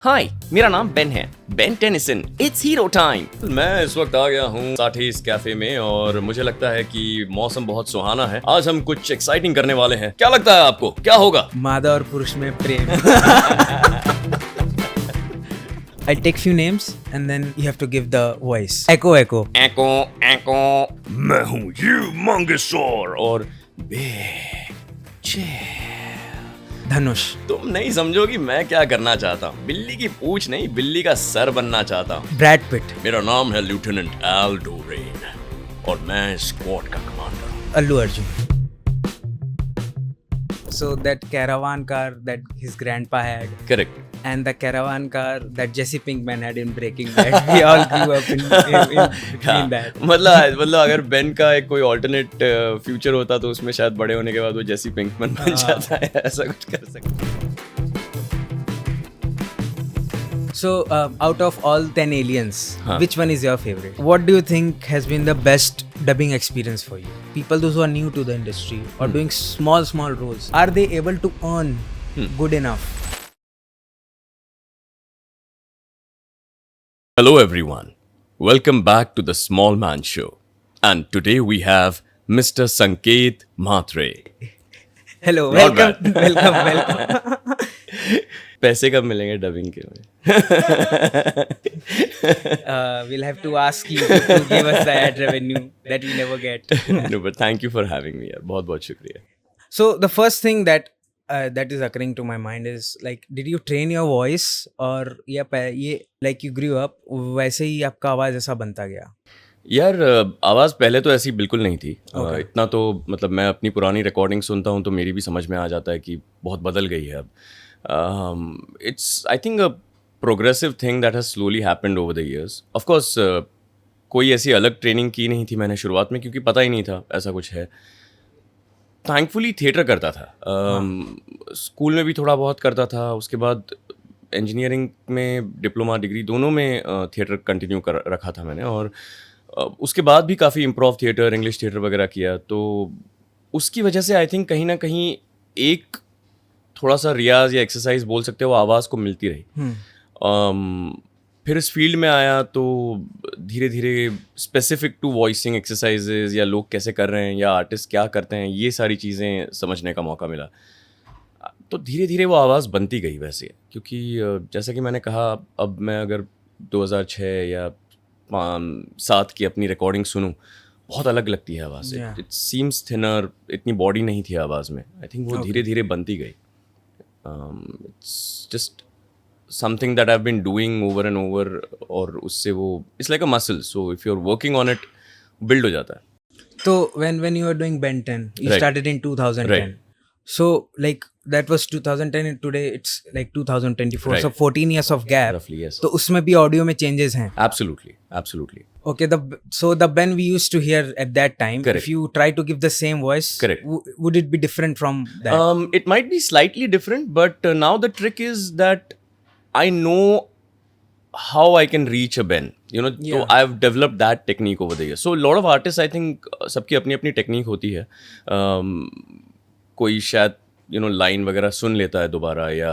हाय, मेरा नाम बेन है, Ben Tennyson. It's hero time. मैं इस वक्त आ गया हूँ साठीज कैफे में और मुझे लगता है कि मौसम बहुत सुहाना है। आज हम कुछ एक्साइटिंग करने वाले हैं। क्या लगता है आपको, क्या होगा? मादा और पुरुष में प्रेम. I'll take few names and then you have to give the voice. Echo. एको एको, मैं हूँ ह्यूमंगसौर और बिग चिल। धनुष. तुम नहीं समझोगी मैं क्या करना चाहता हूँ। बिल्ली की पूंछ नहीं, बिल्ली का सर बनना चाहता हूँ। Brad Pitt. मेरा नाम है लेफ्टिनेंट एल्डो रेन और मैं स्क्वाड का कमांडर हूँ। Allu Arjun. So that caravan car that his grandpa had correct. and the caravan car that Jesse Pinkman had in Breaking Bad, we all grew up in between that. मतलब अगर Ben का एक कोई alternate future होता तो उसमें शायद बड़े होने के बाद वो जेसी पिंकमैन बन जाता है। ऐसा कुछ कर सकते। So out of all 10 aliens, Huh. which one is your favorite? What do you think has been the best dubbing experience for you? People those who are new to the industry or doing small roles, are they able to earn good enough? Hello everyone, welcome back to the Small Man Show, and today we have Mr. Sanket Mhatre. Hello, Not welcome. पैसे कब मिलेंगे dubbing के में? We'll have to ask you to give us the ad revenue that we never get. No, but thank you for having me यार, बहुत बहुत शुक्रिया। So the first thing that is occurring to my mind is like, did you train your voice और ये like you grew up वैसे ही आपका आवाज ऐसा बनता गया? यार आवाज़ पहले तो ऐसी बिल्कुल नहीं थी। Okay. इतना तो मतलब मैं अपनी पुरानी रिकॉर्डिंग सुनता हूँ तो मेरी भी समझ में आ जाता है कि बहुत बदल गई है अब। It's I think a progressive thing that has slowly happened over the years. Of course कोई ऐसी अलग ट्रेनिंग की नहीं थी मैंने शुरुआत में, क्योंकि पता ही नहीं था ऐसा कुछ है। थैंकफुली थिएटर करता था, स्कूल में भी थोड़ा बहुत करता था। उसके बाद इंजीनियरिंग में डिप्लोमा डिग्री दोनों में थिएटर कंटिन्यू कर रखा था मैंने। और उसके बाद भी काफ़ी इम्प्रोव थिएटर, इंग्लिश थिएटर वगैरह किया। तो उसकी वजह से आई थिंक कहीं ना कहीं एक थोड़ा सा रियाज या एक्सरसाइज बोल सकते हो आवाज़ को मिलती रही। फिर इस फील्ड में आया तो धीरे धीरे स्पेसिफिक टू वॉइसिंग एक्सरसाइजेज या लोग कैसे कर रहे हैं या आर्टिस्ट क्या करते हैं, ये सारी चीज़ें समझने का मौका मिला। तो धीरे धीरे वो आवाज़ बनती गई वैसे, क्योंकि जैसा कि मैंने कहा, अब मैं अगर 2006 या 7 की अपनी रिकॉर्डिंग सुनूं, बहुत अलग लगती है आवाज़ से। इट सीम्स थिनर, इतनी बॉडी नहीं थी आवाज़ में। आई थिंक वो धीरे धीरे बनती गई। It's just something that I have been doing over and over, और उससे वो it's like a muscle, so if you are working on it build हो जाता है। So when you were doing Ben 10, you Right. started in 2010. Right. So like that was 2010 and today it's like 2024. Right. So 14 years of gap. Roughly, yes. तो उसमें भी audio में changes हैं. Absolutely. Okay, the Ben we used to hear at that time, Correct. if you try to give the same voice, Correct. Would it be different from that? It might be slightly different, but now the trick is that I know how I can reach a Ben. You know, so Yeah. I've developed that technique over the years. So a lot of artists, I think, सबकी अपनी अपनी technique होती है। कोई शायद line वगैरह सुन लेता है दोबारा, या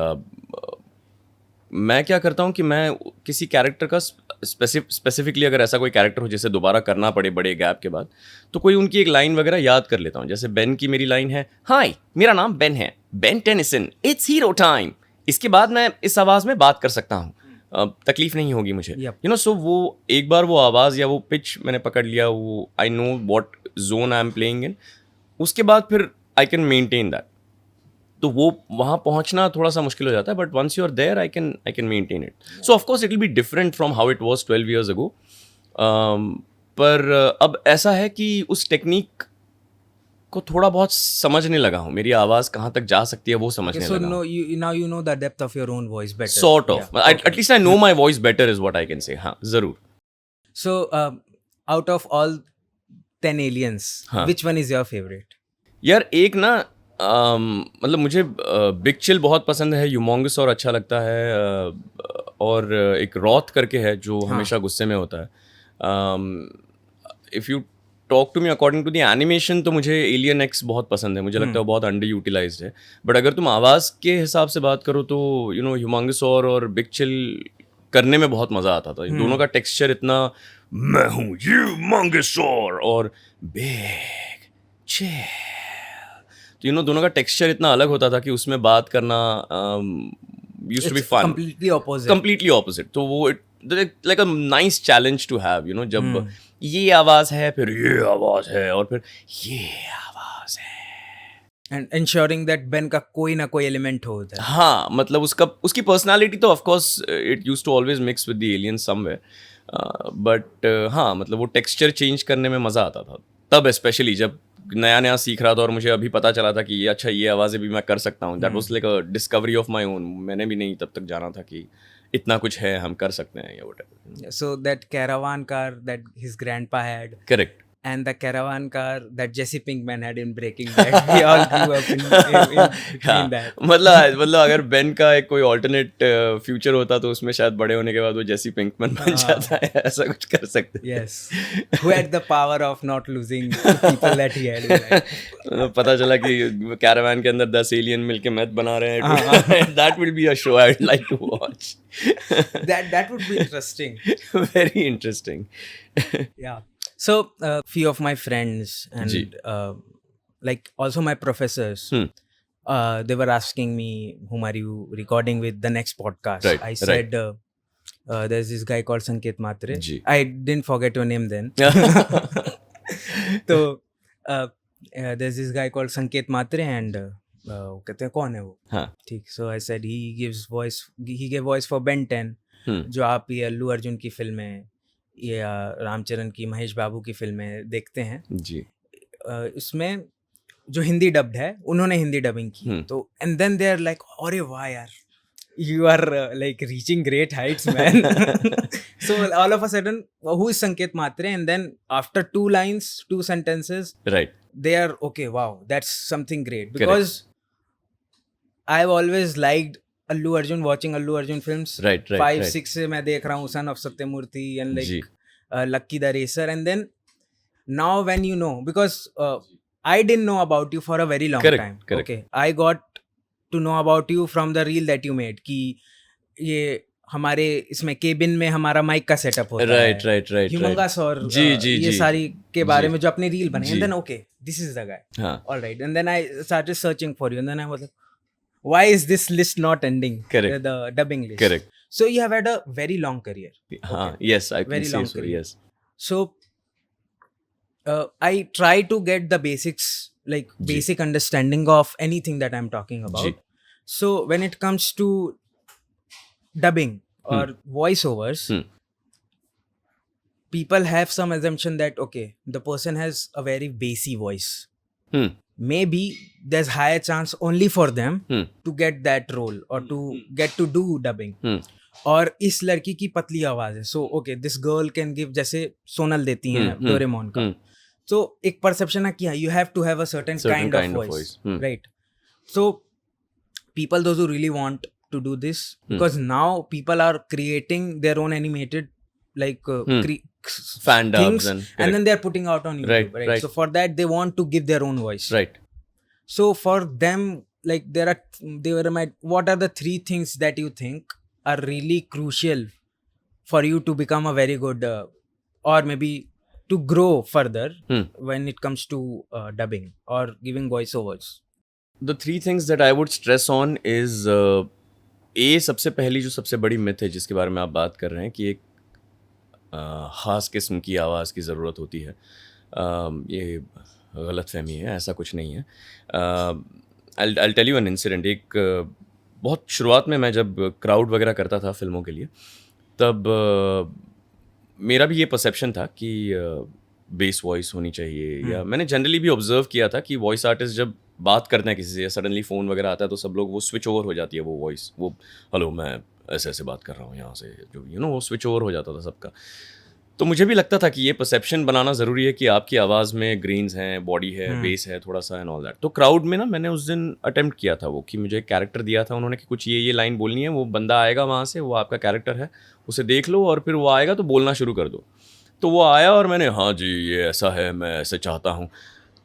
मैं क्या करता हूँ कि मैं किसी कैरेक्टर का स्पेसिफिकली अगर ऐसा कोई कैरेक्टर हो जिसे दोबारा करना पड़े बड़े गैप के बाद, तो कोई उनकी एक लाइन वगैरह याद कर लेता हूँ। जैसे बेन की मेरी लाइन है, हाय, मेरा नाम बेन है, Ben Tennyson. It's hero time. इसके बाद मैं इस आवाज़ में बात कर सकता हूँ, तकलीफ नहीं होगी मुझे। Yep. सो वो एक बार वो आवाज़ या वो पिच मैंने पकड़ लिया, वो I know what zone I am playing in, उसके बाद फिर आई कैन मेंटेन दैट। तो वो वहाँ पहुँचना थोड़ा सा मुश्किल हो जाता है, but once you are there I can maintain it. So of course it will be different from how it was 12 years ago, पर अब ऐसा है कि उस टेक्निक को थोड़ा बहुत समझने लगा हूँ। मेरी आवाज़ कहाँ तक जा सकती है वो समझने So लगा no, हूँ। now you know the depth of your own voice better. Sort of. Yeah. At least I know my voice better is what I can say. हाँ, ज़रूर। So out of all 10 aliens, हाँ. which one is your favorite? यार एक ना मतलब मुझे big chill बहुत पसंद है, ह्यूमंगस और अच्छा लगता है, और एक रॉथ करके है जो हमेशा गुस्से में होता है। If you talk to me according to the animation, तो मुझे एलियन एक्स बहुत पसंद है, मुझे लगता है वो बहुत अंडर यूटिलाइज्ड है। बट अगर तुम आवाज़ के हिसाब से बात करो तो यू नो ह्यूमंगसॉर और बिग चिल करने में बहुत मज़ा आता था। इन दोनों का टेक्सचर इतना, मैं हूँ ह्यूमंगसॉर और बिग चिल, तो यू नो दोनों का टेक्सचर इतना अलग होता था कि उसमें बात करना used to be fun. Completely opposite. Completely opposite, तो वो like a nice challenge to have, you know, जब ये आवाज़ है फिर ये आवाज़ है और फिर ये आवाज़ है, एंड इंश्योरिंग दैट बेन का कोई ना कोई एलिमेंट हो उधर। हाँ, मतलब उसकी पर्सनालिटी तो of course it used to always mix with the alien somewhere, but हाँ, मतलब वो टेक्सचर चेंज करने में मज़ा आता था तब, स्पेशली जब नया नया सीख रहा था और मुझे अभी पता चला था कि ये अच्छा, ये आवाज़ें भी मैं कर सकता हूँ। That was like a discovery of my own. मैंने भी नहीं तब तक जाना था कि इतना कुछ है, हम कर सकते हैं या whatever. So that caravan car that his grandpa had, correct. and the caravan car that Jesse Pinkman had in Breaking Bad, we all grew up in between that. मतलब अगर बेन का एक कोई ऑल्टरनेट फ्यूचर होता तो उसमें शायद बड़े होने के बाद वो जेसी पिंकमैन बन जाता है, ऐसा कुछ कर सकते हैं। Yes, who had the power of not losing the people that he had in life. पता चला कि कैरावान के अंदर 10 एलियन मिलके मैथ बना रहे हैं। That will be a show I would like to watch. That would be interesting. Very interesting. Yeah. So few of my friends and जी। like also my professors, they were asking me, whom are you recording with the next podcast? Right, I right. said there's this guy called Sanket Matre. जी। I didn't forget your name then. तो there's this guy called Sanket Matre and वो कहते हैं कौन है वो? हाँ। ठीक। So I said he gave voice for Ben 10, जो आप ये अल्लू अर्जुन की फिल्में, ये रामचरण की, महेश बाबू की फिल्में देखते हैं, जी। उसमें जो हिंदी डब्ड है उन्होंने हिंदी डबिंग की। तो and then they are like, अरे वाह यार, you are like reaching great heights man. So all of a sudden, who is Sanket Matre, and then after 2 lines 2 sentences right. they are okay, wow, that's something great, because I've always liked Allu Arjun, watching Allu Arjun films. Right. 5-6 से मैं देख रहा हूँ Son of Satyamurthy and जी। like Lucky the Racer, and then now when you know, because I didn't know about you for a very long time. Correct. Okay, I got to know about you from the reel that you made, कि ये हमारे इसमें cabin में हमारा mic का setup होता है, right. Humongous और ये सारी के बारे में जो अपनी रील बने, and then okay, this is the guy. हाँ। All right, and then I started searching for you, and then I was like, why is this list not ending? Correct. The dubbing list. Correct. So you have had a very long career. हाँ, yes, I can Very say long so, career. yes. So I try to get the basics, like basic understanding of anything that I'm talking about. Ji. So when it comes to dubbing or voiceovers, people have some assumption that okay, the person has a very bassy voice. Maybe there's higher chance only for them to get that role or to get to do dubbing. और इस लड़की की पतली आवाज है, so okay this girl can give, जैसे सोनल देती हैं डोरेमोन का, so एक परसेप्शन है कि you have to have a certain kind of voice, right? So people, those who really want to do this, because now people are creating their own animated like fan dubs things, and then they're putting out on YouTube, right? So for that they want to give their own voice, right? So for them, like what are the 3 things that you think are really crucial for you to become a very good or maybe to grow further when it comes to dubbing or giving voiceovers? The 3 things that I would stress on is सबसे पहली जो सबसे बड़ी myth है जिसके बारे में आप बात कर रहे हैं कि एक ख़ास किस्म की आवाज़ की ज़रूरत होती है, ये गलत फहमी है, ऐसा कुछ नहीं है। I'll tell you an incident. एक बहुत शुरुआत में मैं जब क्राउड वगैरह करता था फिल्मों के लिए, तब मेरा भी ये परसेप्शन था कि बेस वॉइस होनी चाहिए, या मैंने जनरली भी ऑब्जर्व किया था कि वॉइस आर्टिस्ट जब बात करते हैं किसी से, सडनली फ़ोन वगैरह आता है तो सब लोग वो स्विच ओवर हो जाती है वो वॉइस, वो हेलो मैं ऐसे बात कर रहा हूँ यहाँ से, जो वो स्विच ओवर हो जाता था सबका। तो मुझे भी लगता था कि ये परसेप्शन बनाना ज़रूरी है कि आपकी आवाज़ में ग्रीन्स हैं, बॉडी है, बेस है थोड़ा सा एंड ऑल दैट। तो क्राउड में ना मैंने उस दिन अटेम्प्ट किया था वो, कि मुझे एक कैरेक्टर दिया था उन्होंने कि कुछ ये लाइन बोलनी है, वो बंदा आएगा वहाँ से, वो आपका कैरेक्टर है, उसे देख लो और फिर वो आएगा तो बोलना शुरू कर दो। तो वो आया और मैंने हाँ जी ये ऐसा है, मैं ऐसे चाहता हूँ।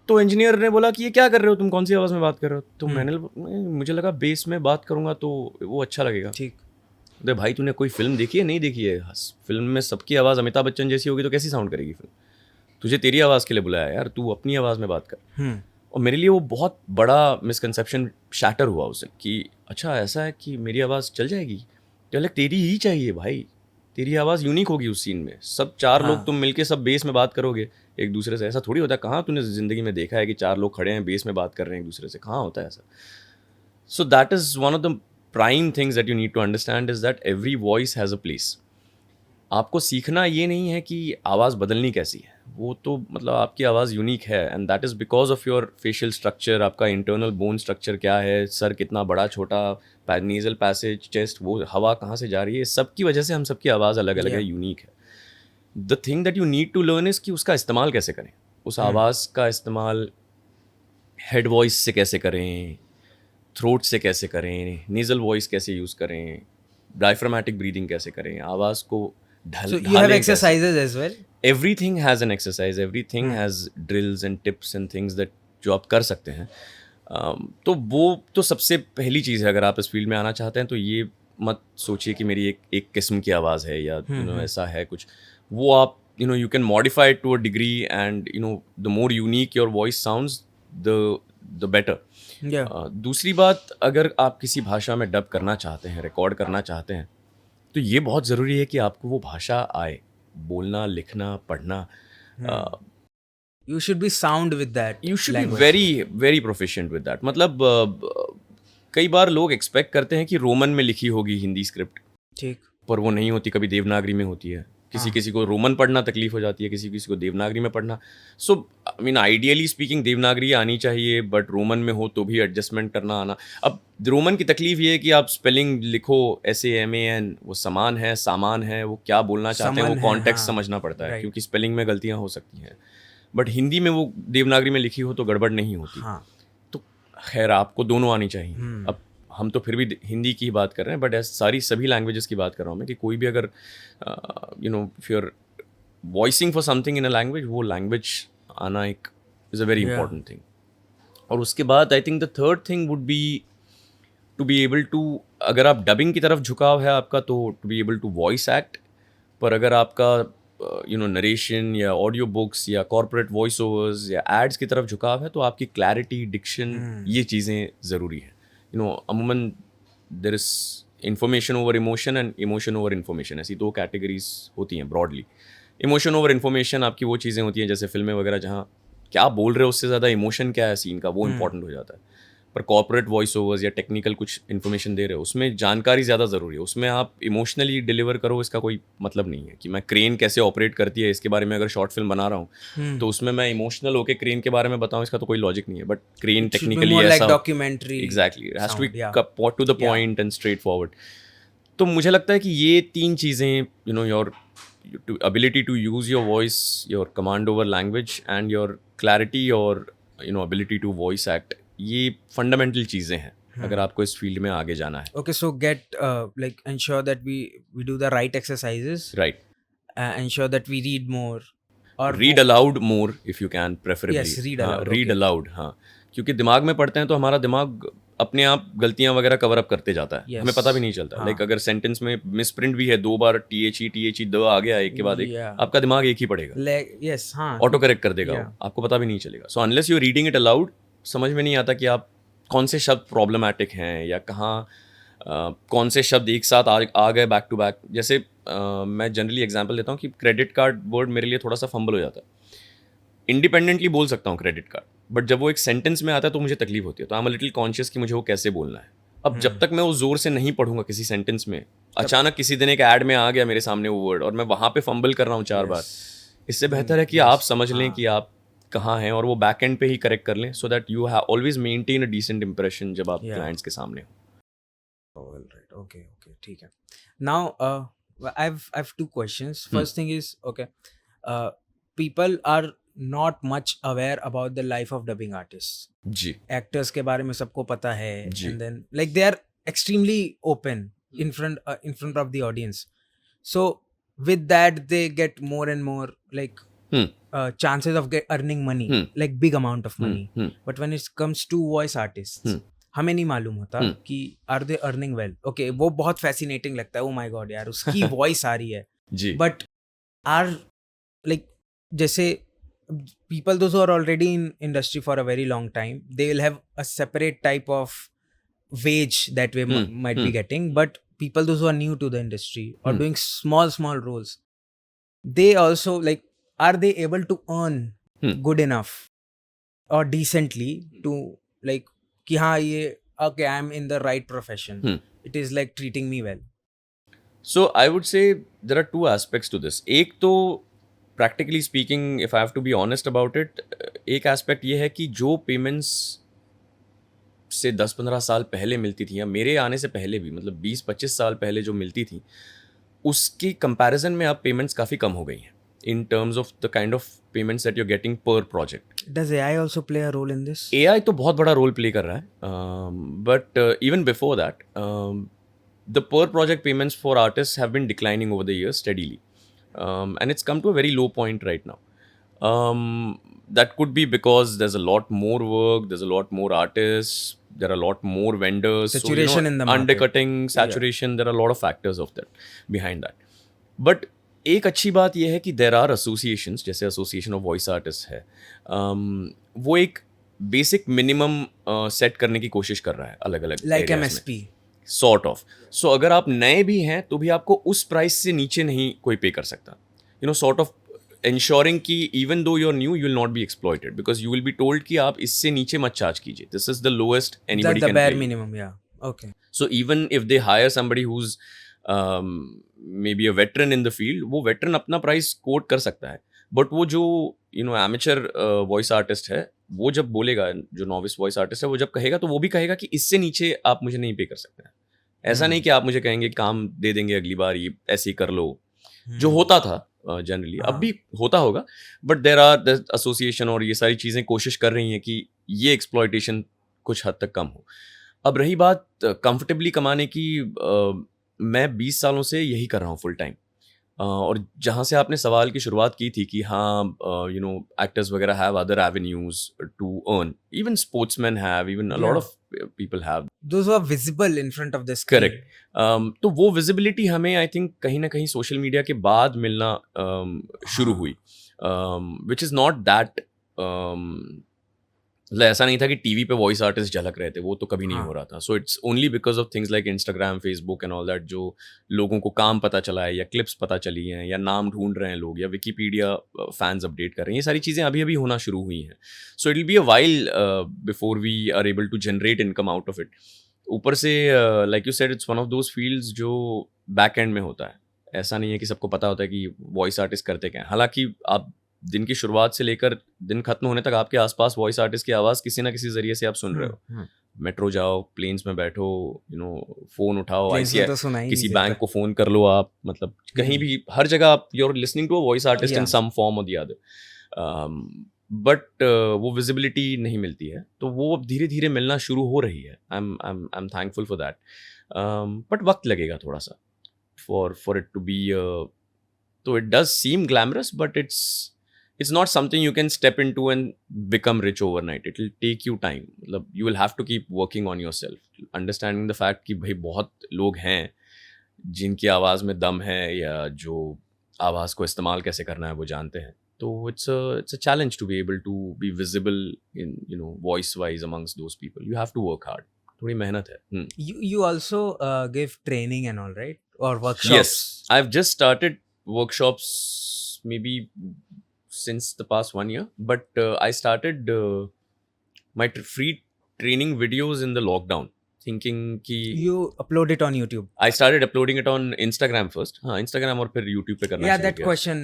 तो इंजीनियर ने बोला कि ये क्या कर रहे हो तुम, कौन सी आवाज़ में बात कर रहे हो? तो मुझे लगा बेस में बात करूँगा तो वो अच्छा लगेगा। ठीक। अरे भाई तूने कोई फिल्म देखी है? नहीं देखी है? फिल्म में सबकी आवाज़ अमिताभ बच्चन जैसी होगी तो कैसी साउंड करेगी फिल्म? तुझे तेरी आवाज़ के लिए बुलाया यार, तू अपनी आवाज़ में बात कर। और मेरे लिए वो बहुत बड़ा मिसकंसेप्शन शैटर हुआ उससे कि अच्छा ऐसा है कि मेरी आवाज़ चल जाएगी, तो अलग तेरी ही चाहिए भाई, तेरी आवाज़ यूनिक होगी उस सीन में। सब 4 लोग तुम मिलके सब बेस में बात करोगे एक दूसरे से, ऐसा थोड़ी होता है। कहाँ तूने ज़िंदगी में देखा है कि 4 लोग खड़े हैं बेस में बात कर रहे हैं एक दूसरे से? कहाँ होता है ऐसा? So that is one of the prime things that you need to understand is that every voice has a place. आपको सीखना ये नहीं है कि आवाज़ बदलनी कैसी है, वो तो मतलब आपकी आवाज़ यूनिक है and that is because of your facial structure, आपका इंटरनल बोन स्ट्रक्चर क्या है, सर कितना बड़ा छोटा, नेज़ल पैसेज, चेस्ट, वो हवा कहाँ से जा रही है, सब की वजह से हम सबकी आवाज़ अलग अलग है, यूनिक है। The thing that you need to learn is कि उसका इस्तेमाल कैसे करें, उस आवाज़ का इस्तेमाल हेड वॉइस से कैसे करें, थ्रोट से कैसे करें, नेज़ल वॉइस कैसे यूज़ करें, डायफ्रामेटिक ब्रीदिंग कैसे करें, आवाज़ को So you have ढालें कैसे। exercises as well? Everything has an exercise, everything has drills and tips and things that जो आप कर सकते हैं। तो वो तो सबसे पहली चीज़ है, अगर आप इस फील्ड में आना चाहते हैं तो ये मत सोचिए कि मेरी एक किस्म की आवाज़ है या ऐसा है कुछ। वो आप you can modify it to a degree and the more unique your voice sounds the better. Yeah. दूसरी बात, अगर आप किसी भाषा में डब करना चाहते हैं, रिकॉर्ड करना चाहते हैं, तो ये बहुत ज़रूरी है कि आपको वो भाषा आए, बोलना, लिखना, पढ़ना। You should be sound with that you should be language. Very very proficient with that. मतलब कई बार लोग एक्सपेक्ट करते हैं कि रोमन में लिखी होगी हिंदी स्क्रिप्ट, ठीक। पर वो नहीं होती, कभी देवनागरी में होती है। किसी किसी को रोमन पढ़ना तकलीफ हो जाती है, किसी किसी को देवनागरी में पढ़ना। So I mean ideally speaking Devanagari आनी चाहिए, बट रोमन में हो तो भी एडजस्टमेंट करना आना। अब रोमन की तकलीफ ये है कि आप स्पेलिंग लिखो SAMAN, वो समान है, सामान है, वो क्या बोलना चाहते हैं, समन वो है, कॉन्टेक्स्ट हाँ, समझना पड़ता है, right. क्योंकि स्पेलिंग में गलतियाँ हो सकती हैं। बट हिंदी में वो देवनागरी में लिखी हो तो गड़बड़ नहीं होती। हाँ। तो खैर आपको दोनों आनी चाहिए। अब हम तो फिर भी हिंदी की ही बात कर रहे हैं, बट सभी लैंग्वेजेस की बात कर रहा हूँ मैं, कि कोई भी अगर if you are voicing for something in a language, वो लैंग्वेज आना एक is a very important thing. और उसके बाद I think the third thing would be to be able to, अगर आप डबिंग की तरफ झुकाव है आपका, तो to be able to voice act. पर अगर आपका नरेशन या ऑडियो बुक्स या कॉर्पोरेट वॉइस ओवर्स या एड्स की तरफ झुकाव है, तो आपकी क्लैरिटी, डिक्शन, ये चीज़ें ज़रूरी है। अमूमन there is information over emotion and emotion over information, ऐसी 2 कैटेगरीज होती हैं ब्रॉडली। इमोशन ओवर इन्फॉर्मेशन आपकी वो चीज़ें होती हैं जैसे फिल्में वगैरह, जहाँ क्या बोल रहे हो उससे ज़्यादा इमोशन क्या है सीन का, वो इंपॉर्टेंट हो जाता है। पर कॉर्पोरेट वॉइस ओवर्स या टेक्निकल कुछ इन्फॉर्मेशन दे रहे हो, उसमें जानकारी ज़्यादा ज़रूरी है। उसमें आप इमोशनली डिलीवर करो, इसका कोई मतलब नहीं है कि मैं क्रेन कैसे ऑपरेट करती है इसके बारे में अगर शॉर्ट फिल्म बना रहा हूँ तो उसमें मैं इमोशनल होकर क्रेन के बारे में बताऊँ, इसका तो कोई लॉजिक नहीं है। बट क्रेन It should be technically more like ऐसा documentary exactly it has to sound, yeah. Be to the point and straightforward. तो मुझे लगता है कि ये 3 चीज़ें, your ability to use your voice, your command over language and your clarity or ability to voice act, ये fundamental चीज़ें हैं अगर आपको इस फील्ड में आगे जाना है। Okay, so get like ensure that we do the right exercises. Right. Ensure that we read more. Or read aloud more if you can, preferably. Yes, read aloud, read okay. Allowed, हाँ, क्योंकि दिमाग में पढ़ते हैं तो हमारा दिमाग अपने आप गलतियां वगैरह कवर अप करते जाता है, Yes. हमें पता भी नहीं चलता। हाँ. लाइक अगर सेंटेंस में मिसप्रिंट भी है 2 बार, THE द आ गया एक के बाद एक, Yeah. आपका दिमाग एक ही पढ़ेगा, yes, हाँ. ऑटो करेक्ट कर देगा, Yeah. वो आपको पता भी नहीं चलेगा। So unless you reading it allowed, समझ में नहीं आता कि आप कौन से शब्द प्रॉब्लमैटिक हैं या कहाँ कौन से शब्द एक साथ आ गए बैक टू बैक। जैसे मैं जनरली एग्जांपल देता हूँ कि क्रेडिट कार्ड वर्ड मेरे लिए थोड़ा सा फंबल हो जाता है। इंडिपेंडेंटली बोल सकता हूँ क्रेडिट कार्ड, बट जब वो एक सेंटेंस में आता है तो मुझे तकलीफ होती है। तो I am a little conscious कि मुझे वो कैसे बोलना है। अब जब तक मैं वो जोर से नहीं पढ़ूंगा किसी सेंटेंस में, अचानक किसी दिन एक ऐड में आ गया मेरे सामने वो वर्ड और मैं वहाँ पे फंबल कर रहा हूँ 4 बार, इससे बेहतर है कि आप समझ लें कि आप कहाँ हैं और वो बैक एंड पे ही करेक्ट कर लें, so that you always maintain a decent impression जब आप क्लाइंट्स के सामने हो। All right. Okay. ठीक है. Now, I've 2 questions. First thing is, okay, people are not much aware about the life of dubbing artists. Ji. Actors के बारे में सबको पता है, जी। and then like they are extremely open in front of the audience. So with that they get more and more like Hmm. chances of earning money, like big amount of money. But when it comes to voice artists, हमें नहीं मालूम होता कि are they earning well. Okay, वो बहुत fascinating लगता है. Oh my God यार, उसकी वॉइस आ रही है. जी. बट आर लाइक जैसे people those who are already in industry for a very long time, they will have a separate type of wage that we might be getting. But people those who are new to the industry or doing small roles, they also like, are they able to earn good enough or decently to like कि हाँ ये okay, I'm in the right profession, it is like treating me well. So I would say there are two aspects to this. एक तो practically speaking, if I have to be honest about it, एक aspect ये है कि जो payments से 10-15 साल पहले मिलती थी या मेरे आने से पहले भी, मतलब 20-25 साल पहले जो मिलती थी, उसकी कंपैरिजन में अब पेमेंट्स काफ़ी कम हो गई हैं in terms of the kind of payments that you're getting per project. Does AI also play a role in this? AI तो बहुत बड़ा रोल प्ले कर रहा है, but even before that, the per project payments for artists have been declining over the years steadily, and it's come to a very low point right now. That could be because there's a lot more work, there's a lot more artists, there are a lot more vendors, saturation in the market. Undercutting, saturation, there are a lot of factors of that behind that. But एक अच्छी बात यह है कि there are associations, जैसे association of voice artist है, वो एक बेसिक मिनिमम सेट करने की कोशिश कर रहा है अलग अलग लाइक MSP सॉर्ट ऑफ. सो अगर आप नए भी हैं तो भी आपको उस प्राइस से नीचे नहीं कोई पे कर सकता, you know, sort of ensuring कि even though you're new, you will not be exploited because you will be told कि आप इससे नीचे मत चार्ज कीजिए. This is the lowest anybody can pay. The bare minimum, yeah. Okay. So even if they hire somebody who's maybe a veteran in the field, वो veteran अपना price quote कर सकता है, बट वो जो amateur वॉइस आर्टिस्ट है, वो जब बोलेगा, जो नॉविस वॉइस आर्टिस्ट है, वो जब कहेगा तो वो भी कहेगा कि इससे नीचे आप मुझे नहीं पे कर सकते हैं. ऐसा नहीं कि आप मुझे कहेंगे काम दे देंगे अगली बार, ये ऐसे ही कर लो, जो होता था जनरली, अब भी होता होगा, बट देर आर एसोसिएशन और ये सारी चीज़ें कोशिश कर रही हैं कि ये एक्सप्लॉयटेशन कुछ हद तक कम हो. अब रही बात कंफर्टेबली कमाने की, मैं 20 सालों से यही कर रहा हूँ फुल टाइम, और जहाँ से आपने सवाल की शुरुआत की थी कि हाँ, एक्टर्स वगैरह have other avenues to earn, even sportsman have, even a lot of people have, those who are visible in front of the screen. Correct. तो वो विजिबिलिटी हमें आई थिंक कहीं ना कहीं सोशल मीडिया के बाद मिलना शुरू हुई, विच इज़ नॉट दैट, मतलब ऐसा नहीं था कि टीवी पे वॉइस आर्टिस्ट झलक रहे थे, वो तो कभी नहीं हो रहा था. So it's only because of things like Instagram, Facebook and all that, जो लोगों को काम पता चला है या क्लिप्स पता चली हैं या नाम ढूंढ रहे हैं लोग या विकीपीडिया फैंस अपडेट कर रहे हैं, ये सारी चीज़ें अभी अभी होना शुरू हुई हैं. So it will be a while before we are able to generate income out of it. ऊपर से like you said, it's one of those fields जो बैक एंड में होता है. ऐसा नहीं है कि सबको पता होता है कि वॉइस आर्टिस्ट करते क्या हैं. हालांकि आप दिन की शुरुआत से लेकर दिन खत्म होने तक आपके आसपास वॉइस आर्टिस्ट की आवाज़ किसी ना किसी जरिए से आप सुन रहे हो. मेट्रो जाओ, प्लेन्स में बैठो, फ़ोन उठाओ, किसी बैंक को फ़ोन कर लो आप, मतलब कहीं भी, हर जगह आप you are listening to a voice artist in some form और द अदर. बट वो विजिबिलिटी नहीं मिलती है, तो वो अब धीरे धीरे मिलना शुरू हो रही है. I am thankful for that, but वक्त लगेगा थोड़ा सा फॉर इट टू बी. तो it does seem glamorous, but it's not something you can step into and become rich overnight. It will take you time. मतलब you will have to keep working on yourself, understanding the fact कि भाई बहुत लोग हैं जिनकी आवाज़ में दम है या जो आवाज़ को इस्तेमाल कैसे करना है वो जानते हैं. तो it's a challenge to be able to be visible in, voice wise amongst those people. You have to work hard. थोड़ी मेहनत है. You also give training and all, right? Or workshops? Yes, I've just started workshops maybe since the past 1 year, but I started my free training videos in the lockdown, thinking कि you upload it on YouTube. I started uploading it on Instagram first. हाँ, Instagram और फिर YouTube पे करना. Yeah, that question.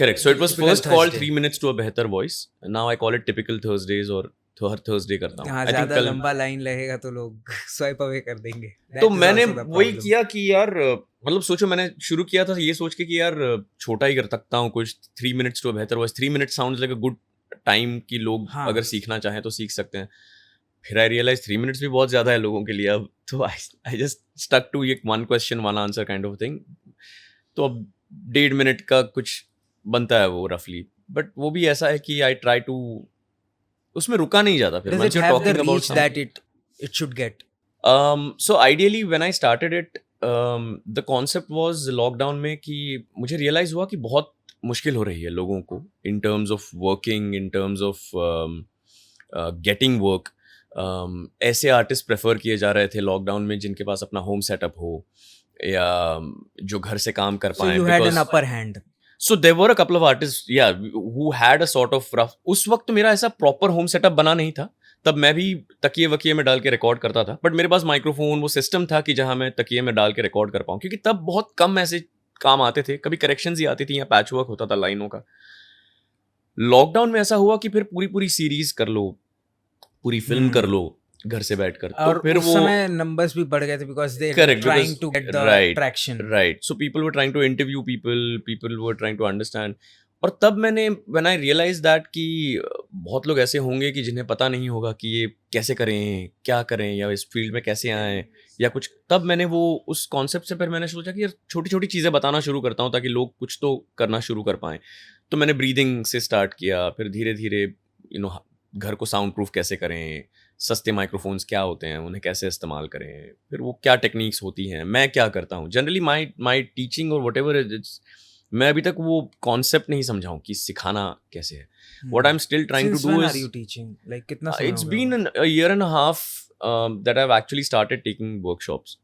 Correct. So it was first called 3 minutes to a बेहतर voice. Now I call it typical Thursdays, और हर Thursday करता हूँ. हाँ, ज़्यादा लंबा लाइन लगेगा तो लोग स्वाइप अवे कर देंगे. तो मैंने वही किया कि यार, मतलब सोचो, मैंने शुरू किया था ये सोच के कि यार छोटा ही कर सकता हूँ कुछ. 3 minutes to a बेहतर voice, 3 minutes sounds like a good time कि लोग अगर सीखना चाहें तो सीख सकते हैं. फिर आई रियलाइज 3 minutes भी बहुत ज़्यादा है लोगों के लिए अब. तो आई जस्ट स्टक टू ये 1 question 1 answer kind of thing. तो अब 1.5 मिनट का कुछ बनता है वो रफली, बट वो भी ऐसा है कि आई ट्राई टू, उसमें रुका नहीं जाता फिर। Does once it you're have the talking about reach that it should get? so ideally when I started it, the concept was lockdown में कि मुझे realize हुआ कि बहुत मुश्किल हो रही है लोगों को in terms of working, in terms of getting work. ऐसे आर्टिस्ट प्रेफर किए जा रहे थे लॉकडाउन में जिनके पास अपना होम सेटअप हो या जो घर से काम कर So पाए, you had an upper hand. So there were a couple of artists, yeah, who had a sort of rough. उस वक्त मेरा ऐसा प्रॉपर होम सेटअप बना नहीं था, तब मैं भी तकिए वकिए में डाल के रिकॉर्ड करता था, बट मेरे पास माइक्रोफोन वो सिस्टम था कि जहां मैं तकिए में डाल के रिकॉर्ड कर पाऊँ, क्योंकि तब बहुत कम ऐसे काम आते थे, कभी करेक्शंस ही आती थी या पैच वर्क होता था लाइनों का। लॉकडाउन में ऐसा हुआ कि फिर पूरी पूरी सीरीज कर लो, पूरी फिल्म कर लो घर से बैठकर, और तो फिर उस वो समय numbers भी बढ़ गए थे because they were Correct, trying because to get the right, traction. right. So people were trying to interview people, people were trying to understand. और तब मैंने when I realized that कि बहुत लोग ऐसे होंगे कि जिन्हें पता नहीं होगा कि ये कैसे करें, क्या करें, या इस फील्ड में कैसे आएं या कुछ, तब मैंने वो उस कॉन्सेप्ट से फिर मैंने सोचा कि यार छोटी छोटी चीज़ें बताना शुरू करता हूँ ताकि लोग कुछ तो करना शुरू कर पाएं। तो मैंने ब्रीदिंग से स्टार्ट किया, फिर धीरे धीरे घर को साउंड प्रूफ कैसे करें, सस्ते माइक्रोफोन्स क्या होते हैं, उन्हें कैसे इस्तेमाल करें, फिर वो क्या टेक्निक्स होती हैं, मैं क्या करता हूँ जनरली माई टीचिंग और वट एवर इट्स। मैं अभी तक वो कॉन्सेप्ट नहीं समझा हूँ कि सिखाना कैसे है। What I am still trying to Since do when is, are you teaching? Like कितना समय it's हो गया been होगा? a year and a half that I've actually started taking workshops.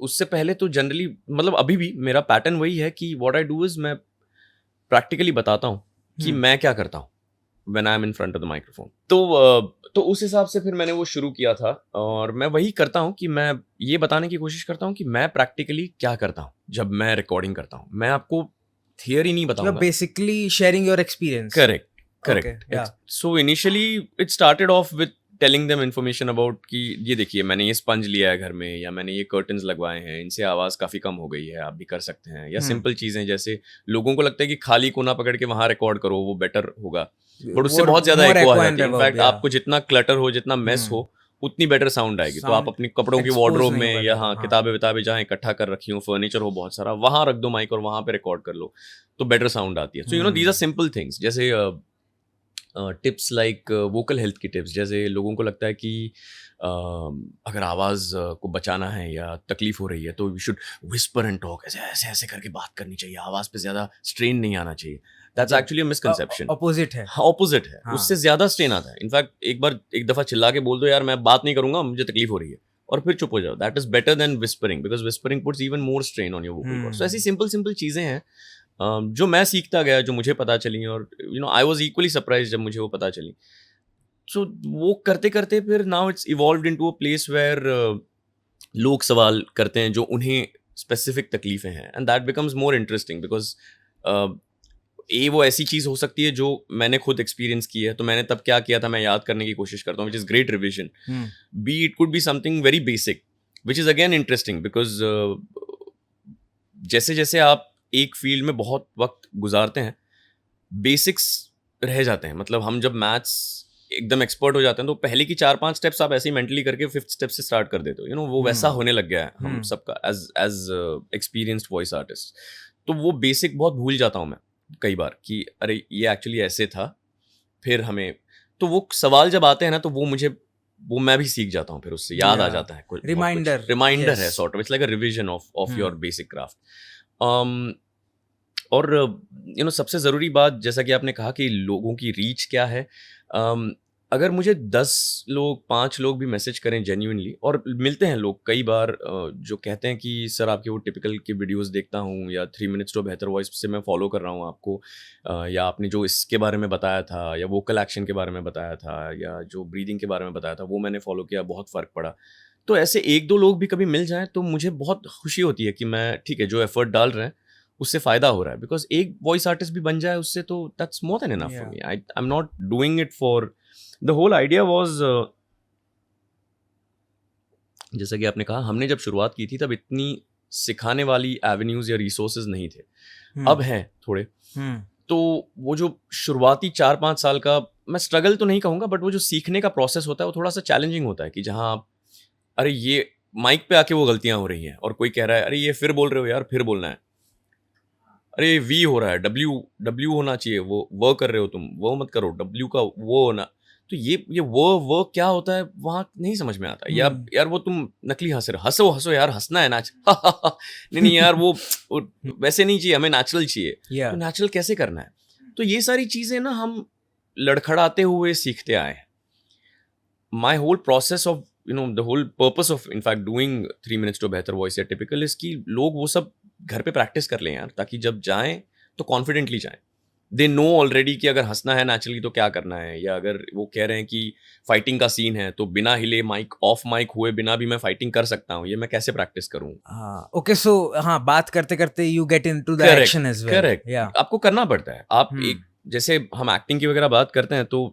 उससे पहले तो जनरली मतलब अभी भी मेरा पैटर्न वही है कि व्हाट आई डू इज मैं प्रैक्टिकली बताता हूँ कि मैं क्या करता हूँ when I am in front of the microphone. तो उस हिसाब से फिर मैंने वो शुरू किया था, और मैं वही करता हूँ कि मैं ये बताने की कोशिश करता हूँ कि मैं प्रैक्टिकली क्या करता हूँ जब मैं रिकॉर्डिंग करता हूँ। मैं आपको थियरी नहीं You're बताऊंगा। basically sharing your experience. Correct. Okay, yeah. So initially it started off with telling them information about कि ये देखिए मैंने ये स्पंज लिया है घर में, या मैंने ये कर्टन्स लगवाए हैं, इनसे आवाज़ काफ़ी कम हो गई है, आप भी कर सकते हैं। या सिंपल चीज़ें जैसे लोगों को लगता है कि खाली कोना पकड़ के वहाँ रिकॉर्ड करो वो बेटर होगा, बट उससे बहुत ज़्यादा More एको आ echo जाती and है। reverb, in fact yeah. आपको जितना क्लटर हो, जितना मेस हो, उतनी बेटर साउंड आएगी। तो आप Sound अपनी कपड़ों की expose वार्डरोब नहीं में होगा या ज़्यादा, हाँ हाँ। किताबें विताबें जहाँ इकट्ठा कर रखी हो, फर्नीचर हो बहुत सारा, वहाँ रख दो माइक और वहाँ पे रिकॉर्ड कर लो, तो बेटर साउंड आती है। So these are simple things, जैसे टिप्स लाइक वोकल हेल्थ की टिप्स। जैसे लोगों को लगता है कि अगर आवाज़ को बचाना है या तकलीफ हो रही है तो we should whisper and talk, ऐसे ऐसे ऐसे करके बात करनी चाहिए, आवाज़ पे ज़्यादा स्ट्रेन नहीं आना चाहिए। That's actually a misconception. Opposite है. ऑपोजिट है, हाँ. उससे ज़्यादा स्ट्रेन आता है। इनफैक्ट एक दफ़ा चिल्ला के बोल दो यार मैं बात नहीं करूँगा, मुझे तकलीफ हो रही है, और फिर चुप हो जाओ। That is better than whispering, because whispering puts even more strain on your vocal cord. So ऐसी सिंपल सिंपल चीज़ें हैं जो मैं सीखता गया, जो मुझे पता चली, और आई वाज इक्वली सरप्राइज जब मुझे वो पता चली। सो वो करते करते फिर now it's evolved into a place where लोग सवाल करते हैं जो उन्हें स्पेसिफिक तकलीफें हैं, and that becomes more interesting because वो ऐसी चीज़ हो सकती है जो मैंने खुद एक्सपीरियंस की है, तो मैंने तब क्या किया था मैं याद करने की कोशिश करता हूँ, which is great revision. B it could be something very basic which is again interesting, because जैसे जैसे आप एक फील्ड में बहुत वक्त गुजारते हैं, बेसिक्स रह जाते हैं। मतलब हम जब मैथ्स एकदम एक्सपर्ट हो जाते हैं तो पहले की 4-5 स्टेप्स आप ऐसे ही मेंटली करके 5th स्टेप से स्टार्ट कर देते हो। वो वैसा होने लग गया है हम सबका एज एक्सपीरियंस्ड वॉइस आर्टिस्ट। तो वो बेसिक बहुत भूल जाता हूँ मैं कई बार कि अरे ये एक्चुअली ऐसे था। फिर हमें तो वो सवाल जब आते हैं ना तो वो मैं भी सीख जाता हूँ, फिर उससे याद आ जाता है। रिमाइंडर है sort of, it's like a revision of your basic craft. और सबसे ज़रूरी बात, जैसा कि आपने कहा कि लोगों की रीच क्या है, अगर मुझे 10 लोग 5 लोग भी मैसेज करें जेन्युइनली, और मिलते हैं लोग कई बार जो कहते हैं कि सर आपके वो टिपिकल की वीडियोस देखता हूँ, या 3 मिनट्स टू बेहतर वॉइस से मैं फॉलो कर रहा हूँ आपको, या आपने जो इसके बारे में बताया था, या वोकल एक्शन के बारे में बताया था, या जो ब्रीदिंग के बारे में बताया था, वो मैंने फॉलो किया, बहुत फ़र्क पड़ा। तो ऐसे 1-2 लोग भी कभी मिल जाएँ तो मुझे बहुत खुशी होती है कि मैं ठीक है जो एफर्ट डाल रहे हैं उससे फ़ायदा हो रहा है। बिकॉज एक वॉइस आर्टिस्ट भी बन जाए उससे तो that's more than enough for me. I am not doing it for the whole idea was, जैसा कि आपने कहा हमने जब शुरुआत की थी तब इतनी सिखाने वाली एवेन्यूज या रिसोर्सेज नहीं थे, अब हैं थोड़े। तो वो जो शुरुआती 4-5 साल का, मैं स्ट्रगल तो नहीं कहूँगा, बट वो जो सीखने का प्रोसेस होता है वो थोड़ा सा चैलेंजिंग होता है कि जहाँ आप अरे ये माइक पे आके वो गलतियां हो रही हैं और कोई कह रहा है अरे ये फिर बोल रहे हो यार, फिर बोलना है, अरे वी हो रहा है, डब्ल्यू डब्ल्यू होना चाहिए, वो कर रहे हो तुम, वो मत करो, डब्ल्यू का वो होना। तो ये वो क्या होता है वहां नहीं समझ में आता। या यार वो तुम नकली हंस रहे हो, हंसो हंसो यार, हंसना है नाच नहीं नहीं यार वो वैसे नहीं चाहिए, हमें नेचुरल चाहिए। तो नेचुरल कैसे करना है? तो ये सारी चीजें ना हम लड़खड़ाते हुए सीखते आए हैं। My whole process of the whole purpose of in fact doing 3 minutes to बेहतर वॉइस या टिपिकल इज कि लोग वो सब घर पे प्रैक्टिस कर लें यार, ताकि जब जाएं तो कॉन्फिडेंटली जाएं। दे नो ऑलरेडी कि अगर हंसना है नेचुरली तो क्या करना है, या अगर वो कह रहे हैं कि फाइटिंग का सीन है तो बिना हिले, माइक ऑफ माइक हुए बिना भी मैं फाइटिंग कर सकता हूँ, ये मैं कैसे प्रैक्टिस करूँ। ओके, सो हाँ, बात करते करते you get into the action as well. Correct, आपको करना पड़ता है। आप एक जैसे हम एक्टिंग की वगैरह बात करते हैं तो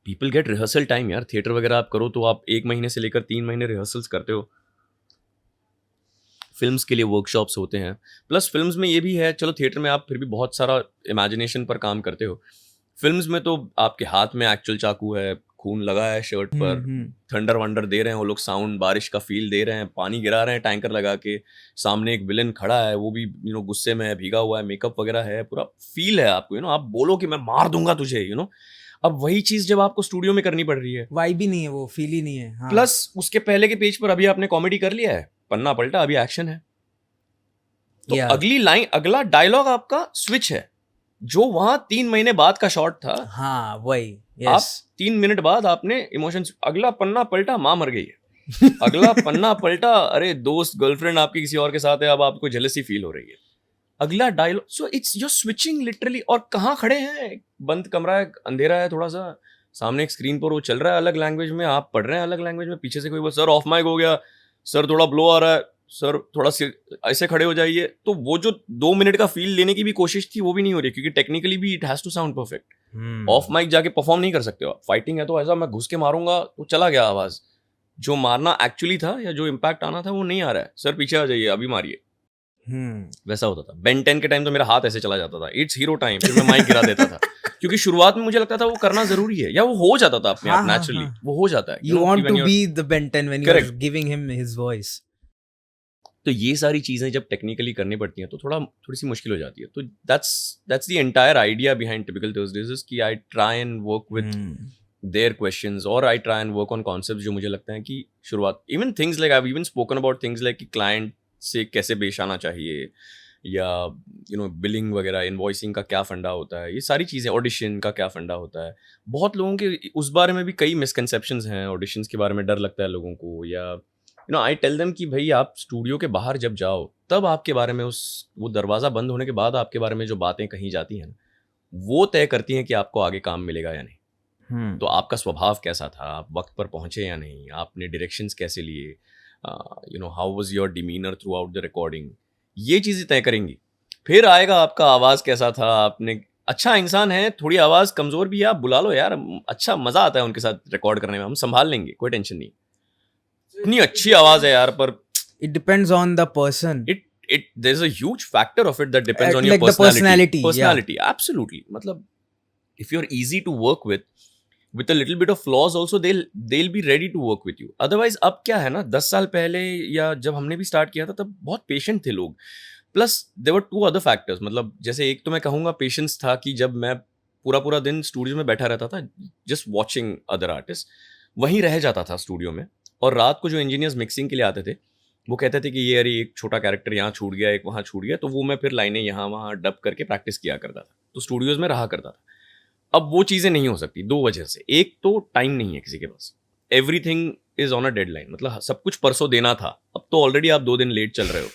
पीपल गेट रिहर्सल टाइम यार। थिएटर वगैरह आप करो तो आप 1 महीने से लेकर 3 महीने रिहर्सल्स करते हो। फिल्म्स के लिए वर्कशॉप्स होते हैं। प्लस फिल्म्स में ये भी है, चलो थिएटर में आप फिर भी बहुत सारा इमेजिनेशन पर काम करते हो, फिल्म्स में तो आपके हाथ में एक्चुअल चाकू है, खून लगा है शर्ट पर, थंडर वंडर दे रहे हैं वो लोग, साउंड बारिश का फील दे रहे हैं, पानी गिरा रहे हैं टैंकर लगा के, सामने एक विलन खड़ा है, वो भी गुस्से में है, भीगा हुआ है, मेकअप वगैरह है, पूरा फील है आपको। आप बोलो कि मैं मार दूंगा तुझे। अब वही चीज जब आपको स्टूडियो में करनी पड़ रही है, वाइब भी नहीं है, वो फील ही नहीं है। हाँ। प्लस उसके पहले के पेज पर अभी आपने कॉमेडी कर लिया है, पन्ना पलटा, अभी एक्शन है, तो अगली लाइन, अगला डायलॉग आपका स्विच है, जो वहां 3 महीने बाद का शॉट था। हाँ वही, आप 3 मिनट बाद आपने इमोशंस, अगला पन्ना पलटा, माँ मर गई है, अगला पन्ना पलटा, अरे दोस्त गर्लफ्रेंड आपकी किसी और के साथ है, अब आपको जेलसी फील हो रही है, अगला dialogue. So it's your switching literally. और कहाँ खड़े हैं, बंद कमरा है, अंधेरा है थोड़ा सा, सामने एक स्क्रीन पर वो चल रहा है अलग लैंग्वेज में, आप पढ़ रहे हैं अलग लैंग्वेज में, पीछे से कोई सर ऑफ माइक हो गया, सर थोड़ा ब्लो आ रहा है, सर थोड़ा ऐसे खड़े हो जाइए। तो वो जो 2 मिनट का फील लेने की भी कोशिश थी वो भी नहीं हो रही, क्योंकि टेक्निकली भी it has to sound perfect. Off mic जाके परफॉर्म नहीं कर सकते हो। फाइटिंग है तो ऐसा मैं घुस के मारूंगा तो चला गया आवाज, जो मारना एक्चुअली था या जो इम्पैक्ट आना था वो नहीं आ रहा है, सर पीछे आ जाइए अभी मारिए। वैसा होता था। बेन 10 के टाइम तो मेरा हाथ ऐसे चला जाता था, इट्स हीरो टाइम, फिर मैं माइक गिरा देता था, क्योंकि शुरुआत में मुझे लगता था वो करना जरूरी है, या वो हो जाता था अपने आप नेचुरली, वो हो जाता है। You want to be the Ben 10 when you're giving him his voice. तो ये सारी चीजें जब टेक्निकली करनी पड़ती हैं तो थोड़ी सी मुश्किल हो जाती है। तो that's the entire idea behind typical Thursdays, is कि I try and work with their questions, और I try and work on concepts जो मुझे लगता है कि शुरुआत, even things like I have even spoken about things like कि client से कैसे पेश आना चाहिए, या बिलिंग वगैरह, इनवॉइसिंग का क्या फंडा होता है, ये सारी चीज़ें, ऑडिशन का क्या फंडा होता है। बहुत लोगों के उस बारे में भी कई मिसकंसेप्शंस हैं, ऑडिशंस के बारे में डर लगता है लोगों को, या आई टेल देम कि भाई आप स्टूडियो के बाहर जब जाओ तब आपके बारे में वो दरवाज़ा बंद होने के बाद आपके बारे में जो बातें कही जाती हैं वो तय करती हैं कि आपको आगे काम मिलेगा या नहीं। तो आपका स्वभाव कैसा था, आप वक्त पर पहुंचे या नहीं, आपने डायरेक्शंस कैसे लिए, how was your demeanour through out the recording, ये चीज़ें तय करेंगी। फिर आएगा आपका आवाज़ कैसा था, आपने अच्छा इंसान है, थोड़ी आवाज़ कमज़ोर भी है, आप बुला लो यार, अच्छा मज़ा आता है उनके साथ रिकॉर्ड करने में, हम संभाल लेंगे, कोई टेंशन नहीं। इतनी अच्छी आवाज़ है यार, पर it depends on the person. There's a huge factor of it that depends on like your personality. Personality, yeah. Absolutely. मतलब if you're easy to work with a little bit of flaws also, they'll be ready to work with you. Otherwise अब क्या है ना, 10 साल पहले या जब हमने भी स्टार्ट किया था तब बहुत पेशेंट थे लोग। Plus there were 2 other factors, मतलब जैसे एक तो मैं कहूँगा पेशेंस था कि जब मैं पूरा दिन स्टूडियो में बैठा रहता था जस्ट वॉचिंग अदर आर्टिस्ट, वहीं रह जाता था स्टूडियो में, और रात को जो इंजीनियर्स मिक्सिंग के लिए आते थे वो कहते थे कि ये अरे एक छोटा कैरेक्टर यहाँ छूट गया, एक वहाँ छूट गया, तो वो मैं फिर लाइनें यहाँ वहाँ डब करके प्रैक्टिस किया करता था, तो स्टूडियोज़ में रहा करता था। अब वो चीज़ें नहीं हो सकती 2 वजह से। एक तो टाइम नहीं है किसी के पास, everything is on a deadline, मतलब सब कुछ परसों देना था, अब तो ऑलरेडी आप 2 दिन लेट चल रहे हो,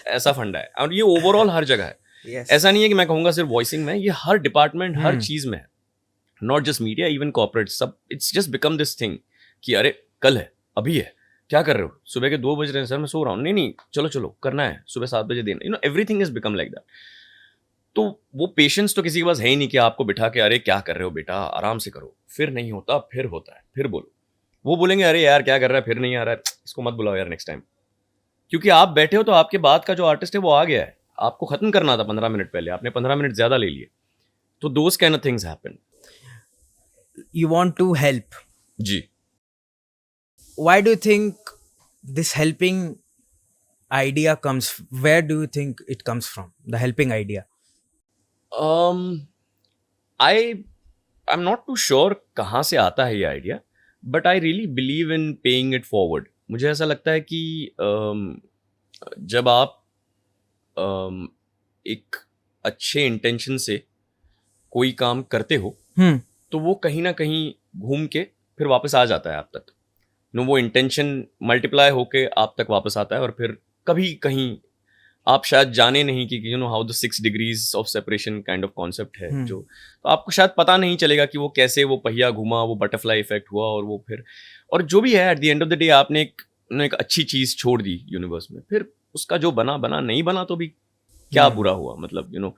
ऐसा फंडा है। और ये ओवरऑल हर जगह है। yes. ऐसा नहीं है कि मैं कहूँगा सिर्फ वॉइसिंग में, ये हर डिपार्टमेंट हर चीज़ में है, not just media, even corporate, सब it's just become this thing कि अरे कल है, अभी है, क्या कर रहे हो, सुबह के 2 बज रहे हैं सर, मैं सो रहा हूँ, नहीं चलो करना है, सुबह 7 बजे देना, everything is become like that. तो वो पेशेंस तो किसी के पास है ही नहीं कि आपको बिठा के अरे क्या कर रहे हो बेटा, आराम से करो, फिर नहीं होता, फिर होता है, फिर बोलो। वो बोलेंगे अरे यार क्या कर रहा है, फिर नहीं आ रहा है, इसको मत बुलाओ यार नेक्स्ट टाइम, क्योंकि आप बैठे हो तो आपके बाद का जो आर्टिस्ट है वो आ गया है, आपको खत्म करना था 15 मिनट पहले, आपने 15 मिनट ज्यादा ले लिए, तो those kind of things happen. You want to help. जी। Why do you think this helping idea comes, where do you think it comes from, the helping idea? I I'm not too sure कहाँ से आता है ये idea, but I really believe in paying it forward. मुझे ऐसा लगता है कि जब आप एक अच्छे इंटेंशन से कोई काम करते हो, तो वो कहीं ना कहीं घूम के फिर वापस आ जाता है आप तक. वो इंटेंशन मल्टीप्लाई होके आप तक वापस आता है, और फिर कभी कहीं आप शायद जाने नहीं कि how the 6 degrees of separation kind of concept है जो, तो आपको शायद पता नहीं चलेगा कि वो कैसे वो पहिया घुमा, वो बटरफ्लाई इफेक्ट हुआ, और वो फिर और जो भी है at the end of the day आपने एक अच्छी चीज छोड़ दी यूनिवर्स में. फिर उसका जो बना बना, नहीं बना तो भी क्या बुरा हुआ. मतलब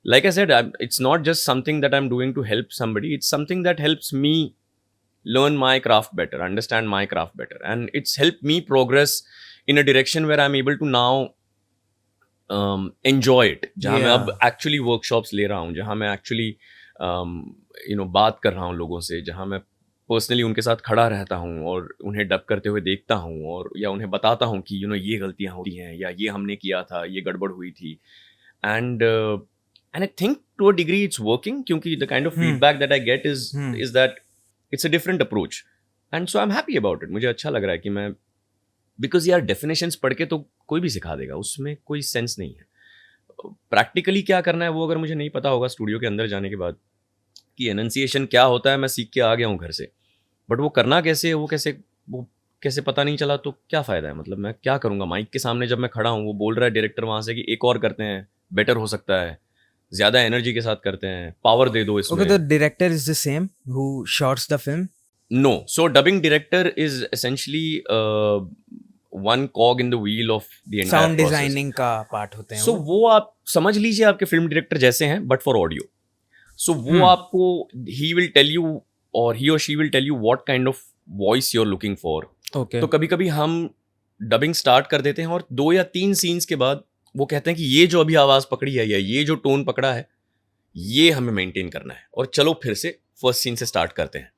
like I said, it's not just something that I'm doing to help somebody. It's something that helps me learn my craft better, understand my craft better, and it's helped me progress in a direction where I'm able to now enjoy it. जहाँ मैं अब actually workshops ले रहा हूँ, जहाँ मैं actually बात कर रहा हूँ लोगों से, जहाँ मैं पर्सनली उनके साथ खड़ा रहता हूँ और उन्हें डब करते हुए देखता हूँ, और या उन्हें बताता हूँ कि ये गलतियाँ होती हैं, या ये हमने किया था, ये गड़बड़ हुई थी. And I think to a degree it's working, क्योंकि the kind of feedback that I get is that it's a different approach, and so I'm happy about it. मुझे अच्छा लग रहा है कि मैं, बिकॉज यार डेफिनेशंस पढ़ के तो कोई भी सिखा देगा, उसमें कोई सेंस नहीं है. प्रैक्टिकली क्या करना है वो अगर मुझे नहीं पता होगा स्टूडियो के अंदर जाने के बाद कि एनंसिएशन क्या होता है, मैं सीख के आ गया हूँ घर से, बट वो करना कैसे है, वो कैसे पता नहीं चला, तो क्या फ़ायदा है. मतलब मैं क्या करूँगा माइक के सामने जब मैं खड़ा हूँ, वो बोल रहा है डायरेक्टर वहाँ से कि एक और करते हैं, बेटर हो सकता है, ज़्यादा एनर्जी के साथ करते हैं, पावर दे दो इसमें. Okay, the director is the same who shoots the film? No. So dubbing director is essentially one cog in the wheel of the entire Sound process. designing का part होते हैं So वो आप समझ लीजिए आपके फिल्म डायरेक्टर जैसे हैं, बट फॉर ऑडियो. So वो आपको he will tell you, or he or she will tell you what kind of voice you're looking for. Okay. तो कभी कभी हम डबिंग स्टार्ट कर देते हैं और 2 या 3 सीन्स के बाद वो कहते हैं कि ये जो अभी आवाज़ पकड़ी है या ये जो टोन पकड़ा है, ये हमें मेंटेन करना है, और चलो फिर से फर्स्ट सीन से स्टार्ट करते हैं.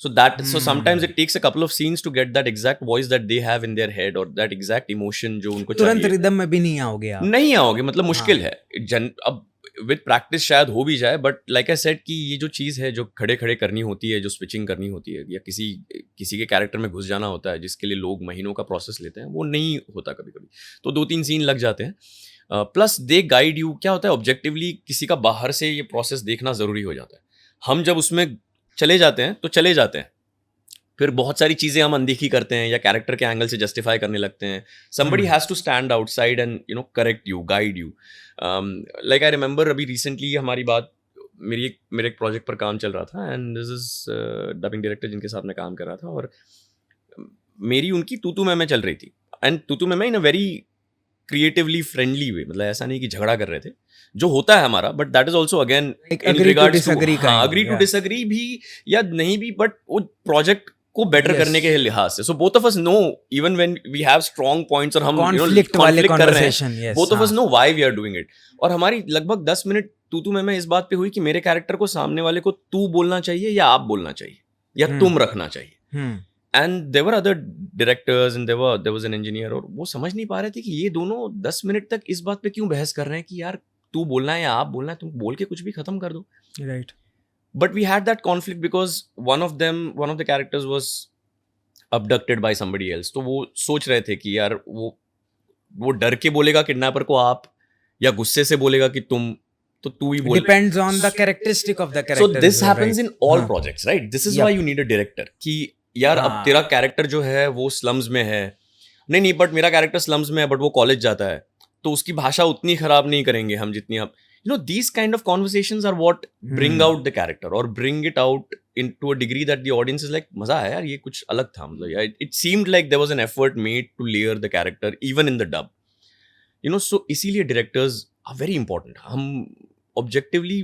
So sometimes it takes a couple of scenes to get that exact voice that they have in their head, or that exact emotion जो उनको तुरंत चाहिए. रिदम में भी नहीं आओगे आप. नहीं आओगे, मतलब मुश्किल है. अब विद प्रैक्टिस शायद हो भी जाए, बट लाइक आई सेड कि ये जो चीज़ है जो खड़े खड़े करनी होती है, जो स्विचिंग करनी होती है, या किसी के कैरेक्टर में घुस जाना होता है जिसके लिए लोग महीनों का प्रोसेस लेते हैं, वो नहीं होता कभी कभी. तो 2-3 सीन लग जाते हैं. Plus they guide you. क्या होता है, ऑब्जेक्टिवली किसी का बाहर से ये प्रोसेस देखना ज़रूरी हो जाता है. हम जब उसमें चले जाते हैं तो चले जाते हैं, फिर बहुत सारी चीज़ें हम अनदेखी करते हैं या कैरेक्टर के एंगल से जस्टिफाई करने लगते हैं. Somebody has to stand outside and correct you, guide you. Like I remember अभी रिसेंटली हमारी बात, मेरे एक प्रोजेक्ट पर काम चल रहा था, and this is dubbing director जिनके साथ मैं काम कर रहा था, और मेरी उनकी तू मैं चल रही थी. एंड तू मैं in a very creatively friendly way, मतलब ऐसा नहीं कि झगड़ा कर रहे थे, जो होता है हमारा, but that is also again agree to disagree kind of, agree to disagree भी या नहीं भी, बट वो प्रोजेक्ट को बेटर करने के लिहाज से. So both of us know, even when we have strong points और हम conflict वाले conflict कर रहे हैं, conversation, yes, both of us हाँ. No why we are doing it. और हमारी लगभग 10 मिनट तू मैं इस बात पे हुई कि मेरे कैरेक्टर को सामने वाले को तू बोलना चाहिए या आप बोलना चाहिए या तुम रखना चाहिए. And there were other directors and there was an engineer, और वो समझ नहीं पा रहे थे कि ये दोनों 10 मिनट तक इस बात पे क्यों बहस कर रहे हैं कि यार तू बोलना है या आप बोलना है, तुम बोल के कुछ भी खत्म कर दो. Right. But we had that conflict because one of the characters was abducted by somebody else. तो वो सोच रहे थे कि यार वो डर के बोलेगा किडनैपर को आप, या गुस्से से बोलेगा कि तुम, तो तू ही बोल. Depends on the characteristic of the So character. this happens in all projects, right? This is why you need a director. कि यार अब तेरा कैरेक्टर जो है वो स्लम्स में है, नहीं बट मेरा कैरेक्टर स्लम्स में है बट वो कॉलेज जाता है, तो उसकी भाषा उतनी खराब नहीं करेंगे हम जितनी आप, these kind of conversations are what bring out the character, or bring it out into a degree that the audience is like, मजा आया यार, ये कुछ अलग था. मतलब it seemed like there was an effort made to layer the character even in the dub. So इसीलिए directors are very important. हम objectively,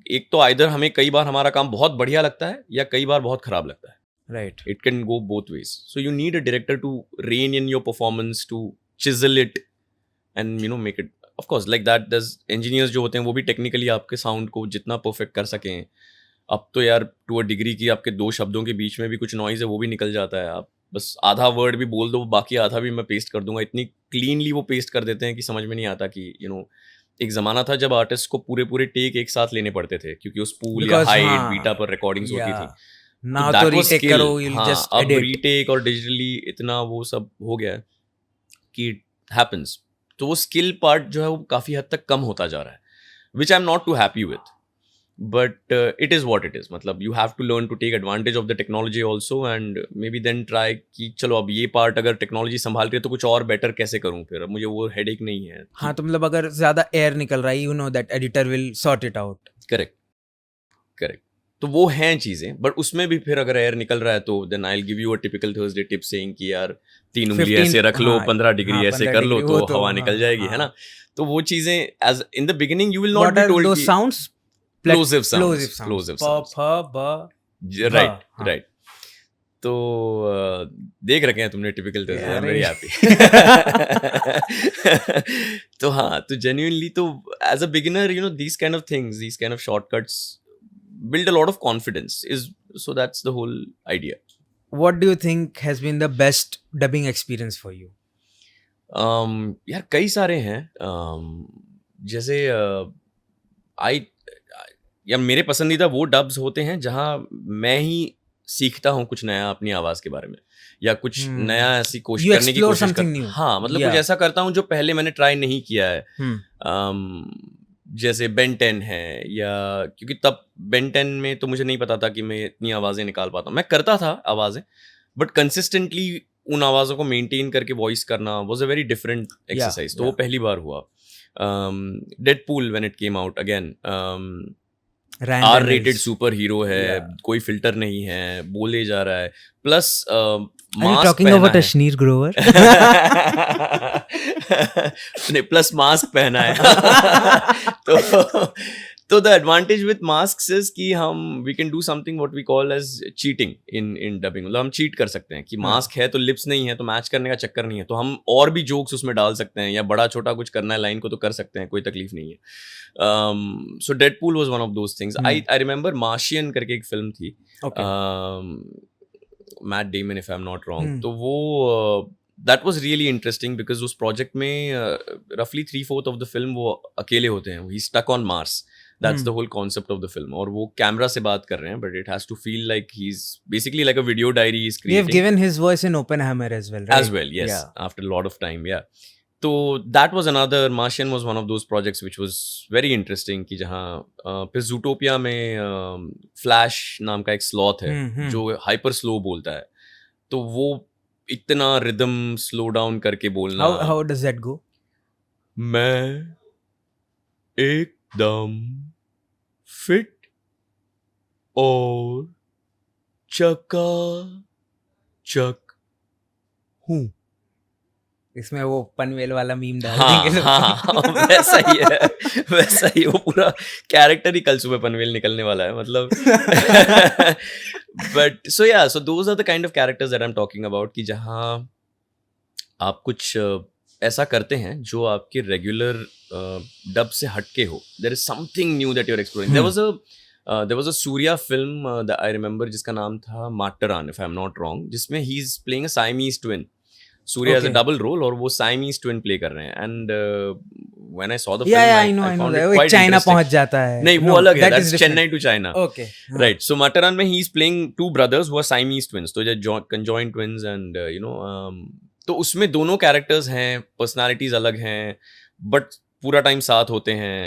एक तो either हमें कई बार हमारा काम बहुत बढ़िया लगता है या कई बार बहुत खराब लगता है. Right. It can go both ways. So you need a director to rein in your performance, to chisel it and make it. Of course, like that, there's engineers जो होते हैं वो भी technically आपके sound को जितना perfect कर सकें. अब तो यार to a degree कि आपके 2 शब्दों के बीच में भी कुछ noise है वो भी निकल जाता है. आप बस आधा वर्ड भी बोल दो, बाकी आधा भी मैं पेस्ट कर दूंगा। इतनी क्लीनली वो पेस्ट कर देते हैं कि समझ में नहीं आता कि एक ज़माना था जब आर्टिस्ट को पूरे टेक एक साथ लेने पड़ते थे, क्योंकि उस पूल या Because हाइट हाँ, बीटा पर रिकॉर्डिंग्स होती थी। now तो दैट वाज retake स्किल। करो, you'll हाँ, just अब edit. रीटेक और डिजिटली इतना वो सब हो गया है कि इट हैपेंस। तो वो स्किल पार्ट जो है वो काफ़ी हद तक कम होता जा रहा है, which I am not too happy with, but it is what it is. मतलब you have to learn to take advantage of the technology also, and maybe then try कि चलो अब ये पार्ट अगर टेक्नोलॉजी संभाल रही है तो कुछ और बेटर कैसे करूँ, फिर अब मुझे वो हेडेक नहीं है। हाँ, तो मतलब अगर ज्यादा एयर निकल रहा है, you know that editor will sort it out. Correct. तो वो हैं चीज़ें, बट उसमें भी फिर अगर एयर निकल रहा है तो then I will give you a typical Thursday tip saying कि यार 3 उंगली 15 ऐसे रख लो, हाँ, 15 डिग्री हाँ, ऐसे 15 कर लो डिग्री, तो वो तो हवा हाँ, निकल जाएगी, है हाँ. ना। तो वो चीज़ें as in the beginning you will not What be are told those कि sounds? Plosive sounds, Plosive sounds. plosive Pa, sounds. pha, ba, right हाँ. राइट। तो देख रखे हैं तुमने typical Thursday, I am very अरे. हैप्पी। तो हाँ, तो जेन्युइनली तो as a beginner these kind of things, these kind of shortcuts build a lot of confidence, so that's the whole idea. What do you think has been the best dubbing experience for you? यार कई सारे हैं। जैसे आई या मेरे पसंदीदा वो dubs होते हैं जहाँ मैं ही सीखता हूँ कुछ नया अपनी आवाज़ के बारे में, या कुछ नया ऐसी कोशिश You करने की explore कोशिश something new. हाँ, मतलब कुछ Yeah. ऐसा करता हूँ जो पहले मैंने ट्राई नहीं किया है। जैसे बेन 10 है, या क्योंकि तब बेन 10 में तो मुझे नहीं पता था कि मैं इतनी आवाज़ें निकाल पाता हूँ। मैं करता था आवाज़ें, बट कंसिस्टेंटली उन आवाज़ों को मेंटेन करके वॉइस करना was a very different exercise. तो वो पहली बार हुआ। Deadpool when it came out again, R rated super hero है, कोई फिल्टर नहीं है, बोले जा रहा है, प्लस मास्क पहना है। Ashnir Grover? नहीं, प्लस मास्क पहना है। तो the advantage with mask is कि हम we can do something what we call as cheating in dubbing. मतलब हम चीट कर सकते हैं कि मास्क है तो लिप्स नहीं है, तो मैच करने का चक्कर नहीं है, तो हम और भी जोक्स उसमें डाल सकते हैं, या बड़ा छोटा कुछ करना है लाइन को तो कर सकते हैं, कोई तकलीफ नहीं है। So Deadpool was one of those things. I remember Martian करके एक फिल्म थी, Matt Damon if I am not wrong. तो वो that was really interesting because उस प्रोजेक्ट में रफली 3/4 ऑफ द फिल्म वो अकेले होते हैं, he stuck on Mars. That's the whole concept of the film. और वो कैमरा से बात कर रहे हैं, but it has to feel like he's basically like a video diary he's creating. We have given his voice in Oppenheimer as well, right? As well, yes. Yeah. After a lot of time, yeah. So that was another, Martian was one of those projects which was very interesting कि जहाँ फिर Zootopia में Flash नाम का एक sloth है जो hyper slow बोलता है, तो वो इतना rhythm slow down करके बोलना। How does that go? मैं एकदम फिट और चकाचक हूँ। इसमें वो पनवेल वाला मीम डाल देंगे। हाँ, वैसा ही है, वैसा ही वो पूरा कैरेक्टर ही कल सुबह पनवेल निकलने वाला है, मतलब। But so those are the kind of characters that I am talking about, कि जहाँ आप कुछ ऐसा करते हैं जो आपके रेगुलर डब से हटके हो। There is something new that you are exploring. There was a Suriya film I remember जिसका नाम था Maattrraan if I am not wrong, जिसमें he is playing a Siamese twin. Suriya has a double role और वो Siamese twin play कर रहे हैं। And when I saw the film I found it quite China पहुंच जाता है। नहीं, वो अलग है, that's Chennai to China. Okay, right. So Maattrraan में he is playing two brothers who are Siamese twins, तो जो कंजॉइंट ट्विन्स, एंड तो उसमें दोनों कैरेक्टर्स हैं, पर्सनालिटीज अलग हैं, बट पूरा टाइम साथ होते हैं,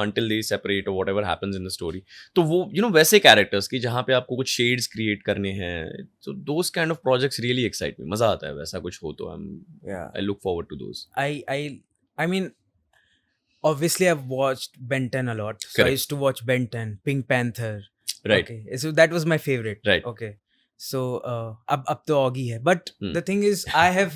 until they separate or whatever happens in the story. तो वो वैसे कैरेक्टर्स की जहाँ पे आपको कुछ शेड्स क्रिएट करने हैं, तो those kind of projects really excite me. मजा आता है वैसा कुछ हो तो I look forward to those. I mean, obviously I've watched Ben 10 a lot. So I used to watch Ben 10, Pink Panther. Right. Okay. So that was my favorite. Right. Okay. So अब तो Augie है, but the thing is I have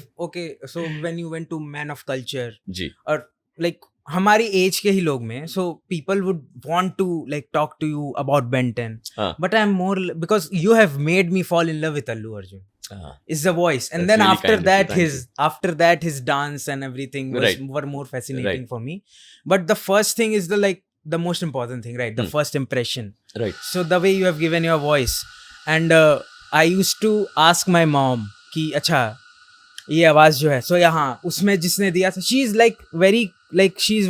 so when you went to Man of Culture जी, और like हमारी as के ही लोग में, so people would want to like talk to you about Ben 10, but I'm more because you have made me fall in love with Allu Arjun. Is the voice, and then really after that his dance and everything were more fascinating for me. But the first thing is the most important thing, right? The first impression, right? So the way you have given your voice, and I used to ask my mom कि अच्छा ये आवाज जो है, सो यहाँ उसमें जिसने दिया था, शी इज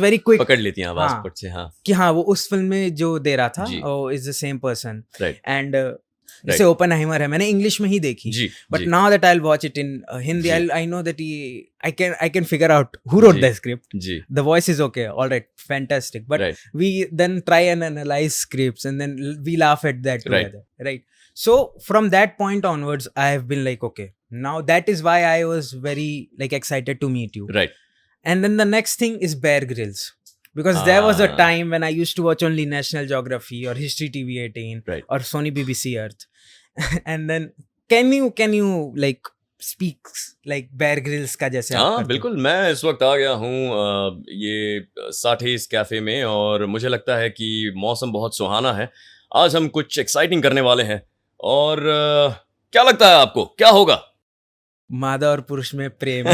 वेरी क्विक, पकड़ लेती हैं आवाज हाँ, पट से, हाँ कि हाँ वो उस फिल्म में जो दे रहा था जी। वो is the same person. Right and जैसे ओपनहाइमर है, मैंने इंग्लिश में ही देखी, जी बट जी now that I will watch it in Hindi, जी I know that I can figure out who wrote जी द स्क्रिप्ट. जी The voice is okay, all right, fantastic. But right we then try and analyze scripts and then we laugh at that Right. together, right? So from that point onwards, I have been like, okay, now that is why I was very like excited to meet you. Right And then the next thing is Bear Grylls, because there was a Ah. time when I used to watch only National Geography or History TV 18 Right. or Sony BBC Earth. And then can you like speak like Bear Grylls का जैसे आप हाँ करते हो? बिल्कुल, मैं इस वक्त आ गया हूँ ये साठे इस कैफ़े में, और मुझे लगता है कि मौसम बहुत सुहाना है. आज हम कुछ एक्साइटिंग करने वाले हैं, और क्या लगता है आपको क्या होगा? मादा और पुरुष में प्रेम.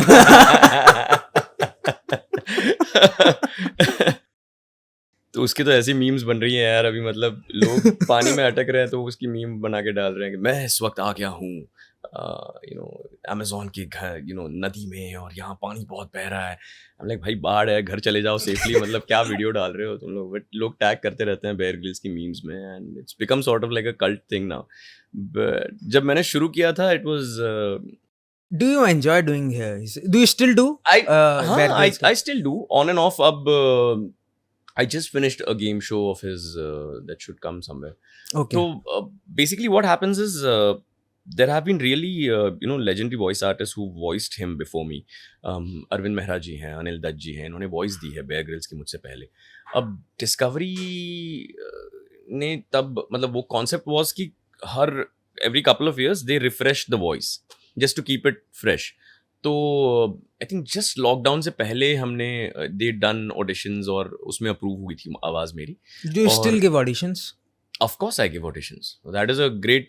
तो उसकी तो ऐसी मीम्स बन रही हैं यार अभी, मतलब लोग पानी में अटक रहे हैं तो उसकी मीम बना के डाल रहे हैं कि मैं इस वक्त आ गया हूँ अमेज़न के घर नदी में, और यहाँ पानी बहुत बह रहा है. हम लाइक भाई बाढ़ है, घर चले जाओ सेफली. मतलब क्या वीडियो डाल रहे हो तुम लोग? बट लोग टैग करते रहते हैं बेयर ग्रिल्स की मीम्स में, and it's become sort of like a cult thing now. But जब मैंने शुरू किया था it was Do you enjoy doing here? Do you still do? Bear Grylls I still do on and off. अब I just finished a game show of his that should come somewhere. Okay. So basically, what happens is there have been really legendary voice artists who voiced him before me. Arvind Mehra ji हैं, अनिल दत्त जी हैं, इन्होंने voice दी है Bear Grylls की मुझसे पहले. अब discovery ने तब मतलब वो concept was कि हर every couple of years they refresh the voice just to keep it fresh. तो आई थिंक जस्ट लॉकडाउन से पहले हमने दे डन ऑडिशंस और उसमें अप्रूव हुई थी आवाज़ मेरी. Do you still give auditions? Of course I give auditions. That is a great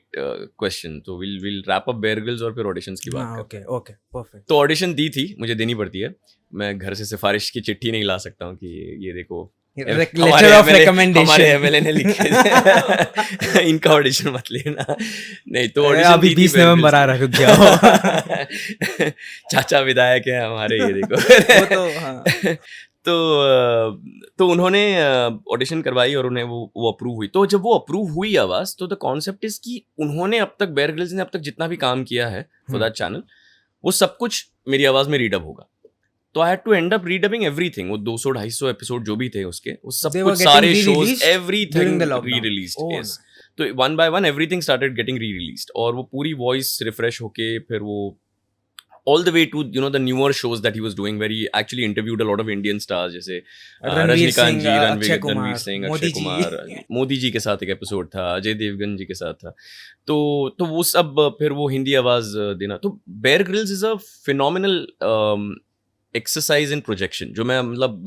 question. तो we'll wrap up Bear Grylls और फिर auditions की बात करते हैं. Okay, perfect. तो ऑडिशन दी थी, मुझे देनी पड़ती है. मैं घर से सिफारिश की चिट्ठी नहीं ला सकता हूँ कि ये देखो Letter of recommendation. हमारे एमएलए ने लिखे थे इनका ऑडिशन मत लेना. नहीं तो ऑडिशन अभी 20 नवंबर आ रहा है, रुक जाओ. चाचा विधायक है हमारे, ये देखो. वो तो हाँ. तो उन्होंने ऑडिशन करवाई और उन्हें वो अप्रूव हुई. तो जब वो अप्रूव हुई आवाज़, तो द कॉन्सेप्ट इज कि उन्होंने अब तक बेयर ग्रिल्स ने अब तक जितना भी काम किया है फॉर दैट चैनल, वो सब कुछ मेरी आवाज़ में रीडअप होगा. तो I had to end up redubbing everything. वो 200-250 एपिसोड जो भी थे उसके, वो सब They कुछ were getting सारे re-released shows everything during the lockdown. Re-released. Oh, yes. तो one by one everything started getting re-released, और वो पूरी वॉइस रिफ्रेश होके फिर वो all the way to the newer shows that he was doing, where he actually interviewed a lot of Indian stars, जैसे रजनीकांत जी, रणवीर सिंह, अक्षय कुमार, मोदी जी के साथ एक एपिसोड था, अजय देवगन जी के साथ था. तो वो सब फिर वो हिंदी आवाज देना. तो Bear Grylls is a phenomenal exercise in projection, जो मैं मतलब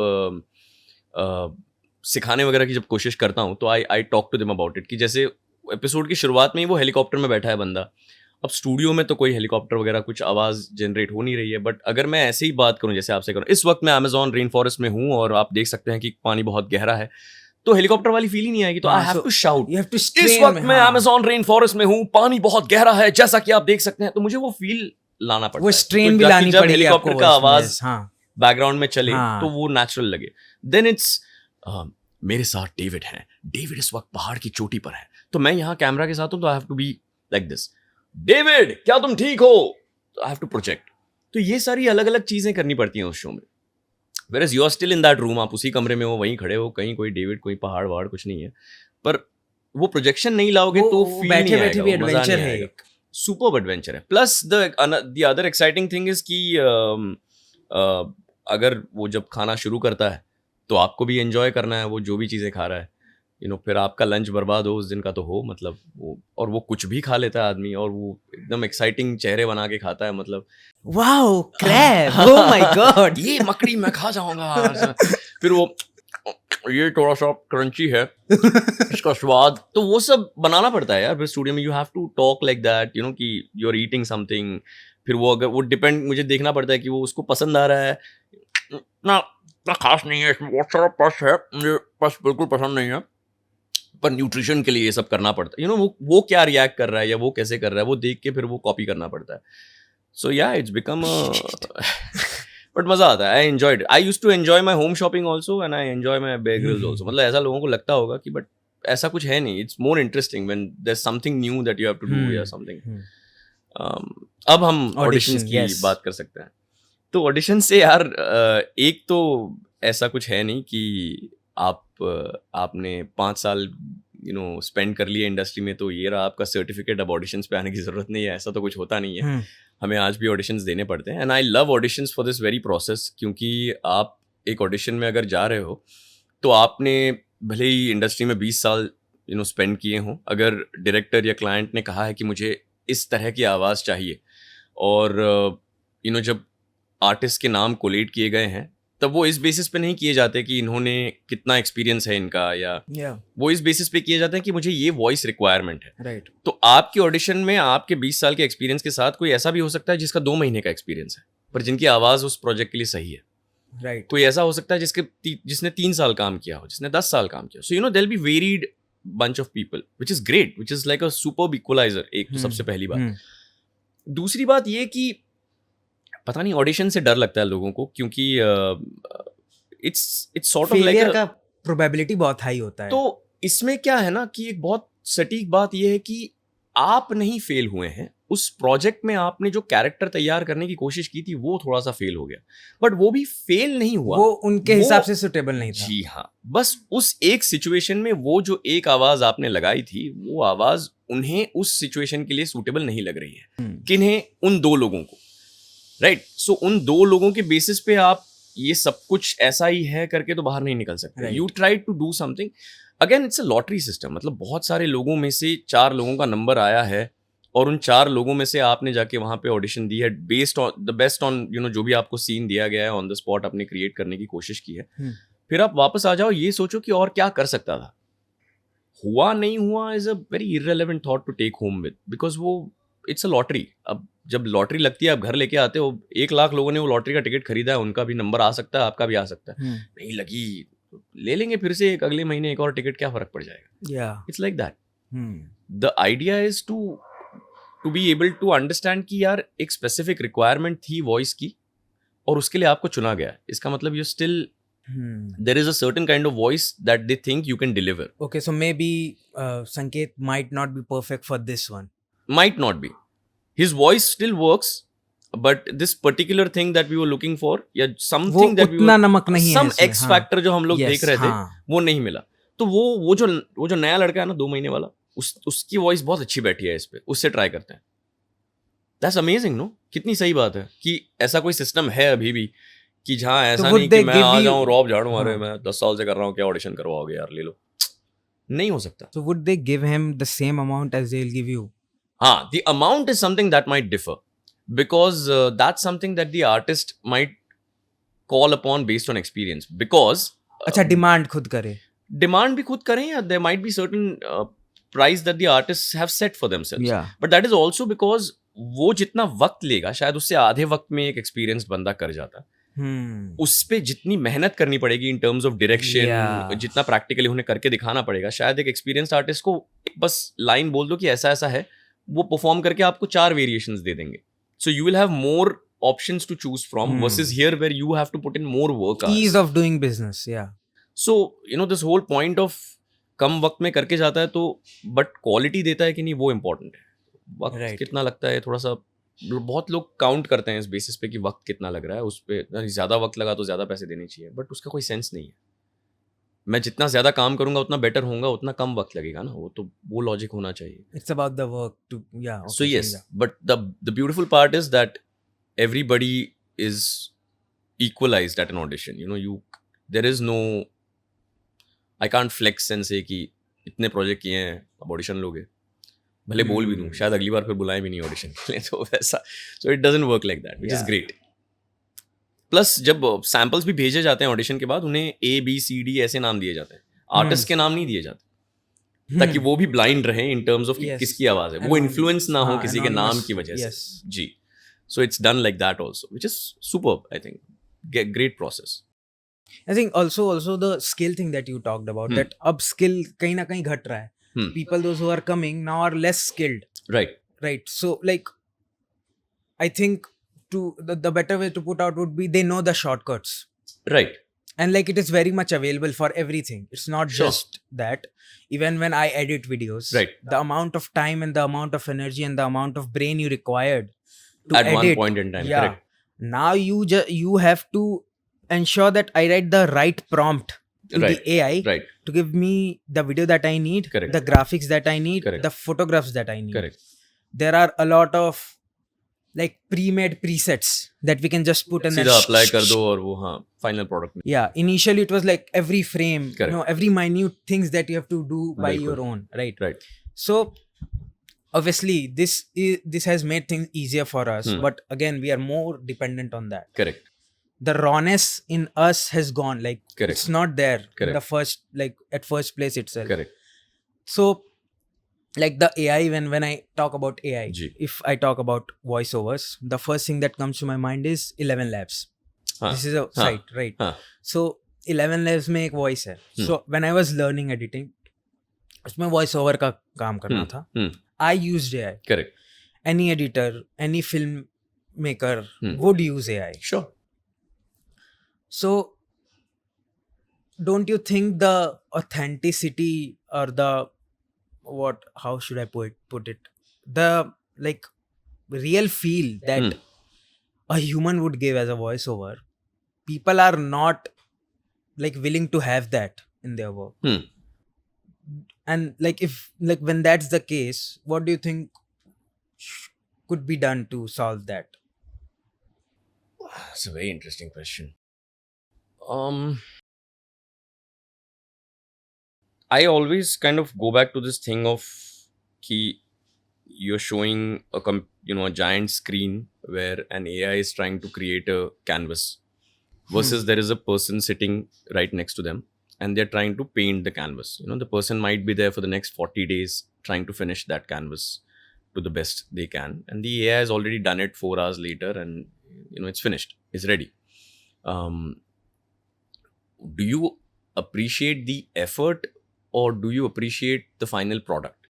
सिखाने वगैरह की जब कोशिश करता हूँ तो I talk to them about it. कि जैसे एपिसोड की शुरुआत में ही वो हेलीकॉप्टर में बैठा है बंदा. अब स्टूडियो में तो कोई हेलीकॉप्टर वगैरह कुछ आवाज़ जनरेट हो नहीं रही है, बट अगर मैं ऐसे ही बात करूं जैसे आपसे करूं, इस वक्त मैं अमेज़न रेन फॉरेस्ट में हूं और आप देख सकते हैं कि पानी बहुत गहरा है, तो हेलीकॉप्टर वाली फील ही नहीं आएगी. तो आई हैव टू शाउट, इस वक्त मैं अमेज़न रेन फॉरेस्ट में हूं, पानी बहुत गहरा है जैसा कि आप देख सकते हैं. तो मुझे वो फील लाना पड़ता है, वो स्ट्रेन भी लानी पड़ेगी. हेलीकॉप्टर का आवाज बैकग्राउंड में चले तो वो नेचुरल लगे. देन इट्स मेरे साथ डेविड हैं. डेविड इस वक्त पहाड़ की चोटी पर है, तो मैं यहाँ कैमरा के साथ हूँ, तो I have to be like this. David क्या तुम ठीक हो? I have to project. तो ये सारी अलग अलग चीजें करनी पड़ती हैं उस शो में. Whereas you are still in that room, आप उसी कमरे में हो, वहीं खड़े हो, कहीं कोई डेविड, कोई पहाड़ वहाड़ कुछ नहीं है. पर वो प्रोजेक्शन नहीं लाओगे तो फील नहीं आएगा, बैठे भी एडवेंचर है. एक सुपर्ब एडवेंचर है. Plus the other exciting thing is कि अगर वो जब खाना शुरू करता है तो आपको भी एंजॉय करना है वो जो भी चीज़ें खा रहा है. फिर आपका लंच बर्बाद हो उस दिन का तो हो, मतलब वो, और वो कुछ भी खा लेता है आदमी, और वो एकदम एक्साइटिंग चेहरे बना के खाता है. मतलब wow crab, oh my God, ये मकड़ी मैं खा जाऊंगा. फिर वो ये थोड़ा सा क्रंची है, इसका स्वाद. तो वो सब बनाना पड़ता है यार फिर स्टूडियो में. You have to talk like that, कि यू आर ईटिंग समथिंग. फिर वो अगर वो डिपेंड, मुझे देखना पड़ता है कि वो उसको पसंद आ रहा है ना खास नहीं है, इसमें बहुत सारा पस है, मुझे पस बिल्कुल पसंद नहीं है, पर न्यूट्रिशन के लिए ये सब करना पड़ता है. वो क्या रिएक्ट कर रहा है या वो कैसे कर रहा है, वो देख के फिर वो कॉपी करना पड़ता है. So yeah, it's become a but मजा आता है. I enjoyed it. I used to enjoy my home shopping also and I enjoy my Bear Grylls also. मतलब ऐसा लोगों को लगता होगा कि but ऐसा कुछ है नहीं. It's more interesting when there's something new that you have to do या something. अब हम auditions की बात कर सकते हैं. तो ऑडिशन से यार एक तो ऐसा कुछ है नहीं कि आपने 5 साल स्पेंड कर लिए इंडस्ट्री में तो ये रहा आपका सर्टिफिकेट, अब ऑडिशंस पे आने की ज़रूरत नहीं है. ऐसा तो कुछ होता नहीं है. हमें आज भी ऑडिशंस देने पड़ते हैं. And I love auditions for this very process, क्योंकि आप एक ऑडिशन में अगर जा रहे हो तो आपने भले ही इंडस्ट्री में 20 साल स्पेंड किए हों, अगर डायरेक्टर या क्लाइंट ने कहा है कि मुझे इस तरह की आवाज़ चाहिए और जब आर्टिस्ट के नाम कोलेट किए गए हैं तब वो इस बेसिस पे नहीं किए जाते कि इन्होंने कितना एक्सपीरियंस है इनका या वो इस बेसिस पे किए जाते हैं कि मुझे ये वॉइस रिक्वायरमेंट है. राइट. तो आपकी ऑडिशन में आपके 20 साल के एक्सपीरियंस के साथ कोई ऐसा भी हो सकता है जिसका 2 महीने का एक्सपीरियंस है पर जिनकी आवाज़ उस प्रोजेक्ट के लिए सही है. राइट. कोई ऐसा हो सकता है जिसने 3 साल काम किया हो, जिसने 10 साल काम किया. So there will be varied bunch of people which is great, which is like a superb equaliser. एक तो सबसे पहली बात. दूसरी बात ये कि पता नहीं ऑडिशन से डर लगता है लोगों को, क्योंकि इट्स सॉर्ट ऑफ लाइक का प्रोबेबिलिटी बहुत हाई होता है. तो इसमें क्या है ना कि एक बहुत सटीक बात ये है कि आप नहीं फेल हुए हैं. उस प्रोजेक्ट में आपने जो कैरेक्टर तैयार करने की कोशिश की थी वो थोड़ा सा फेल हो गया, बट वो भी फेल नहीं हुआ, वो उनके हिसाब से सुटेबल नहीं था. जी हाँ, बस उस एक सिचुएशन में वो जो एक आवाज आपने लगाई थी वो आवाज उन्हें उस सिचुएशन के लिए सूटेबल नहीं लग रही है. किन्हें? उन 2 लोगों को. राइट. सो उन 2 लोगों के बेसिस पे आप ये सब कुछ ऐसा ही है करके तो बाहर नहीं निकल सकते. You try to do something. Again it's a lottery system. मतलब बहुत सारे लोगों में से 4 लोगों का नंबर आया है और उन 4 लोगों में से आपने जाके वहां पे ऑडिशन दी है, based on the best on जो भी आपको सीन दिया गया है ऑन द स्पॉट आपने क्रिएट करने की कोशिश की है. फिर आप वापस आ जाओ, ये सोचो कि और क्या कर सकता था. हुआ नहीं हुआ is a very irrelevant thought to take home with, because वो इट्स अ लॉटरी. अब जब लॉटरी लगती है आप घर लेके आते हो, 1 लाख लोगों ने वो लॉटरी का टिकट खरीदा है, उनका भी नंबर आ सकता है, आपका भी आ सकता है. नहीं लगी ले लेंगे फिर से अगले महीने एक और टिकट, क्या फर्क पड़ जाएगा. It's like that. The idea is to be able to understand कि यार एक स्पेसिफिक रिक्वायरमेंट थी वॉइस की और उसके लिए आपको चुना गया. इसका मतलब you still there is a certain kind of voice that they think you can deliver. Okay, so maybe Sanket might not be perfect for this one. Might not be. His voice still works, but this particular thing that we were looking for, या something that we were, नमक नहीं some है X factor जो हम लोग देख रहे थे वो नहीं मिला. तो वो जो नया लड़का है ना 2 महीने वाला, उसकी वॉइस बहुत अच्छी बैठी है इस पे, उससे ट्राई करते हैं. That's amazing, no? कितनी सही बात है कि ऐसा कोई सिस्टम है अभी भी कि जहाँ ऐसा नहीं कि मैं आ जाऊं रॉब झाड़ू मारे, मैं 10 साल से कर रहा हूँ, क्या ऑडिशन करवाओगे यार, ले लो. नहीं हो सकता. So would they give him the same amount as they'll give you? हाँ, the amount is something that might differ because that's something that the artist might call upon based on experience. Because अच्छा, demand खुद करे. Demand भी खुद करें या there might be certain price that the artists have set for themselves. Yeah. But that is also because वो जितना वक्त लेगा शायद उससे आधे वक्त में एक एक्सपीरियंस्ड बंदा कर जाता. उस पे जितनी मेहनत करनी पड़ेगी इन टर्म्स ऑफ डायरेक्शन, जितना प्रैक्टिकली उन्हें करके दिखाना पड़ेगा, शायद एक एक्सपीरियंस्ड आर्टिस्ट को बस लाइन बोल दो कि ऐसा ऐसा है, वो परफॉर्म करके आपको 4 वेरिएशंस दे देंगे. So you will have more options to choose from versus here where you have to put in more work. Ease of doing business. या so this whole point of कम वक्त में करके जाता है तो बट क्वालिटी देता है कि नहीं, वो इंपॉर्टेंट है. वक्त कितना लगता है थोड़ा सा, बहुत लोग काउंट करते हैं इस बेसिस पे कि वक्त कितना लग रहा है, उस पे ज़्यादा वक्त लगा तो ज़्यादा पैसे देने चाहिए, बट उसका कोई सेंस नहीं है. मैं जितना ज़्यादा काम करूंगा उतना बेटर होऊंगा, उतना कम वक्त लगेगा ना, वो लॉजिक होना चाहिए. It's about the work too. या so yes, but the beautiful part is that everybody is equalised at an audition. There is no, I can't flex and say कि इतने प्रोजेक्ट किए हैं अब ऑडिशन लोगे, भले बोल भी दूं, शायद अगली बार फिर बुलाएं भी नहीं ऑडिशन के लिए, तो वैसा. So it doesn't work like that, which is great. Plus जब सैंपल्स भी भेजे जाते हैं ऑडिशन के बाद, उन्हें ABCD ऐसे नाम दिए जाते हैं, आर्टिस्ट के नाम नहीं दिए जाते, ताकि वो भी ब्लाइंड रहे इन टर्म्स ऑफ किसकी आवाज है, वो इन्फ्लुएंस ना हो किसी के नाम की वजह से. जी. So it's done like that also, which is superb. I think great process. I think also the skill thing that you talked about, that अब skill कहीं ना कहीं घट रहा है. People those who are coming now are less skilled. Right. So like I think the better way to put out would be they know the shortcuts. Right. And like it is very much available for everything. It's not Sure. just that. Even when I edit videos, Right. the amount of time and the amount of energy and the amount of brain you required to At edit, one point in time, yeah. correct. Now you have to ensure that I write the right prompt to Right. the AI Right. to give me the video that I need, Correct. the graphics that I need, Correct. the photographs that I need. Correct. There are a lot of like pre-made presets that we can just put in. सीधा apply कर दो और वो हाँ final product में. Yeah, initially it was like every frame, Correct. every minute things that you have to do by Bilkul. your own, right? Right. So obviously this has made things easier for us, but again we are more dependent on that. Correct. The rawness in us has gone. Like Correct. it's not there in Correct. the first, like at first place itself. Correct. So like the AI, when I talk about AI, Ji. if I talk about voiceovers, the first thing that comes to my mind is 11 Labs. हाँ. This is a site, right? हाँ. So 11 Labs में एक voice है. So when I was learning editing, उसमें voice over का काम करना था. I used AI. Correct. Any editor, any filmmaker would use AI. Sure. So don't you think the authenticity or the how should I put it? The like real feel that a human would give as a voiceover, people are not like willing to have that in their work. And like when that's the case, what do you think could be done to solve that? That's a very interesting question. I always kind of go back to this thing of ki you're showing a giant screen where an AI is trying to create a canvas versus there is a person sitting right next to them and they're trying to paint the canvas. The person might be there for the next 40 days trying to finish that canvas to the best they can, and the AI has already done it 4 hours later and it's finished, it's ready. Do you appreciate the effort or do you appreciate the final product?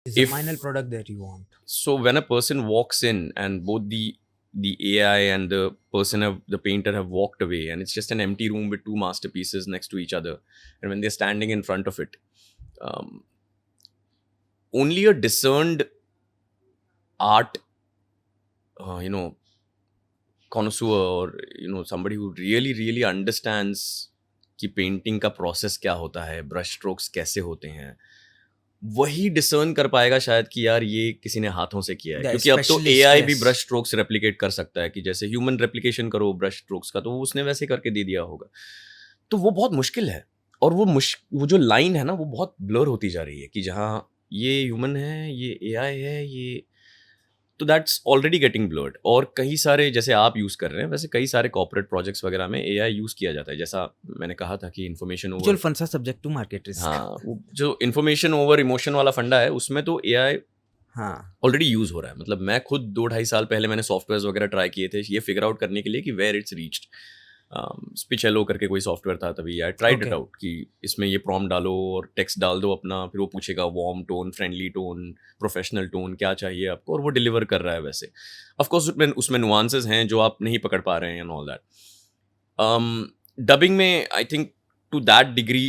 It's the final product that you want. So when a person walks in and both the AI and the painter have walked away and it's just an empty room with two masterpieces next to each other, and when they're standing in front of it, only a discerned art connoisseur or somebody who really understands कि painting का process क्या होता है, brush strokes कैसे होते हैं, वही discern कर पाएगा शायद कि यार ये किसी ने हाथों से किया है. क्योंकि अब तो AI भी ब्रश स्ट्रोक्स रेप्लिकेट कर सकता है कि जैसे ह्यूमन रेप्लिकेशन करो ब्रश स्ट्रोक्स का, तो वो उसने वैसे करके दे दिया होगा. तो वो बहुत मुश्किल है और वो जो लाइन है ना वो बहुत ब्लर होती जा रही है कि जहाँ ये ह्यूमन है, ये AI है, ये तो दैट्स ऑलरेडी गेटिंग ब्लर्ड. और कई सारे जैसे आप यूज़ कर रहे हैं वैसे कई सारे कॉर्पोरेट प्रोजेक्ट्स वगैरह में AI यूज़ किया जाता है. जैसा मैंने कहा था कि इन्फॉर्मेशन ओवर फंड सा सब्जेक्ट टू मार्केट रिस्क. हाँ, जो इन्फॉर्मेशन ओवर इमोशन वाला फंडा है उसमें तो AI ऑलरेडी यूज़ हो रहा है. मतलब मैं खुद 2-2.5 साल पहले मैंने सॉफ्टवेयर वगैरह ट्राई किए थे ये फिगर आउट करने के लिए कि वेयर इट्स रीच्ड. स्पिचेलो करके कोई सॉफ्टवेयर था तभी आई ट्राइड इट आउट कि इसमें ये प्रॉम्प्ट डालो और टेक्स्ट डाल दो अपना, फिर वो पूछेगा warm tone, friendly tone, professional tone क्या चाहिए आपको, और वो डिलीवर कर रहा है वैसे. ऑफकोर्स उसमें नुआंसेस हैं जो आप नहीं पकड़ पा रहे हैं एंड ऑल दैट. डबिंग में I think to that degree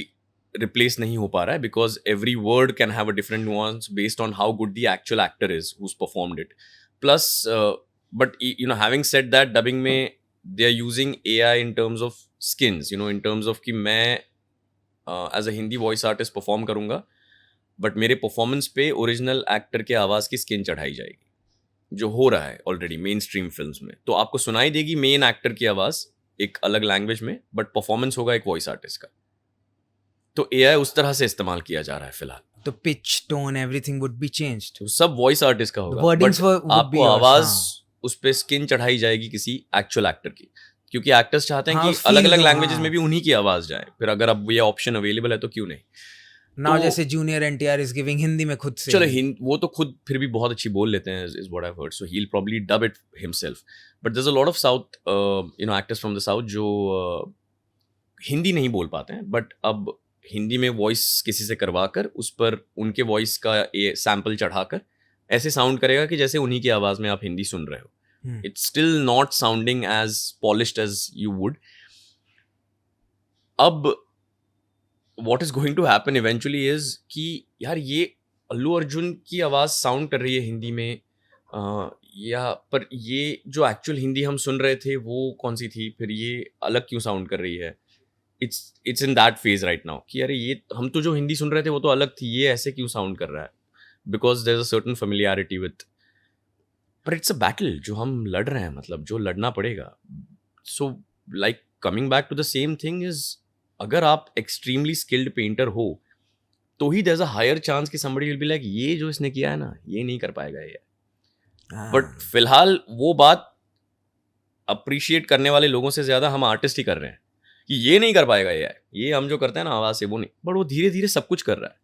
replace नहीं हो पा रहा है because every word can have a different nuance based on how good the actual actor is who's performed it. Plus but having said that dubbing में they are using AI in terms of skins, in terms of कि मैं as a Hindi voice artist perform करूँगा but मेरे performance पे original actor के आवाज़ की skin चढ़ाई जाएगी, जो हो रहा है ऑलरेडी मेन स्ट्रीम फिल्म्स में. तो आपको सुनाई देगी मेन एक्टर की आवाज़ एक अलग लैंग्वेज में बट परफॉर्मेंस होगा एक वॉइस आर्टिस्ट का. तो AI उस तरह से इस्तेमाल किया जा रहा है फिलहाल. तो pitch, tone, everything would be changed. तो सब वॉइस आर्टिस्ट का होगा बट आपको आवाज़ उस पे स्किन चढ़ाई जाएगी किसी एक्चुअल एक्टर की, क्योंकि एक्टर्स चाहते हैं कि अलग अलग लैंग्वेजेस में भी उन्हीं की आवाज जाए. फिर अगर अब ये ऑप्शन अवेलेबल है तो क्यों नहीं. नाउ जैसे junior NTR is giving Hindi में खुद से, चलो वो तो खुद फिर भी बहुत अच्छी बोल लेते हैं is what I heard, so he will probably dub it himself. But there is a lot of south actors from the south जो हिंदी नहीं बोल पाते हैं बट अब हिंदी में वॉइस किसी से करवा कर उस पर उनके वॉइस का सैंपल चढ़ाकर ऐसे साउंड करेगा कि जैसे उन्हीं की आवाज़ में आप हिंदी सुन रहे हो. It's still not sounding as polished as you would. अब what is going to happen eventually is कि यार ये अल्लू अर्जुन की आवाज़ साउंड कर रही है हिंदी में, या पर ये जो एक्चुअल हिंदी हम सुन रहे थे वो कौन सी थी, फिर ये अलग क्यों साउंड कर रही है. It's in that phase right now कि अरे ये हम तो जो हिंदी सुन रहे थे वो तो अलग थी, ये ऐसे क्यों साउंड कर रहा है, because there is a certain familiarity with. पर इट्स अ बैटल जो हम लड़ रहे हैं, मतलब जो लड़ना पड़ेगा. So like coming back to the same thing is, अगर आप एक्सट्रीमली स्किल्ड पेंटर हो तो ही there is a higher chance कि somebody विल बी लाइक ये जो इसने किया है ना ये नहीं कर पाएगा ये. बट फिलहाल वो बात अप्रिशिएट करने वाले लोगों से ज़्यादा हम आर्टिस्ट ही कर रहे हैं कि ये नहीं कर पाएगा ये हम जो करते हैं ना आवाज़ से वो नहीं. बट वो धीरे धीरे सब कुछ कर रहा है.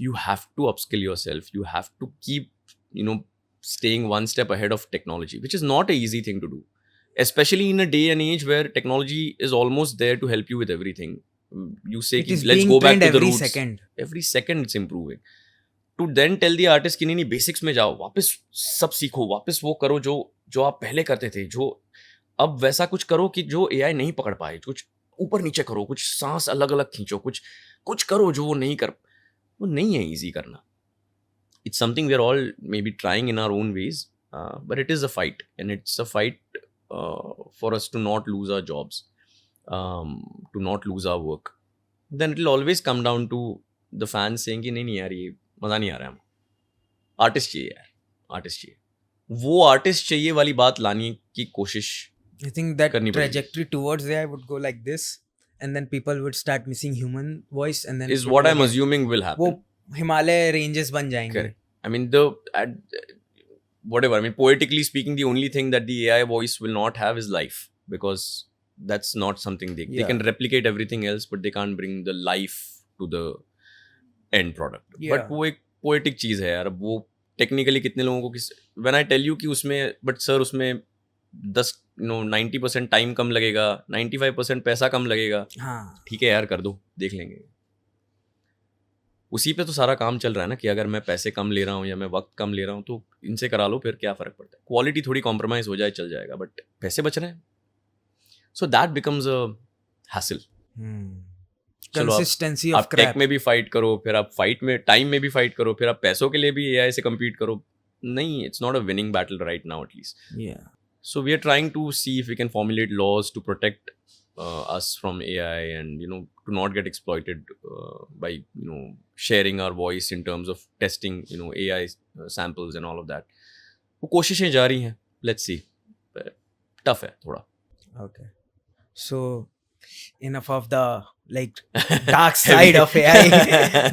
You have to upskill yourself, you have to keep staying one step ahead of technology, which is not an easy thing to do, especially in a day and age where technology is almost there to help you with everything. You say let's go back to the roots. Every second it's improving. To then tell the artist कि नहीं basics में जाओ, वापस सब सीखो, वापस वो करो जो आप पहले करते थे, जो अब वैसा कुछ करो कि जो AI नहीं पकड़ पाए, कुछ ऊपर नीचे करो, कुछ सांस अलग अलग खींचो, कुछ करो जो वो नहीं कर, वो नहीं है ईजी करना. It's something we're all maybe trying in our own ways, but it is a fight, and it's a fight for us to not lose our jobs, to not lose our work. Then it will always come down to the fans saying कि नहीं यार ये मज़ा नहीं आ रहा है, हम artist चाहिए यार, आर्टिस्ट चाहिए. वो आर्टिस्ट चाहिए वाली बात लाने की कोशिश I think that trajectory towards there would go like this, and then people would start missing human voice, and then is what I'm assuming will happen. वो हिमालय रेंजेस बन जाएंगे. Correct. I mean whatever. I mean poetically speaking, the only thing that the AI voice will not have is life, because that's not something they can replicate everything else, but they can't bring the life to the end product. But वो एक poetic चीज़ है यार. वो technically कितने लोगों को when I tell you कि उसमें but sir उसमें 90% टाइम कम लगेगा, 95% पैसा कम लगेगा, हाँ ठीक है यार कर दो, देख लेंगे. उसी पे तो सारा काम चल रहा है ना कि अगर मैं पैसे कम ले रहा हूँ या मैं वक्त कम ले रहा हूँ तो इनसे करा लो, फिर क्या फ़र्क पड़ता है. क्वालिटी थोड़ी कॉम्प्रोमाइज़ हो जाए चल जाएगा, बट पैसे बच रहे हैं. So that becomes a hassle. Consistency आप टेक में भी फाइट करो, फिर आप फाइट में टाइम में भी फाइट करो, फिर आप पैसों के लिए भी AI से कम्पीट करो. नहीं, it's not a winning battle right now at least. So we are trying to see if we can formulate laws to protect us from AI, and to not get exploited by sharing our voice in terms of testing AI samples and all of that. वो कोशिशें जारी हैं. Let's see. Tough है थोड़ा. Okay. So enough of the dark side of AI.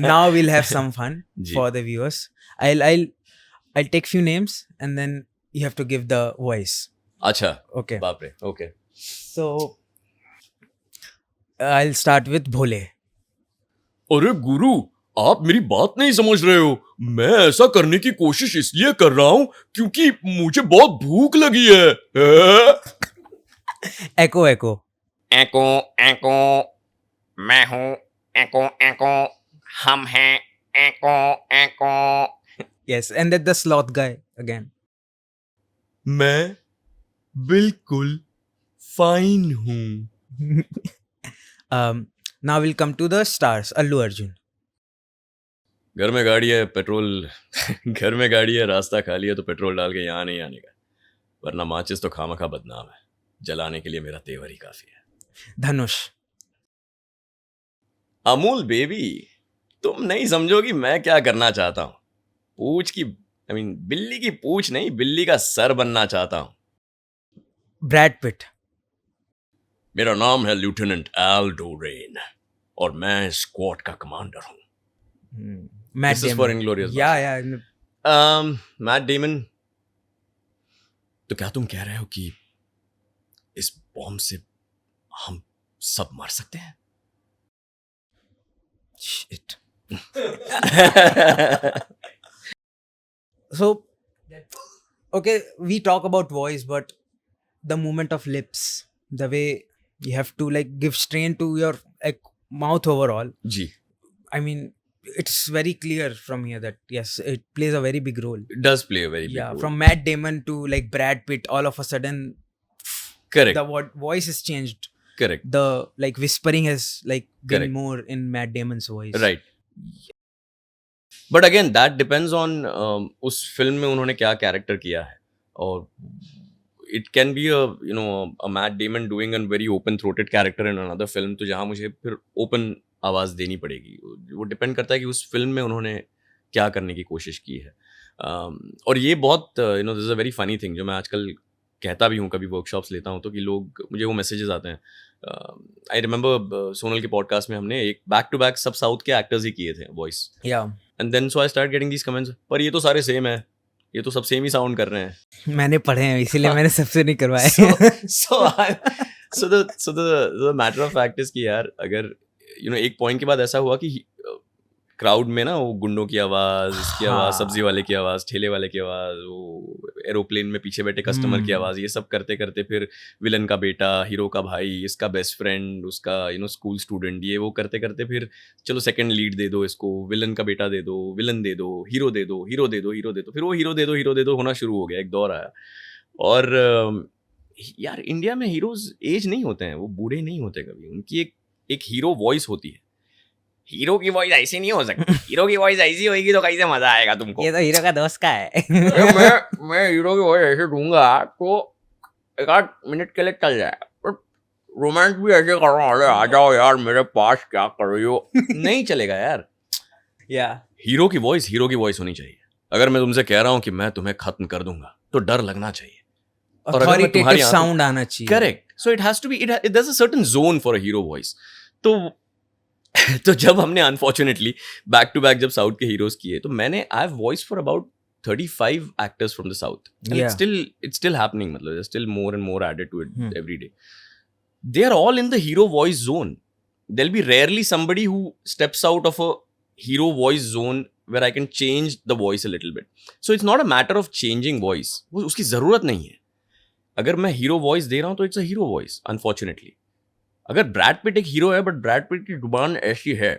Now we'll have some fun for the viewers. I'll take few names and then you have to give the voice. अच्छा. Okay. बाप रे. Okay. So I'll start with भोले. अरे गुरु, आप मेरी बात नहीं समझ रहे हो. मैं ऐसा करने की कोशिश इसलिए कर रहा हूँ क्योंकि मुझे बहुत भूख लगी है. एको एको एको एको, मैं हूँ एको एको, हम हैं एको एको. Yes, and then the sloth guy again. मैं बिल्कुल फाइन हूँ. Now we'll come to the stars. Allu Arjun. घर में गाड़ी है, पेट्रोल घर में गाड़ी है, रास्ता खाली है तो पेट्रोल डाल के यहाँ नहीं आने का, वरना माचिस तो खामखा बदनाम है, जलाने के लिए मेरा तेवर ही काफी है. धनुष. अमूल बेबी, तुम नहीं समझोगी मैं क्या करना चाहता हूँ. पूछ की बिल्ली की पूछ नहीं, बिल्ली का सर बनना चाहता हूँ. Brad Pitt. मेरा नाम है लेफ्टिनेंट एल्डो रेन और मैं स्क्वाड का कमांडर हूँ. Matt Damon. For Inglorious. Yeah. Matt Damon. तो क्या तुम कह रहे हो कि इस बॉम्ब से हम सब मर सकते हैं? Shit. So, okay, we talk about voice, but the movement of lips, the way you have to give strain to your mouth overall. जी. I mean, it's very clear from here that yes, it plays a very big role. It does play a very big Yeah, role. from Matt Damon to like Brad Pitt, all of a sudden Correct. the voice has changed. Correct. The like whispering has like been Correct. more in Matt Damon's voice. Right. But again, that depends on उस film में उन्होंने क्या character किया है, और it can be a Matt Damon doing a very open throated character in another film, तो जहाँ मुझे फिर open आवाज़ देनी पड़ेगी. वो डिपेंड करता है कि उस फिल्म में उन्होंने क्या करने की कोशिश की है. और ये बहुत this is a very funny thing जो मैं आजकल कहता भी हूँ, कभी वर्कशॉप्स लेता हूँ तो, कि लोग मुझे वो मैसेजेस आते हैं. आई रिमेंबर सोनल के पॉडकास्ट में हमने एक बैक टू बैक सब साउथ के एक्टर्स ही किए थे voice, Yeah. And then so I start getting these comments, पर ये तो सारे सेम है, ये तो सब सेम ही साउंड कर रहे हैं. मैंने पढ़े हैं इसीलिए मैंने सबसे नहीं करवाए. so the matter of fact is कि यार अगर एक पॉइंट के बाद ऐसा हुआ कि क्राउड में ना वो गुंडों की आवाज़, इसकी आवाज़, सब्जी वाले की आवाज़, ठेले वाले की आवाज़, वो एरोप्लेन में पीछे बैठे कस्टमर की आवाज़, ये सब करते करते फिर विलन का बेटा, हीरो का भाई, इसका बेस्ट फ्रेंड, उसका स्कूल स्टूडेंट, ये वो करते करते फिर चलो सेकंड लीड दे दो इसको, विलन का बेटा दे दो, विलन दे दो, हीरो दे दो, हीरो दे दो, हीरो दे दो, फिर वो हीरो दे दो होना शुरू हो गया, एक दौर आया. और यार इंडिया में हीरोज एज नहीं होते हैं, वो बूढ़े नहीं होते कभी, उनकी एक हीरो वॉइस होती है. हीरो की वॉइस ऐसी नहीं हो सकती. हीरो की वॉइस ऐसी होगी तो कैसे मजा आएगा तुमको. ये तो हीरो का दोस्त का है. मैं हीरो की वॉइस ऐसे दूंगा तो एक आध मिनट के लिए चल जाएगा, पर रोमांस भी ऐसे कर रहा हूँ, अरे आ जाओ यार मेरे पास, क्या कर रही हो. नहीं चलेगा यार. या हीरो की वॉइस होनी चाहिए. अगर मैं तुमसे कह रहा हूँ कि मैं तुम्हें खत्म कर दूंगा तो डर लगना चाहिए, और अगर मैं तुम्हारी ऑथोरिटेटिव साउंड आना चाहिए. Correct. So it has to be, there is a certain zone for a hero voice. तो जब हमने अनफॉर्चुनेटली बैक टू बैक जब साउथ के हीरोज किए, तो मैंने I have voice for about 35 actors from the south, and it's still happening. मतलब there's still more and more added to it every day. They are all in the hero voice zone. There'll be rarely somebody who steps out of a hero voice zone where I can change the voice a little bit. So it's not a matter of changing voice. वो उसकी ज़रूरत नहीं है. अगर मैं hero voice दे रहा हूँ तो it's a hero voice. Unfortunately अगर ब्रैड पिट एक हीरो है, बट ब्रैड पिट की जुबान ऐसी है,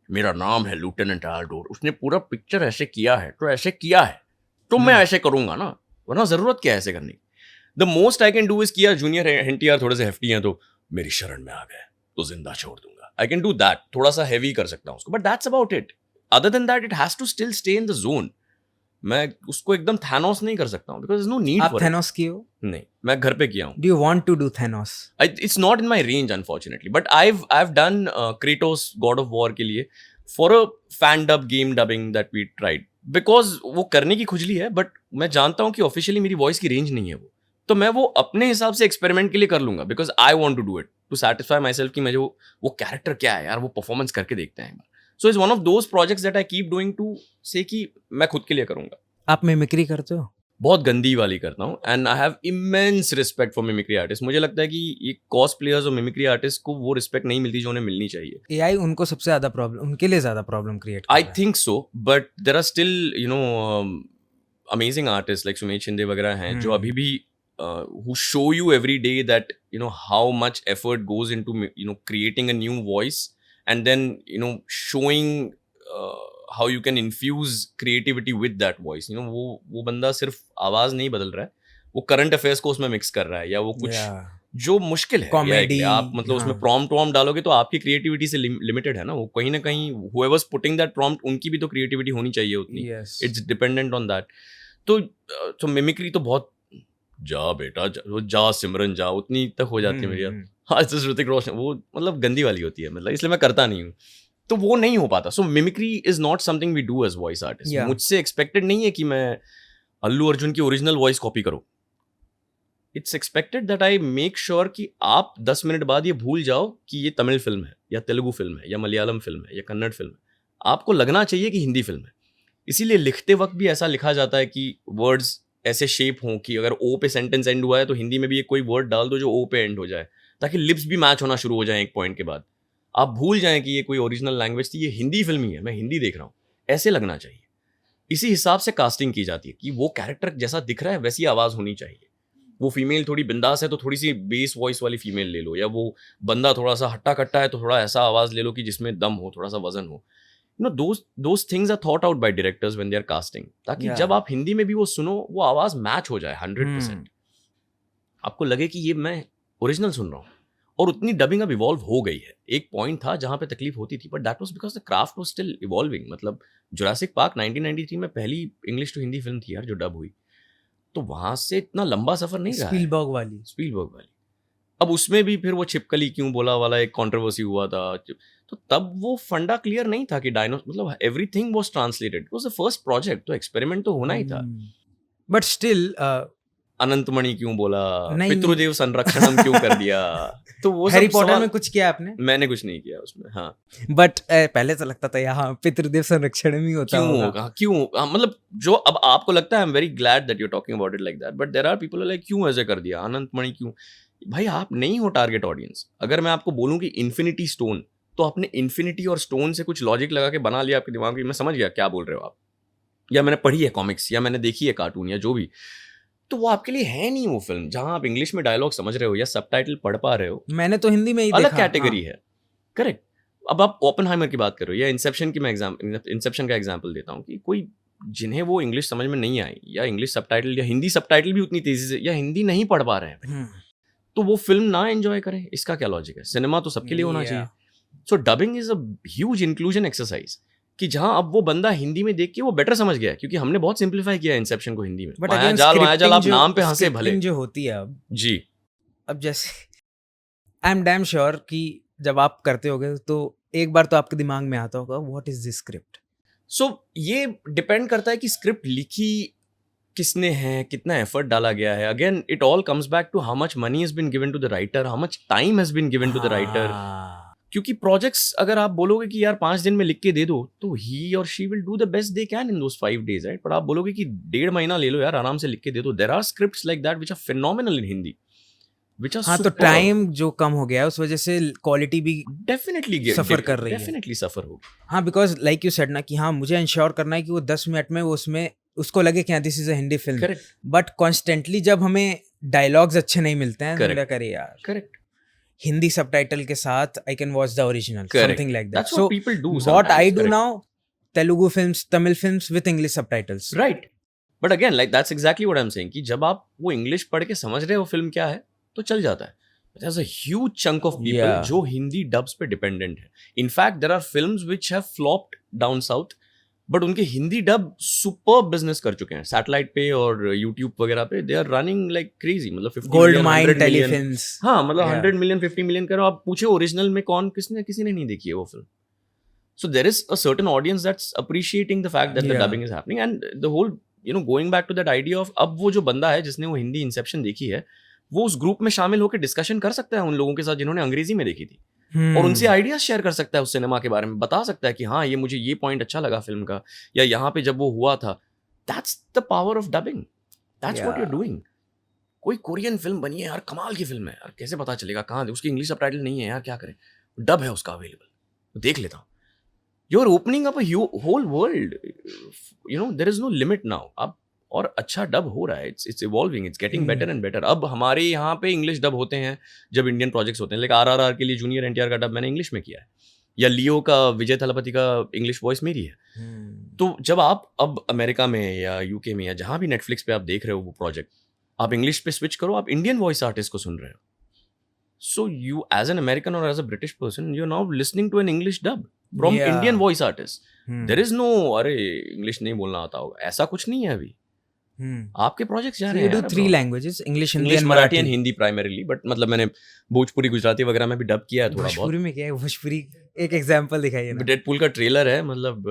मेरा नाम है लेफ्टिनेंट आल्डोर, उसने पूरा पिक्चर ऐसे किया है तो ऐसे किया है, तो मैं ऐसे करूंगा ना, वरना जरूरत क्या है ऐसे करने की. The most I can do is किया जूनियर एनटीआर थोड़े से हेफ्टी हैं तो मेरी शरण में आ गए तो जिंदा छोड़ दूंगा. आई कैन डू दैट, थोड़ा सा हैवी कर सकता हूँ उसको, but that's about it. Other than that it has to still stay in the zone. मैं उसको एकदम थैनोस नहीं कर सकता हूँ, बिकॉज नो नीड आप फॉर थैनोस किए हो? नहीं, मैं घर पे किया हूँ. Do you want to do Thanos? It's not in my range unfortunately, but I've done Kratos God of War के लिए for a fan dub game dubbing that we tried, because वो करने की खुजली है, but मैं जानता हूँ कि ऑफिशियली मेरी वॉइस की रेंज नहीं है वो, तो मैं वो अपने हिसाब से एक्सपेरिमेंट के लिए कर लूंगा, because I want to do it to satisfy myself कि मुझे वो कैरेक्टर क्या है यार, वो परफॉर्मेंस करके देखते हैं. So it's one of those projects that I keep doing to say कि मैं खुद के लिए करूंगा. आप मिमिक्री करते हो? बहुत गंदी वाली करता हूँ, and I have immense respect for mimicry artist. मुझे लगता है कि ये कॉस्ट प्लेयर्स और मिमिक्री आर्टिस्ट को वो रिस्पेक्ट नहीं मिलती जो उन्हें मिलनी चाहिए. एआई उनको सबसे ज्यादा प्रॉब्लम, उनके लिए ज्यादा प्रॉब्लम क्रिएट कर आई रहा है. Think so, but there are still amazing artist like Sumesh Shinde वगैरह हैं जो अभी भी who show you every day that how much effort goes into creating a new voice, and then showing how you can infuse creativity with that voice. वो बंदा सिर्फ आवाज नहीं बदल रहा है, वो करंट अफेयर्स को उसमें मिक्स कर रहा है, या वो कुछ जो मुश्किल है Comedy, आप मतलब उसमें प्रॉम्प्ट वॉम्प्ट डालोगे तो आपकी क्रिएटिविटी से लिमिटेड है ना वो. कहीं ना कहीं whoever's putting that prompt, उनकी भी तो क्रिएटिविटी होनी चाहिए उतनी. Yes. It's dependent on that. तो मिमिक्री तो बहुत जा बेटा जा सिमरन जा उतनी तक हो जाती है मेरी. हाँ, ऋतिक रोशन वो मतलब गंदी वाली होती है, मतलब इसलिए मैं करता नहीं हूँ, तो वो नहीं हो पाता. So mimicry is not something we do as voice artist. मुझसे एक्सपेक्टेड नहीं है कि मैं अल्लू अर्जुन की ओरिजिनल वॉइस कॉपी करूँ. It's expected that I make sure कि आप 10 मिनट बाद ये भूल जाओ कि ये तमिल फिल्म है या तेलुगु फिल्म है या मलयालम फिल्म है या कन्नड़ फिल्म है. आपको लगना चाहिए कि हिंदी फिल्म है. इसीलिए लिखते वक्त भी ऐसा लिखा जाता है कि वर्ड्स ऐसे शेप हों कि अगर ओ पे सेंटेंस एंड हुआ है तो हिंदी में भी एक कोई वर्ड डाल दो जो ओ पे एंड हो जाए, ताकि लिप्स भी मैच होना शुरू हो जाए एक पॉइंट के बाद. आप भूल जाएं कि ये कोई ओरिजिनल लैंग्वेज थी, ये हिंदी फिल्म ही है, मैं हिंदी देख रहा हूँ, ऐसे लगना चाहिए. इसी हिसाब से कास्टिंग की जाती है कि वो कैरेक्टर जैसा दिख रहा है वैसी आवाज़ होनी चाहिए. वो फीमेल थोड़ी बिंदास है तो थोड़ी सी बेस वॉइस वाली फीमेल ले लो, या वो बंदा थोड़ा सा हट्टा कट्टा है तो थोड़ा ऐसा आवाज़ ले लो कि जिसमें दम हो, थोड़ा सा वजन हो. No those things are thought out by directors when they are casting, ताकि Yeah. जब आप हिंदी में भी वो सुनो वो आवाज मैच हो जाए 100%, आपको लगे कि ये मैं ओरिजिनल सुन रहा हूँ। और उतनी डबिंग अब इवॉल्व हो गई है। एक पॉइंट था जहाँ पे तकलीफ होती थी, but that was because the craft was still evolving. मतलब जुरासिक पार्क 1993 में पहली इंग्लिश टू हिंदी फिल्म थी यार जो डब हुई, तो वहां से इतना लंबा सफर नहीं रहा है। स्पीलबर्ग वाली। अब उसमें भी फिर वो छिपकली क्यों बोला वाला एक कंट्रोवर्सी हुआ था, तो तब वो फंडा क्लियर नहीं था कि मतलब everything was translated, it was the first project, तो एक्सपेरिमेंट तो होना ही था। बट स्टिल अनंतमणि क्यों बोला, नहीं। पितृदेव संरक्षणम क्यों कर दिया, तो वो हैरी सब पॉटर सवाल में कुछ किया आपने? मैंने कुछ नहीं किया उसमें। हाँ, बट पहले तो लगता था यहाँ पितृदेव संरक्षण में ही होता क्यों होगा, क्यों? मतलब जो अब आपको लगता है, I am very glad that you are talking about it like that, but there are people like क्यों ऐसे कर दिया, अनंतमणि क्यों? भाई आप नहीं हो टारगेट ऑडियंस। अगर मैं आपको बोलूं कि इन्फिनिटी स्टोन, तो आपने इन्फिनिटी और स्टोन से कुछ लॉजिक लगा के बना लिया आपके दिमाग में, मैं समझ गया क्या बोल रहे हो आप, या मैंने पढ़ी है कॉमिक्स, या मैंने देखी है कार्टून, या जो भी, तो वो आपके लिए है नहीं वो फिल्म। जहां आप इंग्लिश में डायलॉग समझ रहे हो या सबटाइटल पढ़ पा रहे हो, मैंने तो हिंदी में ही अलग देखा। कैटेगरी है। करेक्ट। अब आप ओपनहाइमर की बात करो या इंसेप्शन की, मैं इंसेप्शन का एग्जांपल देता हूँ कि कोई जिन्हें वो इंग्लिश समझ में नहीं आई, या इंग्लिश सबटाइटल या हिंदी सबटाइटल भी उतनी तेजी से, या हिंदी नहीं पढ़ पा रहे हैं, तो वो फिल्म ना एंजॉय करें, इसका क्या लॉजिक है? सिनेमा तो सबके लिए होना चाहिए। So dubbing is a huge inclusion exercise, कि जहां अब वो बंदा हिंदी में देख के वो बेटर समझ गया, क्योंकि हमने बहुत सिंपलीफाई किया इंसेप्शन को हिंदी में। बट मायाजाल आप नाम पे हंसे भले जो होती है जी। अब जैसे आई एम डैम श्योर कि जब आप करते होगे तो एक बार तो आपके दिमाग में आता होगा व्हाट इज दिस स्क्रिप्ट। सो ये डिपेंड करता है कि स्क्रिप्ट लिखी किसने है, कितना एफर्ट डाला गया है। Again it all comes back to how much money has been given to the writer, how much time has been given to the writer. क्योंकि प्रोजेक्ट्स अगर आप बोलोगे कि यार 5 दिन में लिख के दे दो, तो ही और she will do the best they can in those 5 days, right? पर आप बोलोगे कि 1.5 महीना ले लो यार, आराम से लिख के दे दो। There are scripts like that which are phenomenal in Hindi, which are हाँ, तो टाइम जो कम हो गया है उस वजह से क्वालिटी भी डेफिनेटली सफर कर रही है। डेफिनेटली सफर होगी। हाँ, बिकॉज लाइक यू सेड ना कि हाँ मुझे इंश्योर करना है कि वो 10 मिनट में वो उसमें उसको लगे कि this is a Hindi film. Correct. But constantly जब हमें डायलॉग्स अच्छे नहीं मिलते हैं, Correct. करे यार करेक्ट। हिंदी सबटाइटल के साथ I can watch the original, Correct. Something like that. That's so what people do what I sometimes, do correct. Now, Telugu films, Tamil films with English subtitles. Right. But again like that's exactly what I am saying, कि जब आप वो English पढ़ के समझ रहे हो film क्या है, तो चल जाता है। There's a huge chunk of people Yeah. जो हिंदी डब्स पे डिपेंडेंट है। In fact there are films which have flopped down south, but उनके हिंदी डब सुपर बिजनेस कर चुके हैं सैटेलाइट पे और यूट्यूब वगैरह पे। They are running like crazy. मतलब 50 gold million, mine 100 million, telefilms. हाँ मतलब Yeah. 100 million 50 million करो। आप पूछे ओरिजिनल में कौन, किसी ने नहीं देखी है वो film. So there is a certain audience that's appreciating the fact that the Yeah. dubbing is happening, and the whole, going back to that idea of, अब वो जो बंदा है जिसने वो हिंदी इंसेप्शन देखी है, वो उस ग्रुप में शामिल होकर डिस्कशन कर सकता है उन लोगों के साथ जिन्होंने अंग्रेजी में देखी थी, और उनसे आइडियाज शेयर कर सकता है उस सिनेमा के बारे में, बता सकता है कि हाँ ये मुझे ये पॉइंट अच्छा लगा फिल्म का, या यहाँ पे जब वो हुआ था। That's the power of dubbing, that's what you are doing. कोई कोरियन फिल्म बनी है यार, कमाल की फिल्म है यार, कैसे पता चलेगा कहाँ, उसकी इंग्लिश सबटाइटल नहीं है यार, क्या करें, डब है उसका अवेलेबल, देख लेता हूँ। You are opening up a whole world, there is no limit now. अब और अच्छा डब हो रहा है, it's evolving, it's getting better and better. अब हमारे यहाँ पे इंग्लिश डब होते हैं जब इंडियन प्रोजेक्ट्स होते हैं, लाइक RRR के लिए जूनियर NTR का डब मैंने इंग्लिश में किया है, या लियो का विजय थलापति का इंग्लिश वॉइस मेरी है। तो जब आप अब अमेरिका में या यूके में या जहाँ भी नेटफ्लिक्स पे आप देख रहे हो वो प्रोजेक्ट, आप इंग्लिश पे स्विच करो, आप इंडियन वॉइस आर्टिस्ट को सुन रहे हो। So you as an American और as a British person, you are now listening to an English dub from Yeah. Indian voice artist. There is no अरे इंग्लिश नहीं बोलना आता होगा, ऐसा कुछ नहीं है अभी। आपके प्रोजेक्ट्स जा रहे हैं। You do 3 languages, English, Hindi English, and Marathi and Marathi. Hindi primarily, but मतलब मैंने भोजपुरी गुजराती वगैरह में भी डब किया है थोड़ा बहुत। भोजपुरी में क्या है? भोजपुरी एक एग्जांपल दिखाइए ना। डेडपूल का ट्रेलर है, मतलब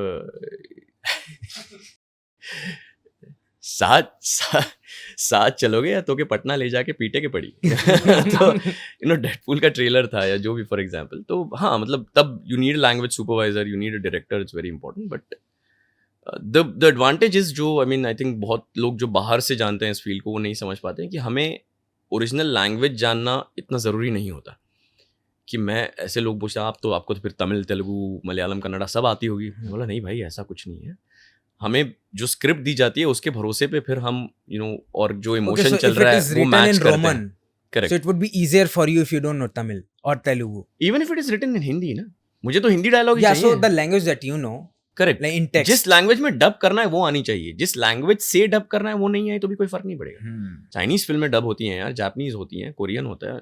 साथ चलोगे या तो के पटना ले जाके पीटे के पड़ी। तो डेडपूल का ट्रेलर था या जो भी, फॉर एग्जांपल। तो हाँ मतलब तब you need language supervisor, you need a director, it's very important. But the advantage is, जो आई थिंक बहुत लोग जो बाहर से जानते हैं इस फील्ड को, वो नहीं समझ पाते हैं कि हमें ओरिजिनल लैंग्वेज जानना इतना ज़रूरी नहीं होता। कि मैं ऐसे लोग पूछते हैं आपको तो फिर तमिल, तेलुगु, मलयालम, कन्नड़ा सब आती होगी। बोला नहीं भाई, ऐसा कुछ नहीं है। हमें जो स्क्रिप्ट दी जाती है उसके भरोसे पे फिर हम और जो इमोशन चल रहा है वो मैच करते हैं। Correct. So it would be easier for you if you don't know Tamil or Telugu. Even if it is written in Hindi ना, मुझे तो हिंदी डायलॉग ही Yeah, चाहिए। so the language that you know, correct, like in text. जिस language में dub करना है वो आनी चाहिए, जिस लैंग्वेज से डब करना है वो नहीं आए तो भी कोई फर्क नहीं पड़ेगा। चाइनीज फिल्में डब होती हैं यार, जापानीज होती हैं, कोरियन होता है,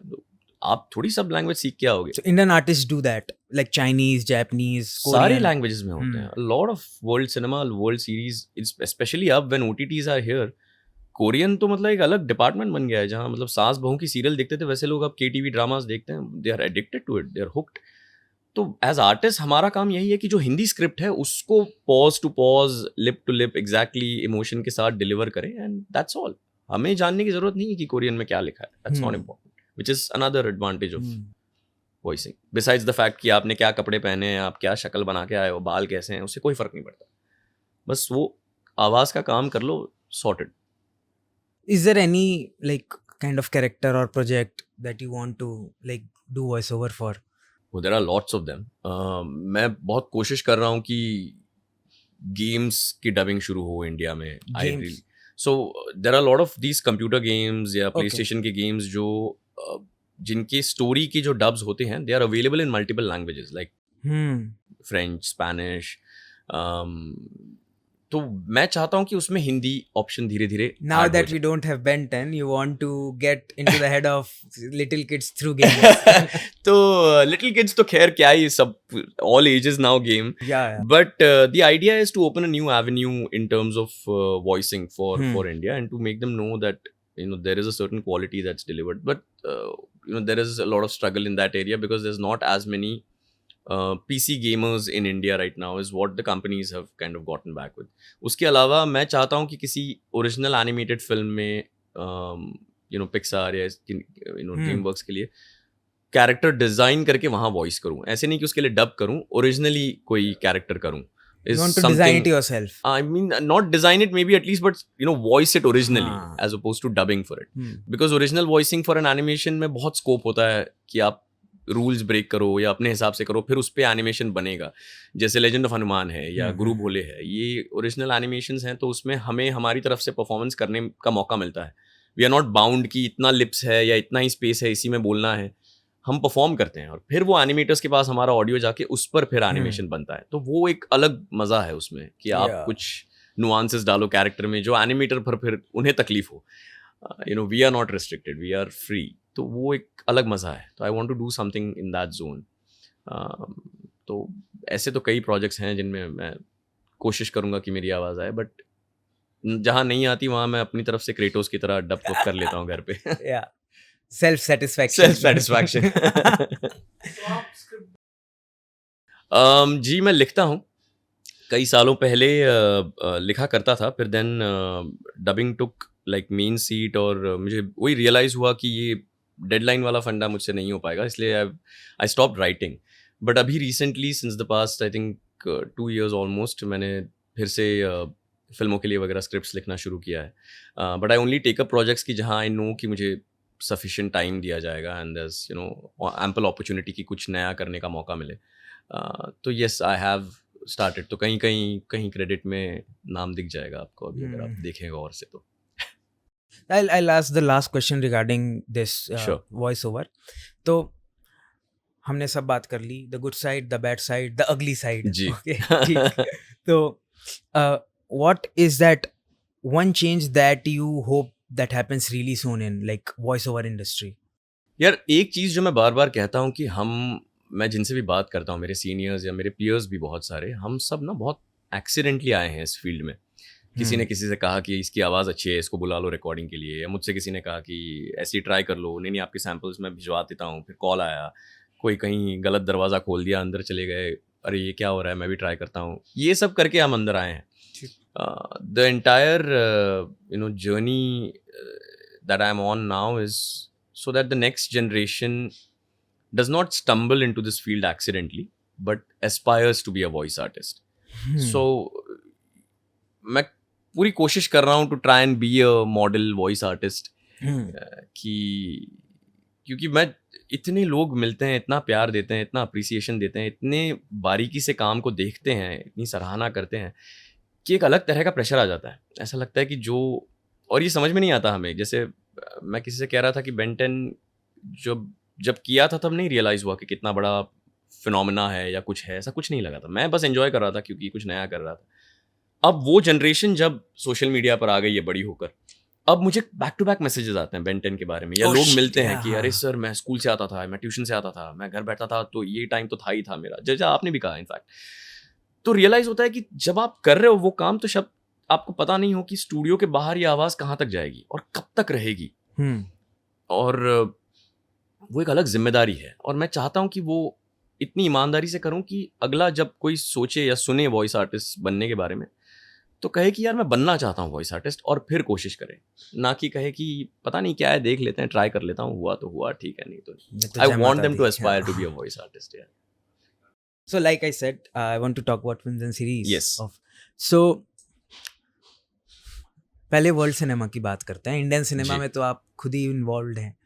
आप थोड़ी सब लैंग्वेज सीख के आओगे। So Indian artists do that, like Chinese, Japanese, सारे Korean. लैंग्वेजेस में होते हैं। Lot of world cinema, world series, specially अब when OTTs are here, Korean तो मतलब एक अलग डिपार्टमेंट बन गया है, जहाँ मतलब सास बहू की सीरियल देखते थे वैसे लोग अब KTV ड्रामास देखते हैं। They are addicted to it, they are hooked. तो एज आर्टिस्ट हमारा काम यही है कि जो हिंदी स्क्रिप्ट है उसको pause to pause, lip to lip exactly emotion के साथ डिलीवर करें, एंड दैट्स ऑल। हमें जानने की जरूरत नहीं है कि कोरियन में क्या लिखा है, that's not important, which is another advantage of voicing. Besides the fact कि आपने क्या कपड़े पहने हैं, आप क्या शक्ल बना के आए हो, बाल कैसे हैं, उससे कोई फर्क नहीं पड़ता। बस वो आवाज का काम कर लो, sorted. Is there any like kind of character or project that you want to like do voiceover for? Well, there are lots of them. मैं बहुत कोशिश कर रहा हूँ कि गेम्स की डबिंग शुरू हो इंडिया में। Games. So there are a lot of these computer games या Okay. PlayStation के games जो जिनकी स्टोरी की जो डब्स होते हैं, they are available in multiple languages like French, Spanish. तो मैं चाहता हूँ कि उसमें हिंदी ऑप्शन धीरे धीरे Now add हो that जाए। we don't have Ben 10, you want to get into the head of little kids through games. तो लिटिल किड्स तो खैर क्या ही, सब all ages now game, Yeah. but the idea is to open a new avenue in terms of voicing for India, and to make them know that there is a certain quality that's delivered, but there is a lot of struggle in that area because there's not as many PC gamers in India right now is what the companies have kind of gotten back with. उसके अलावा मैं चाहता हूँ कि किसी original animated film में Pixar या DreamWorks के लिए कैरेक्टर डिजाइन करके वहाँ वॉइस करूँ। ऐसे नहीं कि उसके लिए डब करूँ, ओरिजिनली कोई कैरेक्टर करूँ। You want to design it yourself. I mean, not design it maybe at least, but voice it originally as opposed to dubbing for it. Because original voicing for an animation में बहुत scope होता है कि आप rules break करो या अपने हिसाब से करो, फिर उस पर एनिमेशन बनेगा। जैसे लेजेंड ऑफ हनुमान है या गुरु भोले है, ये ओरिजिनल एनिमेशंस हैं, तो उसमें हमें हमारी तरफ से परफॉर्मेंस करने का मौका मिलता है। वी आर नॉट बाउंड कि इतना लिप्स है या इतना ही स्पेस है, इसी में बोलना है। हम परफॉर्म करते हैं और फिर वो एनिमेटर्स के पास हमारा ऑडियो जाके उस पर फिर एनिमेशन बनता है। तो वो एक अलग मज़ा है उसमें कि आप कुछ नुआंसेस डालो कैरेक्टर में जो एनिमेटर पर फिर उन्हें तकलीफ हो। We are not restricted, we are free, तो वो एक अलग मज़ा है। तो I want to do something in that zone. तो ऐसे तो कई प्रोजेक्ट्स हैं जिनमें मैं कोशिश करूँगा कि मेरी आवाज़ आए, बट जहाँ नहीं आती वहाँ मैं अपनी तरफ से क्रेटोस की तरह डब कर लेता हूँ घर पे। Yeah. Self-satisfaction. Self-satisfaction. जी मैं लिखता हूँ, कई सालों पहले लिखा करता था, फिर then dubbing took like main seat, और मुझे वही रियलाइज़ हुआ कि ये डेडलाइन वाला फंडा मुझसे नहीं हो पाएगा, इसलिए आई स्टॉप राइटिंग। बट अभी recently since the past I think 2 years almost मैंने फिर से फिल्मों के लिए वगैरह स्क्रिप्ट्स लिखना शुरू किया है। But I only take up projects की जहाँ आई नो कि मुझे सफिशिएंट टाइम दिया जाएगा एंड देयर्स एम्पल अपॉर्चुनिटी कि कुछ नया करने का मौका मिले। तो येस आई हैव स्टार्टेड, तो कहीं क्रेडिट में नाम दिख जाएगा आपको अभी अगर आप देखेंगे और से तो। I'll ask the last question regarding this Sure. voiceover. तो हमने सब बात कर ली, the good side, the bad side, the ugly side. Ji. Okay, ठीक। तो what is that one change that you hope that happens really soon in like voiceover industry? यार एक चीज़ जो मैं बार बार कहता हूँ कि मैं जिनसे भी बात करता हूँ, मेरे सीनियर्स या मेरे पीयर्स भी बहुत सारे, हम सब ना बहुत एक्सीडेंटली आए हैं इस फील्ड में। किसी ने किसी से कहा कि इसकी आवाज़ अच्छी है, इसको बुला लो रिकॉर्डिंग के लिए, या मुझसे किसी ने कहा कि ऐसे ही ट्राई कर लो, नहीं आपके सैम्पल्स मैं भिजवा देता हूँ। फिर कॉल आया, कोई कहीं गलत दरवाज़ा खोल दिया, अंदर चले गए, अरे ये क्या हो रहा है, मैं भी ट्राई करता हूँ। ये सब करके हम अंदर आए हैं। The entire journey that I M on now is so that the next generation does not stumble into this field accidentally but aspires to be a voice artist. So मैं पूरी कोशिश कर रहा हूँ to try and be a model voice artist क्योंकि मैं इतने लोग मिलते हैं, इतना प्यार देते हैं, इतना अप्रिसिएशन देते हैं, इतने बारीकी से काम को देखते हैं, इतनी सराहना करते हैं कि एक अलग तरह का प्रेशर आ जाता है। ऐसा लगता है कि और ये समझ में नहीं आता हमें। जैसे मैं किसी से कह रहा था कि बेन 10 जब किया था तब नहीं रियलाइज़ हुआ कि कितना बड़ा फिनोमेना है या कुछ है, ऐसा कुछ नहीं लगा था। मैं बस एंजॉय कर रहा था क्योंकि कुछ नया कर रहा था। अब वो जनरेशन जब सोशल मीडिया पर आ गई है बड़ी होकर, अब मुझे बैक टू बैक मैसेजेस आते हैं बेन 10 के बारे में, या Oh लोग shit, मिलते हैं yeah, कि अरे हाँ। सर मैं स्कूल से आता था, मैं ट्यूशन से आता था, मैं घर बैठा था, तो ये टाइम तो था ही था मेरा, जैसा आपने भी कहा इनफैक्ट। तो रियलाइज होता है कि जब आप कर रहे हो वो काम, तो शब्द आपको पता नहीं हो कि स्टूडियो के बाहर ये आवाज़ कहाँ तक जाएगी और कब तक रहेगी। और वो एक अलग जिम्मेदारी है, और मैं चाहता हूँ कि वो इतनी ईमानदारी से करूँ कि अगला जब कोई सोचे या सुने वॉइस आर्टिस्ट बनने के बारे में, तो कहे कि यार मैं बनना चाहता हूँ वॉइस आर्टिस्ट, और फिर कोशिश करे, ना कि कहे कि पता नहीं क्या है, देख लेते हैं, ट्राई कर लेता हूँ, हुआ तो हुआ, ठीक है, नहीं तो नहीं। I want them to aspire to be a voice artist. So like I said, I want to talk about films and series. Yes. So पहले वर्ल्ड सिनेमा की बात करते हैं। इंडियन सिनेमा जी। में तो आप खुद ही इन्वॉल्व हैं।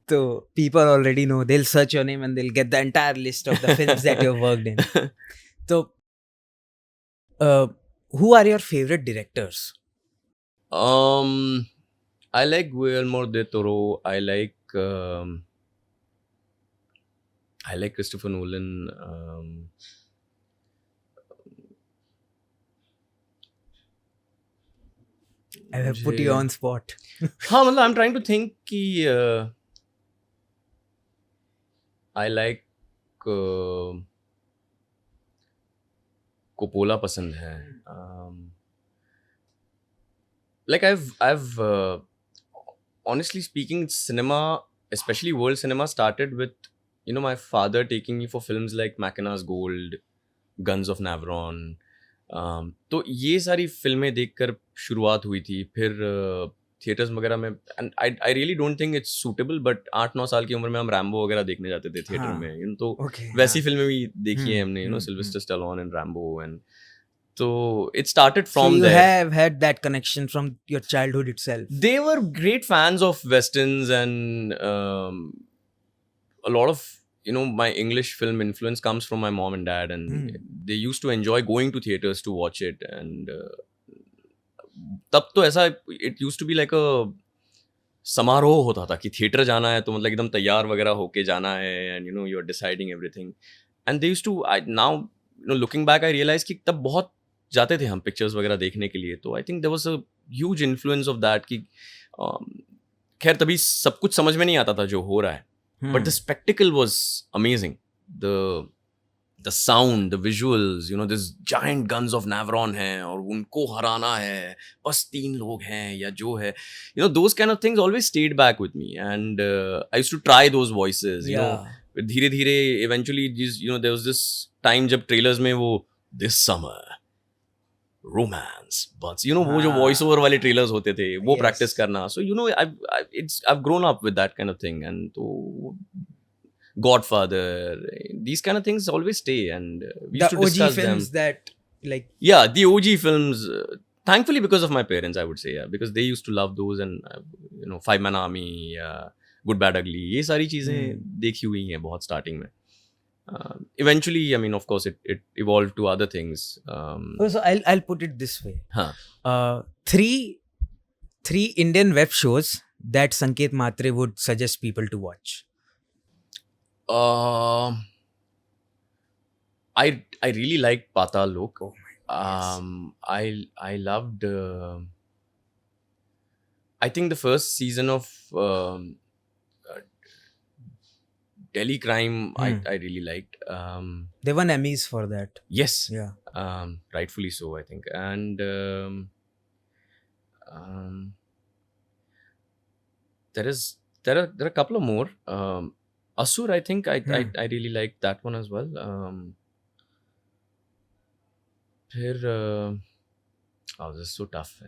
तो people already know, they'll search your name and they'll get the entire list of the films that you've worked in. So who are your favorite directors? I like Guillermo del Toro. I like Christopher Nolan. I have put you on spot. हाँ मतलब I'm trying to think कि I like Coppola पसंद है। Like I've honestly speaking, cinema, especially world cinema, started with my father taking me for films like Machina's Gold, Guns of Navarone. तो ये सारी फिल्में देखकर शुरुआत हुई थी। फिर थिएटर्स वगैरह में, and I really don't think it's suitable, but 8-9 साल की उम्र में हम रैम्बो वगैरह देखने जाते थे थिएटर में। तो वैसी फिल्में भी देखी हैं हमने, Sylvester Stallone and Rambo, and so it started from So you there. have had that connection from your childhood itself. They were great fans of westerns, and a lot of my English film influence comes from my mom and dad, and they used to enjoy going to theaters to watch it. And तब तो ऐसा it used to be like a समारोह होता था कि theatre जाना है तो मतलब एकदम तैयार वगैरह होके जाना है, and you're deciding everything. And they used to, now looking back I realize कि तब बहुत जाते थे हम पिक्चर्स वगैरह देखने के लिए। तो I think there was a huge influence of that कि खैर तभी सब कुछ समझ में नहीं आता था जो हो रहा है, but the spectacle was amazing. The sound, the visuals, this giant guns of Navarone हैं और उनको हराना है, बस 3 लोग हैं या जो है, those kind of things always stayed back with me, and I used to try those voices. धीरे धीरे eventually there was this time जब ट्रेलर्स में वो दिस समर रोमांस बट्स वो जो वॉइस ओवर वाले ट्रेलर्स होते थे वो प्रैक्टिस करना। सो I've grown up with that kind of thing, and तो Godfather, these kind of things always stay, and we used to discuss them. The OG films that like the OG films, thankfully because of my parents I would say, because they used to love those, and Five Man Army, Good Bad Ugly, ये सारी चीजें देखी हुई हैं बहुत starting में। Eventually, I mean, of course, it evolved to other things. So I'll put it this way. Huh. Three Indian web shows that Sanket Matre would suggest people to watch. I really liked Patal Lok. Oh my goodness. I loved. I think the first season of Delhi Crime, I really liked. They won Emmys for that. Yes. Yeah. Rightfully so, I think. And there are a couple of more. Asur, I think I really liked that one as well. फिर oh, this is so tough.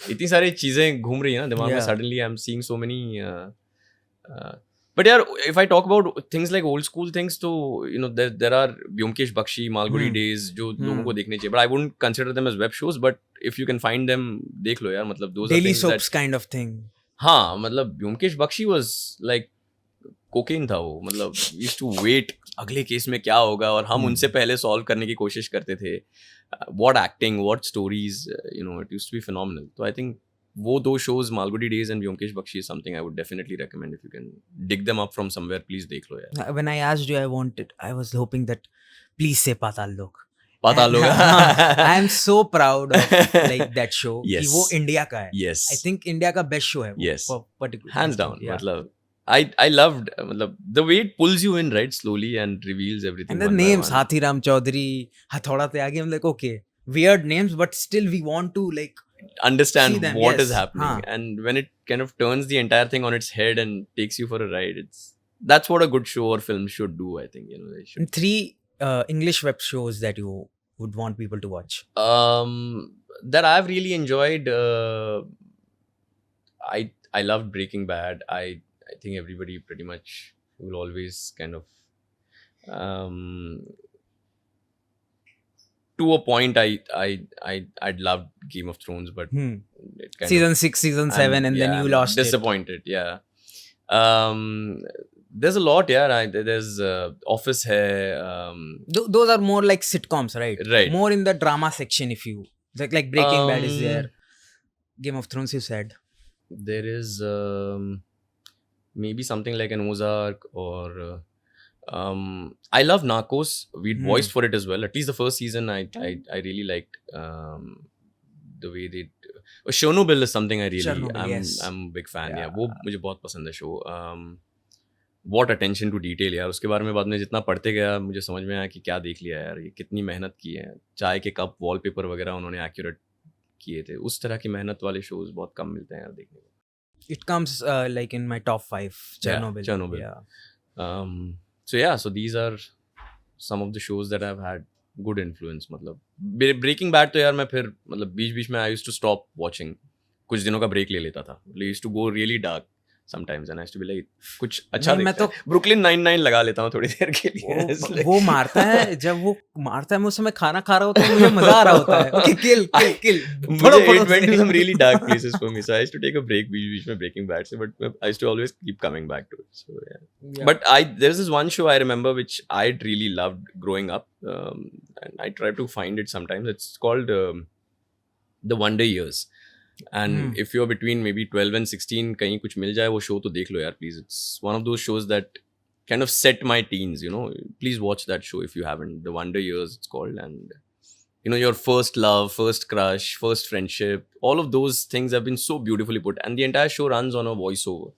इतनी सारी चीजें घूम रही है ना दिमाग में. Suddenly I'm seeing so many. But yeah, if I talk about things like old school things, तो there are Byomkesh Bakshi, Malgudi Days जो लोगों को देखने चाहिए. But I wouldn't consider them as web shows. But if you can find them, देख लो यार. मतलब those daily are things soaps kind of thing. हाँ, मतलब Byomkesh Bakshi was like cocaine था वो. मतलब used to wait अगले केस में क्या होगा और हम उनसे पहले सॉल्व करने की कोशिश करते थे. What acting, what stories, it used to be phenomenal. So I think वो दो shows, Malgudi Days and Vyomkesh Bakshi, is something I would definitely recommend. If you can dig them up from somewhere, please देख लो यार. When I asked you, I was hoping that please say Patal Lok. पता लोग. I am so proud of like that show. Yes. कि वो India का है. Yes. I think India का best show है वो. Yes. Particularly. Hands down. Yeah. मतलब I loved मतलब the way it pulls you in, right, slowly and reveals everything. And the one by names, one. Hathiram Chaudhary, Hathoda Tyagi, I'm like, okay, weird names, but still we want to like Understand see them, what yes. is happening, Haan. and when it kind of turns the entire thing on its head and takes you for a ride, that's what a good show or film should do. I think they should. 3 English web shows that you would want people to watch. That I've really enjoyed. I loved Breaking Bad. I think everybody pretty much will always kind of to a point. I'd loved Game of Thrones, but it kind Season 6, Season 7, and then you I'm lost it. disappointed. Yeah. There's a lot. Yeah. There's Office hai. Those are more like sitcoms, right? Right. More in the drama section, if you like Breaking Bad is there. Game of Thrones, you said. There is maybe something like an Ozark or I love Narcos. We'd voiced for it as well. At least the first season, I really liked the way they. Chernobyl is something I really. Chernobyl, yes. I'm a big fan. Yeah. Yeah, वो मुझे बहुत पसंद है show. What attention to detail यार. उसके बारे में बाद में जितना पढ़ते गया मुझे समझ में आया कि क्या देख लिया यार. ये कितनी मेहनत की है. चाय के कप, वॉलपेपर वगैरह उन्होंने accurate किए थे. उस तरह की मेहनत वाले shows बहुत कम मिलते हैं यार देखने को. It comes like in my top 5. Chernobyl. Yeah, Chernobyl. Yeah. So these are some of the shows that I've had good influence. मतलब Breaking Bad तो यार मैं फिर मतलब बीच में I used to stop watching. कुछ दिनों का break ले लेता था. I used to go really dark sometimes and I used to be like कुछ अच्छा मैं देखता है. Brooklyn Nine-Nine लगा लेता हूँ थोड़ी देर के लिए. वो मारता है, जब वो मारता है मैं उस समय खाना खा रहा होता हूँ, मुझे मजा आ रहा होता है. Okay, kill. It went to some really dark places for me, so I used to take a break बीच में Breaking Bad से, but I used to always keep coming back to it. So yeah. But there's this one show I remember which I'd really loved growing up, and I try to find it sometimes. It's called The Wonder Years. And if you're between maybe 12 and 16, कहीं कुछ मिल जाए वो show तो देख लो यार please. It's one of those shows that kind of set my teens, Please watch that show if you haven't. The Wonder Years it's called. And your first love, first crush, first friendship, all of those things have been so beautifully put. And the entire show runs on a voiceover.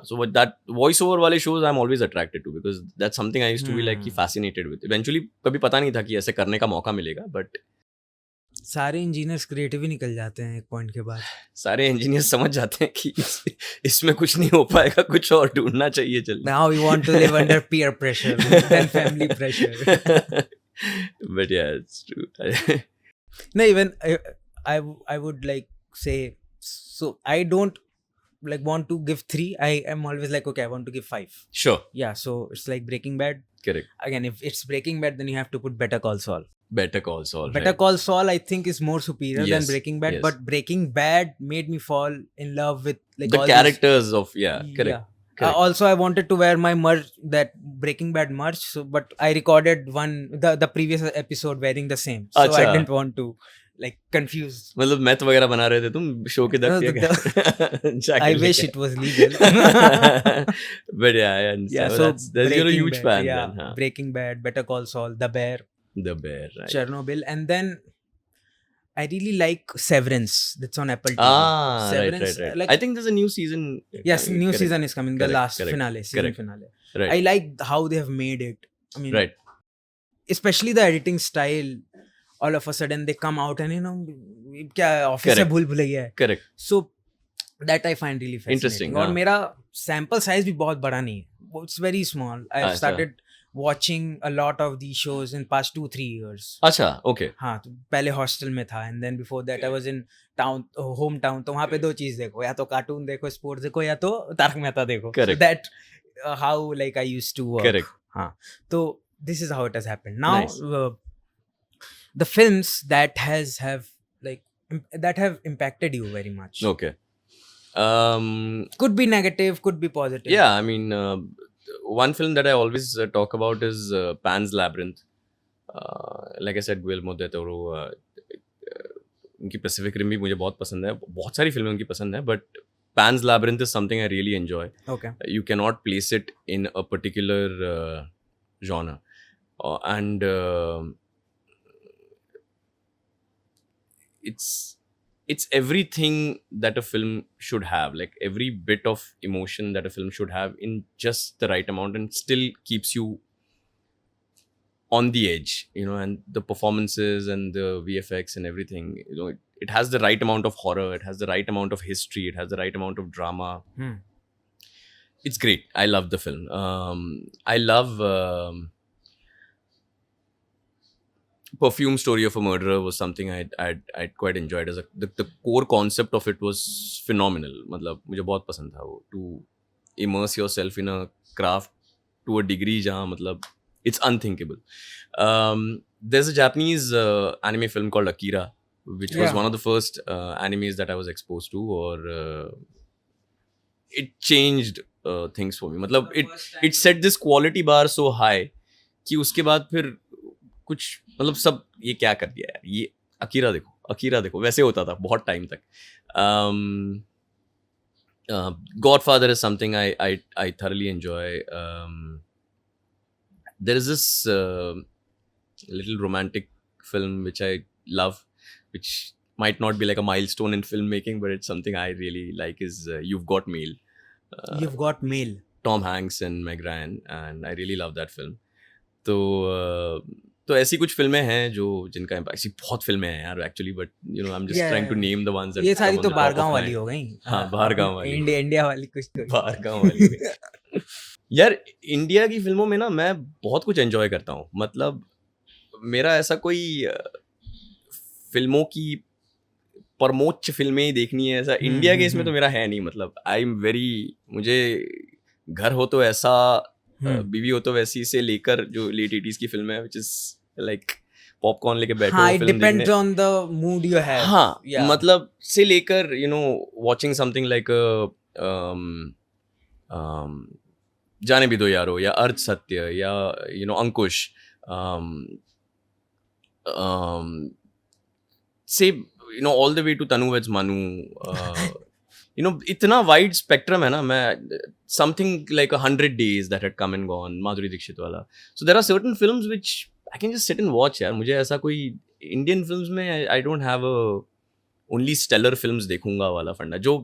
So with that voiceover वाले shows I'm always attracted to, because that's something I used to be like fascinated with. Eventually कभी पता नहीं था कि ऐसे करने का मौका मिलेगा, but सारे इंजीनियर्स क्रिएटिव ही निकल जाते हैं एक पॉइंट के बाद. सारे इंजीनियर्स समझ जाते हैं कि इसमें कुछ नहीं हो पाएगा, कुछ और ढूंढना चाहिए जल्दी. Now we want to live under peer pressure than family pressure. But yeah, it's true. No, even I would like say, so I don't like want to give 3. I am always like, okay, I want to give 5. Sure. Yeah, so it's like Breaking Bad. Correct. Again, if it's Breaking Bad, then you have to put Better Call Saul. Better Call Saul. Better Call Saul, I think, is more superior Yes, than Breaking Bad. yes. But Breaking Bad made me fall in love with like The all characters of correct. Yeah. Correct. Also, I wanted to wear my merch, that Breaking Bad merch. So, but I recorded the previous episode wearing the same. So Achha. I didn't want to like confuse. मतलब math वगैरह बना रहे थे तुम show के No, दफ्तर I wish it was legal. But yeah, I understand. Yeah, Well, so you're a Breaking huge Bad, fan yeah, then, huh? Breaking Bad, Better Call Saul, The Bear, The Bear, right? Chernobyl, and then I really like Severance. That's on Apple TV. Ah, Severance, right. like- I think there's a new season. Yes, coming. new Correct. season is coming. The Correct, last correct, finale, season correct. finale. Right. I like how they have made it. I mean, Right. especially the editing style. All of a sudden they come out and क्या office से Correct. भूल भुलैया है. Correct. So that I find really fascinating. Interesting, और हाँ. मेरा sample size भी बहुत बड़ा नहीं है. It's very small. I've अच्छा. started watching a lot of these shows in past 2-3 years. अच्छा, okay. हाँ, तो पहले हॉस्टल में था, and then before that I was in town, home town. तो वहाँ पे 2 चीज देखो, या तो कार्टून देखो, स्पोर्ट्स देखो, या तो तारक मेहता देखो. Correct. So that how like I used to work. Correct. हाँ, तो this is how it has happened. Now Nice. the films that have impacted you very much. Okay. Could be negative, could be positive. Yeah, I mean, one film that I always talk about is Pan's Labyrinth. Like I said, Guillermo del Toro. उनकी Pacific rim भी मुझे बहुत पसंद है, बहुत सारी फिल्में उनकी पसंद है, but Pan's Labyrinth is something I really enjoy. Okay. You cannot place it in a particular genre. And it's everything that a film should have, like every bit of emotion that a film should have in just the right amount, and still keeps you on the edge, you know. And the performances and the VFX and everything, you know, it has the right amount of horror, it has the right amount of history, it has the right amount of drama. It's great. I love the film. I love Perfume Story of a Murderer was something I'd quite enjoyed. As the core concept of it was phenomenal. मतलब मुझे बहुत पसंद था वो, to immerse yourself in a craft to a degree जहाँ मतलब it's unthinkable. There's a Japanese anime film called Akira, which was one of the first animes that I was exposed to, or it changed things for me. मतलब it set this quality bar so high कि उसके बाद फिर कुछ मतलब सब ये क्या कर दिया यार, ये अकीरा देखो वैसे होता था बहुत टाइम तक. Godfather is something I thoroughly enjoy. There is this little romantic film which I love, which might not be like a milestone in filmmaking, but it's something I really like, is You've Got Mail. You've Got Mail. Tom Hanks and Meg Ryan, and I really love that film. तो ऐसी कुछ फिल्में हैं जो जिनका impact, ऐसी बहुत फिल्में हैं यार actually, but you know I am just trying to name the ones that ये सारी तो बाहरगांव वाली हो गई. हाँ, बाहरगांव वाली, इंडिया वाली कुछ तो बाहरगांव वाली. यार इंडिया की फिल्मों में ना मैं बहुत कुछ एंजॉय करता हूँ. मतलब मेरा ऐसा कोई फिल्मों की परमोच्च फिल्में ही देखनी है ऐसा इंडिया के इसमें तो मेरा है नहीं. मतलब आई एम वेरी, मुझे घर हो तो ऐसा, बीवी हो तो वैसी से लेकर जो लेट 80s की फिल्म है, विच इज लाइक पॉपकॉर्न लेके बैठे हो फिल्म देखने. Depends on the mood you have. हाँ, मतलब से लेकर you know watching something like जाने भी दो यारो, या अर्ध सत्य, या यू नो अंकुश, से you know all the way to Tanu weds Manu. You know, इतना वाइड स्पेक्ट्रम है ना. मैं something like 100 Days that had come and gone, Madhuri Dixit वाला. So there are certain films which I can just sit and watch यार. मुझे ऐसा कोई Indian films में I don't have a only stellar films देखूंगा वाला फंडा, जो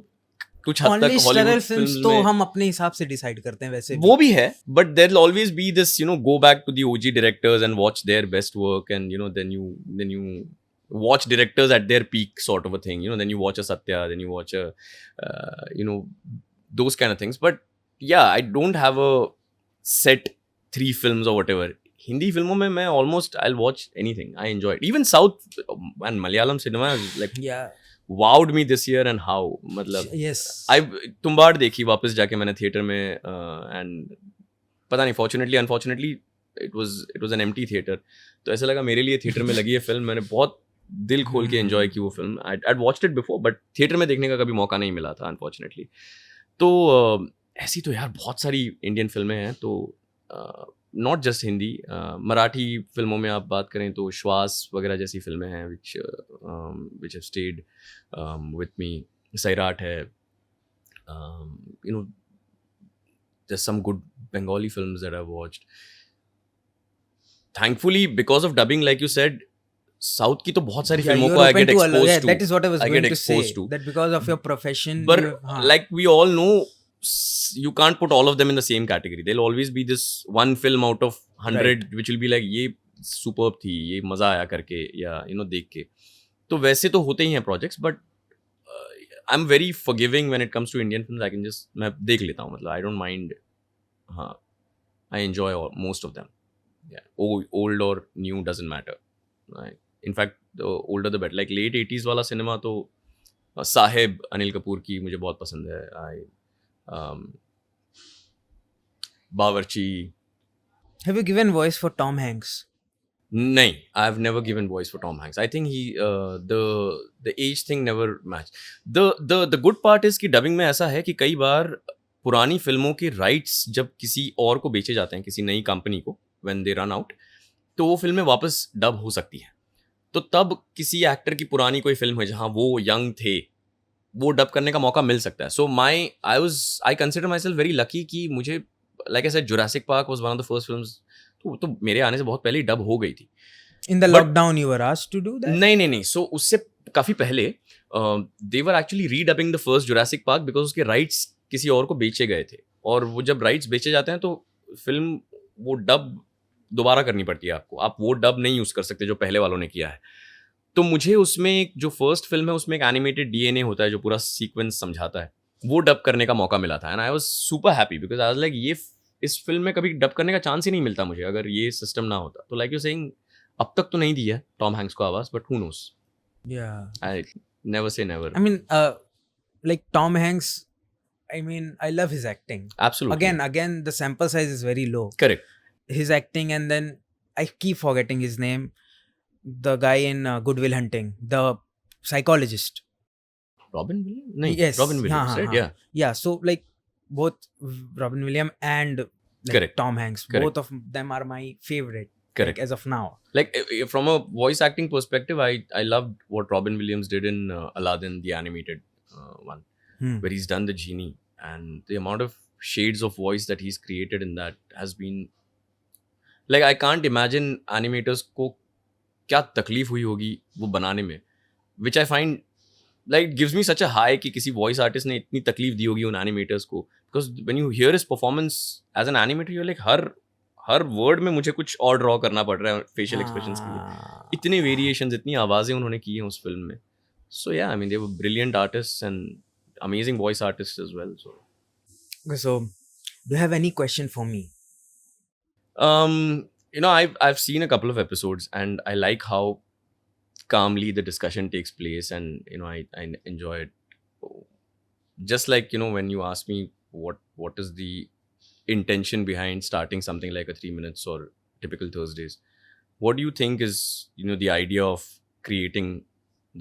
कुछ हद तक हॉलीवुड फिल्म्स तो हम अपने हिसाब से डिसाइड करते हैं वैसे वो भी है, but there'll always be this, you know, go back to the OG directors and watch their best work, and you know then you watch directors at their peak sort of a thing, you know. Then you watch a Satya, then you watch a you know, those kind of things. But yeah, I don't have a set 3 films or whatever. Hindi filmon mein main almost I'll watch anything. I enjoy it. Even South and Malayalam cinema like wowed me this year. And how, matlab yes, I Tumbaad dekhi वापस जाके मैंने theatre में, and पता नहीं, fortunately unfortunately it was an empty theater. तो ऐसा लगा मेरे लिए थिएटर में लगी है फिल्म, मैंने बहुत दिल खोल के एंजॉय की वो film. I'd watched it before, but theatre में देखने का कभी मौका नहीं मिला था अनफॉर्चुनेटली. तो ऐसी तो यार बहुत सारी इंडियन फिल्में हैं. तो नॉट जस्ट हिंदी, मराठी फिल्मों में आप बात करें तो श्वास वगैरह जैसी फिल्में हैं which have stayed with me. Sairat है, you know, there's some good Bengali films that I've watched. Thankfully, because of dubbing, like you said, south की तो बहुत सारी फिल्मों को I get exposed to. That is what I was going to say. That because of your profession. But like we all know, you can't put all of them in the same category. There'll always be this one film out of 100 which will be like ये superb थी, ये मजा आया करके, या you know देख के. तो वैसे तो होते ही हैं projects, but I'm very forgiving when it comes to Indian films. I can just, मैं देख लेता हूँ, मतलब I don't mind. हाँ, I enjoy most of them. Yeah, old or new doesn't matter. In fact, the older the better. Like late 80s वाला cinema तो साहेब अनिल कपूर की मुझे बहुत पसंद है. बावर्ची. Have you given voice for Tom Hanks? नहीं, I've never given voice for Tom Hanks. I think he the age thing never matched. The good part is कि डबिंग में ऐसा है कि कई बार पुरानी फिल्मों के राइट्स जब किसी और को बेचे जाते हैं, किसी नई कंपनी को, when they run out, तो वो फिल्में वापस डब हो सकती हैं. तो तब किसी एक्टर की पुरानी कोई फिल्म है जहाँ वो यंग थे, वो डब करने का मौका मिल सकता है. So I consider myself very lucky कि मुझे, like I said, Jurassic Park was one of the first films, तो मेरे आने से बहुत पहले ही डब हो गई थी. In the But- lockdown, you were asked to do that? नहीं. सो उससे काफी पहले they were actually redubbing the first Jurassic Park because उसके राइट्स किसी और को बेचे गए थे, और वो जब राइट्स बेचे जाते हैं तो फिल्म वो डब दोबारा करनी पड़ती है आपको. आप वो डब नहीं यूज कर सकते जो पहले वालों ने किया है. तो मुझे उसमें जो फर्स्ट फिल्म है उसमें एक एनिमेटेड डीएनए होता है जो पूरा सीक्वेंस समझाता है, वो डब करने का मौका मिला था. And I was super happy because I was like, ये इस फिल्म में कभी डब करने का चांस ही नहीं मिलता मुझे अगर ये सिस्टम ना होता. तो लाइक यू सेइंग, अब तक तो नहीं दी है टॉम हैंक्स को आवाज, but who knows. Yeah. I never say never. I mean, like Tom Hanks, I mean, I love his acting. Absolutely. Again, the sample size is very low. Correct. His acting, and then I keep forgetting his name. The guy in Good Will Hunting, the psychologist. Robin Williams? No, Yes. Robin Williams, हाँ, right? हाँ. Yeah. Yeah, so like both Robin Williams and like Correct. Tom Hanks, Correct. both of them are my favorite. Correct. Like, as of now. Like from a voice acting perspective, I loved what Robin Williams did in Aladdin, the animated one, where he's done the genie, and the amount of shades of voice that he's created in that has been, like, I can't imagine animators को क्या तकलीफ हुई होगी वो बनाने में, which I find like gives me such a high कि किसी voice artist ने इतनी तकलीफ दी होगी उन animators को, because when you hear his performance as an animator, you're like her word में मुझे कुछ और ड्रॉ करना पड़ रहा है फेशियल एक्सप्रेशंस के लिए. इतने वेरिएशंस, इतनी आवाज़ें उन्होंने की हैं उस फिल्म में. So yeah, I mean, they were brilliant artists and amazing voice artists as well. Okay, so do you have any question for me? You know, I've seen a couple of episodes and I like how calmly the discussion takes place, and you know, I enjoy it. Just like, you know, when you ask me what is the intention behind starting something like a 3 minutes or typical Thursdays, what do you think is, you know, the idea of creating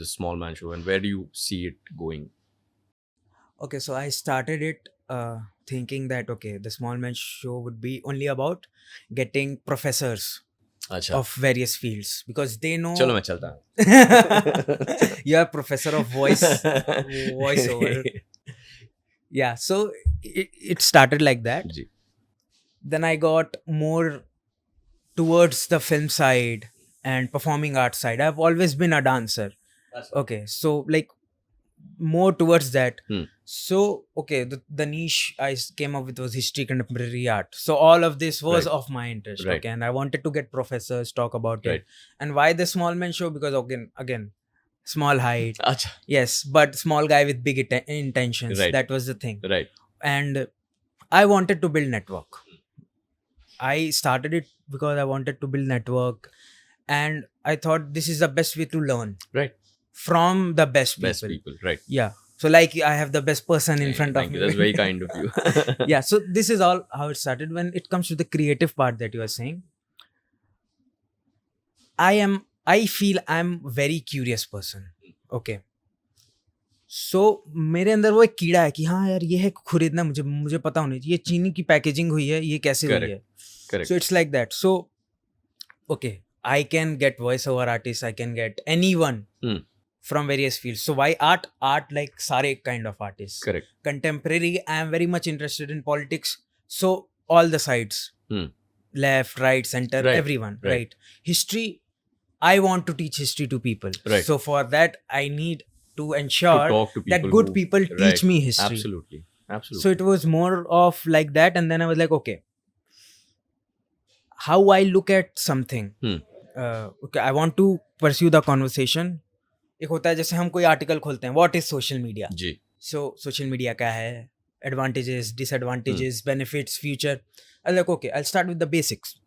the Small Man Show, and where do you see it going? Okay, so I started it thinking that okay, the Small Man Show would be only about getting professors अच्छा, of various fields, because they know चलो मैं चलता हूँ. you are professor of voiceover. Yeah, so it started like that. Ji. Then I got more towards the film side and performing arts side. I've always been a dancer. Okay, so like more towards that. So okay, the niche I came up with was history, contemporary art. So all of this was Right. of my interest. Right. Okay, and I wanted to get professors talk about Right. it. And why the Small Man Show? Because again, small height. अच्छा, Yes, but small guy with big intentions. Right. That was the thing. right. And I wanted to build network. I started it because I wanted to build network, and I thought this is the best way to learn Right. from the best people. Best people, right. Yeah. So like I have the best person in front Thank of you. me. That's very kind of you. Yeah. So this is all how it started. When it comes to the creative part that you are saying, I feel I'm very curious person. Okay. सो मेरे अंदर वो एक कीड़ा है कि हाँ यार ये है खरीदना, मुझे पता होना चाहिए ये चीनी की पैकेजिंग हुई है, ये कैसे हुई है. Correct. So it's like that. So okay, I can get voiceover artists, I can get anyone from various fields. So why art like sare kind of artists. Correct. Contemporary, I am very much interested in politics, so all the sides, left, right, center, Right. everyone, Right. right. History, I want to teach history to people. Right. So for that I need to ensure To talk to that people good who- people teach Right. me history. Absolutely. Absolutely. So it was more of like that, and then I was like, okay, how I look at something. Okay, I want to pursue the conversation. एक होता है जैसे हम कोई article खोलते हैं, what is social media? Ji. So social media क्या है? Advantages, disadvantages, benefits, future. I was like, okay, I'll start with the basics.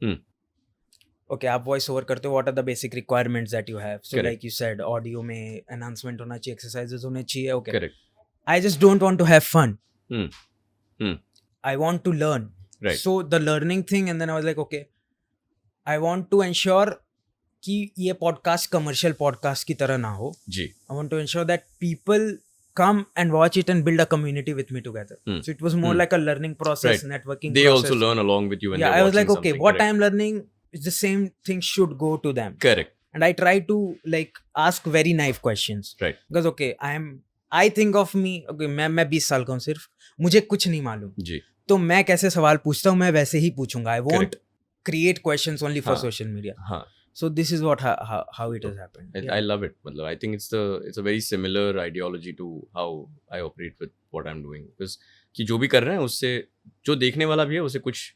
Okay, आप वॉइस ओवर करते हो, what are the basic requirements that you have? So Correct. like you said, audio में enhancement होना चाहिए, exercises होने चाहिए. Okay, Correct. I just don't want to have fun. Hmm. I want to learn. Right. So the learning thing, and then I was like, okay, I want to ensure कि ये podcast commercial podcast की तरह ना हो. जी. I want to ensure that people come and watch it and build a community with me together. So it was more like a learning process, Right. networking They process. also learn along with you when Yeah, they're I was like, watching okay, something. what Correct. I'm learning is the same thing should go to them. Correct. and I try to like ask very naive questions. Right. Because okay, I think of me, okay, मैं 20 साल का हूँ सिर्फ, मुझे कुछ नहीं मालूम, जी. तो मैं कैसे सवाल पूछता हूँ मैं वैसे ही पूछूंगा. I won't Correct. create questions only for हाँ. social media. हाँ. So this is what how it has happened. I love it. मतलब I think it's a very similar ideology to how I operate with what I'm doing. Because कि जो भी कर रहे हैं उससे जो देखने वाला भी है उसे कुछ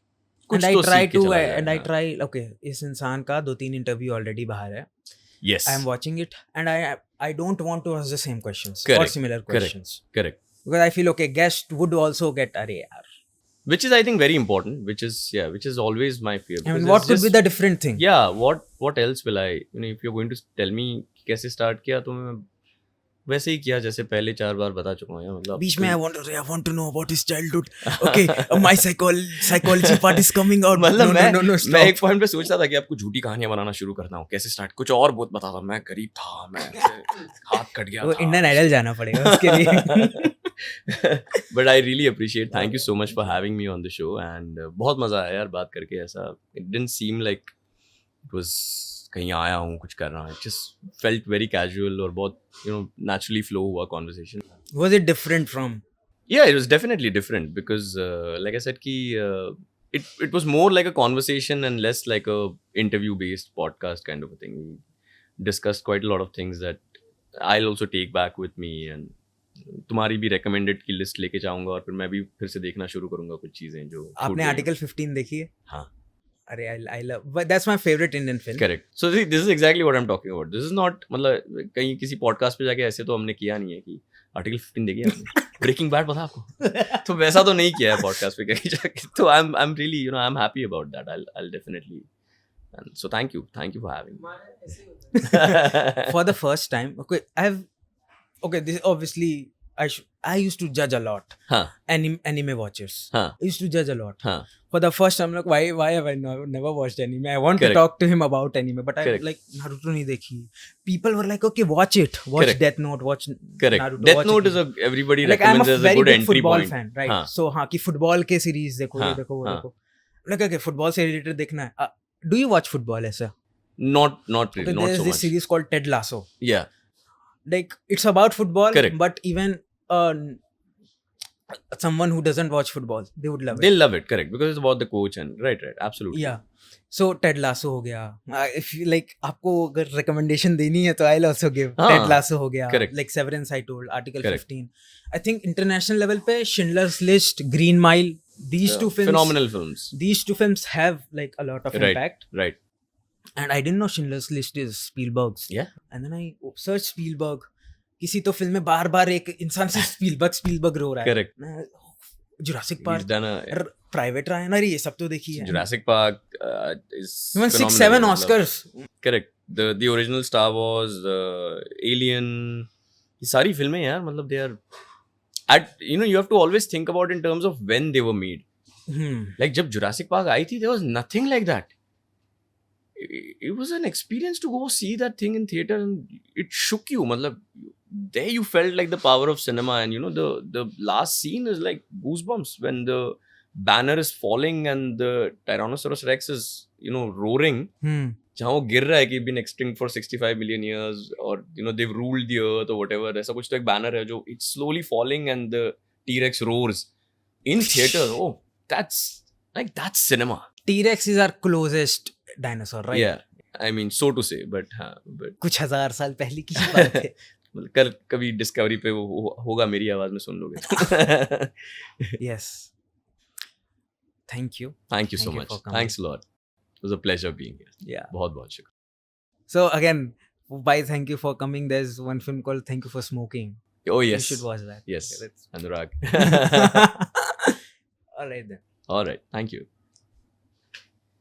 And I तो try सीख के to चला जाए. and I हाँ. try okay, इस इंसान का 2-3 इंटरव्यू ऑलरेडी बाहर है. Yes. I am watching it and I don't want to ask the same questions or Correct. similar questions. Correct. Because I feel okay, guest would also get अरे यार. Which is I think very important. Which is always my fear. I mean, Because what it's could be just- the different thing? Yeah. What else will I? If you're going to tell me कैसे start किया तो मैं वैसे ही किया जैसे पहले 4 बार बता चुका हूँ. मतलब बीच में I want to know about his childhood. Okay, my psychology part is coming out. मतलब no, मैं stop. एक पॉइंट पे सोचता था कि आपको झूठी कहानियां बनाना शुरू करता हूँ. कैसे स्टार्ट कुछ और बहुत बताता. मैं गरीब था, मैं हाथ कट गया वो था. इंडियन आइडल जाना पड़ेगा उसके लिए. But I really appreciate. Thank you so much for having me on the show and बहुत मजा आया यार बात करके. ऐसा it didn't seem like it was कहीं आया हूँ कुछ कर रहा हूँ. It just felt very casual और बहुत naturally flow हुआ conversation. Was it different from? Yeah, it was definitely different because like I said कि it was more like a conversation and less like a interview based podcast kind of a thing. We discussed quite a lot of things that I'll also take back with me and तुम्हारी भी recommended की list लेके जाऊंगा और फिर मैं भी फिर से देखना शुरू करूंगा कुछ चीजें जो आपने आर्टिकल 15 देखी है? हाँ. अरे I love, but that's my favorite Indian film. Correct. So this is exactly what I'm talking about. This is not मतलब कहीं किसी podcast पे जाके ऐसे तो हमने किया नहीं है कि आर्टिकल 15 देखिए आपने. ब्रेकिंग बैड पता आपको? तो वैसा तो नहीं किया है podcast पे कहीं जाके. तो I'm really I'm happy about that. I'll definitely. And so thank you for having me. For the first time, okay, this obviously I used to judge a lot. हाँ. Anime watchers. हाँ. I used to judge a lot. हाँ. For the first time, like why have I never watched anime? I want Correct. to talk to him about anime, but I Correct. like Naruto नहीं देखी. People were like, okay, watch it. Watch Correct. Death Note. Watch Correct. Naruto. Death watch Note it. is everybody Like I'm recommends a as a very good big entry football point. fan, right? हाँ. So हाँ कि football के series देखो हाँ. ये देखो वो हाँ. देखो. Like okay, football से related देखना है. Do you watch football ऐसा? Not really. Okay, Not there's so this much. series called Ted Lasso. Yeah. Like it's about football. Correct. But even someone who doesn't watch football, they would love it. They'll love it. Correct. Because it's about the coach and right. Absolutely. Yeah. So Ted Lasso हो गया. If you like आपको अगर recommendation देनी है तो I'll also give. हाँ. Ted Lasso हो गया. Correct. Like Severance I told. Article Correct. 15. I think international level पे Schindler's List, Green Mile. These two films. Phenomenal films. These two films have like a lot of Right. impact. Right. And I didn't know Schindler's List is Spielberg's. Yeah. And then I searched Spielberg. किसी तो film में बार-बार एक इंसान से Spielberg रो रहा है. Correct. Jurassic He's Park. done a Private Ryan. अरे ये सब तो देखी है. Jurassic Park is He won 6-7 phenomenal. Oscars. Correct. The original Star Wars, Alien, ये सारी फिल्में यार मतलब they are at you have to always think about in terms of when they were made. Like जब Jurassic Park आई थी, there was nothing like that. It was an experience to go see that thing in theater and it shook you. मतलब there you felt like the power of cinema and the last scene is like goosebumps when the banner is falling and the Tyrannosaurus Rex is roaring. जहाँ वो गिर रहा है कि been extinct for 65 million years or they've ruled the earth or whatever. ऐसा कुछ तो एक banner है जो it's slowly falling and the T-Rex roars in theater. Oh, that's cinema. T-Rex is our closest dinosaur, right? Yeah, I mean so to say, but कुछ हजार साल पहले की बात है. कल कभी डिस्कवरी पे वो होगा मेरी आवाज में सुन लोगे. Yes. Thank you. Thank you so Thank you much. for coming. Thanks a lot. It was a pleasure being here. Yeah. बहुत बहुत शुक्रिया. So again, bye. Thank you for coming. There's one film called Thank You for Smoking. Oh yes. You should watch that. Yes. Okay, Anurag. all right then. All right. Thank you.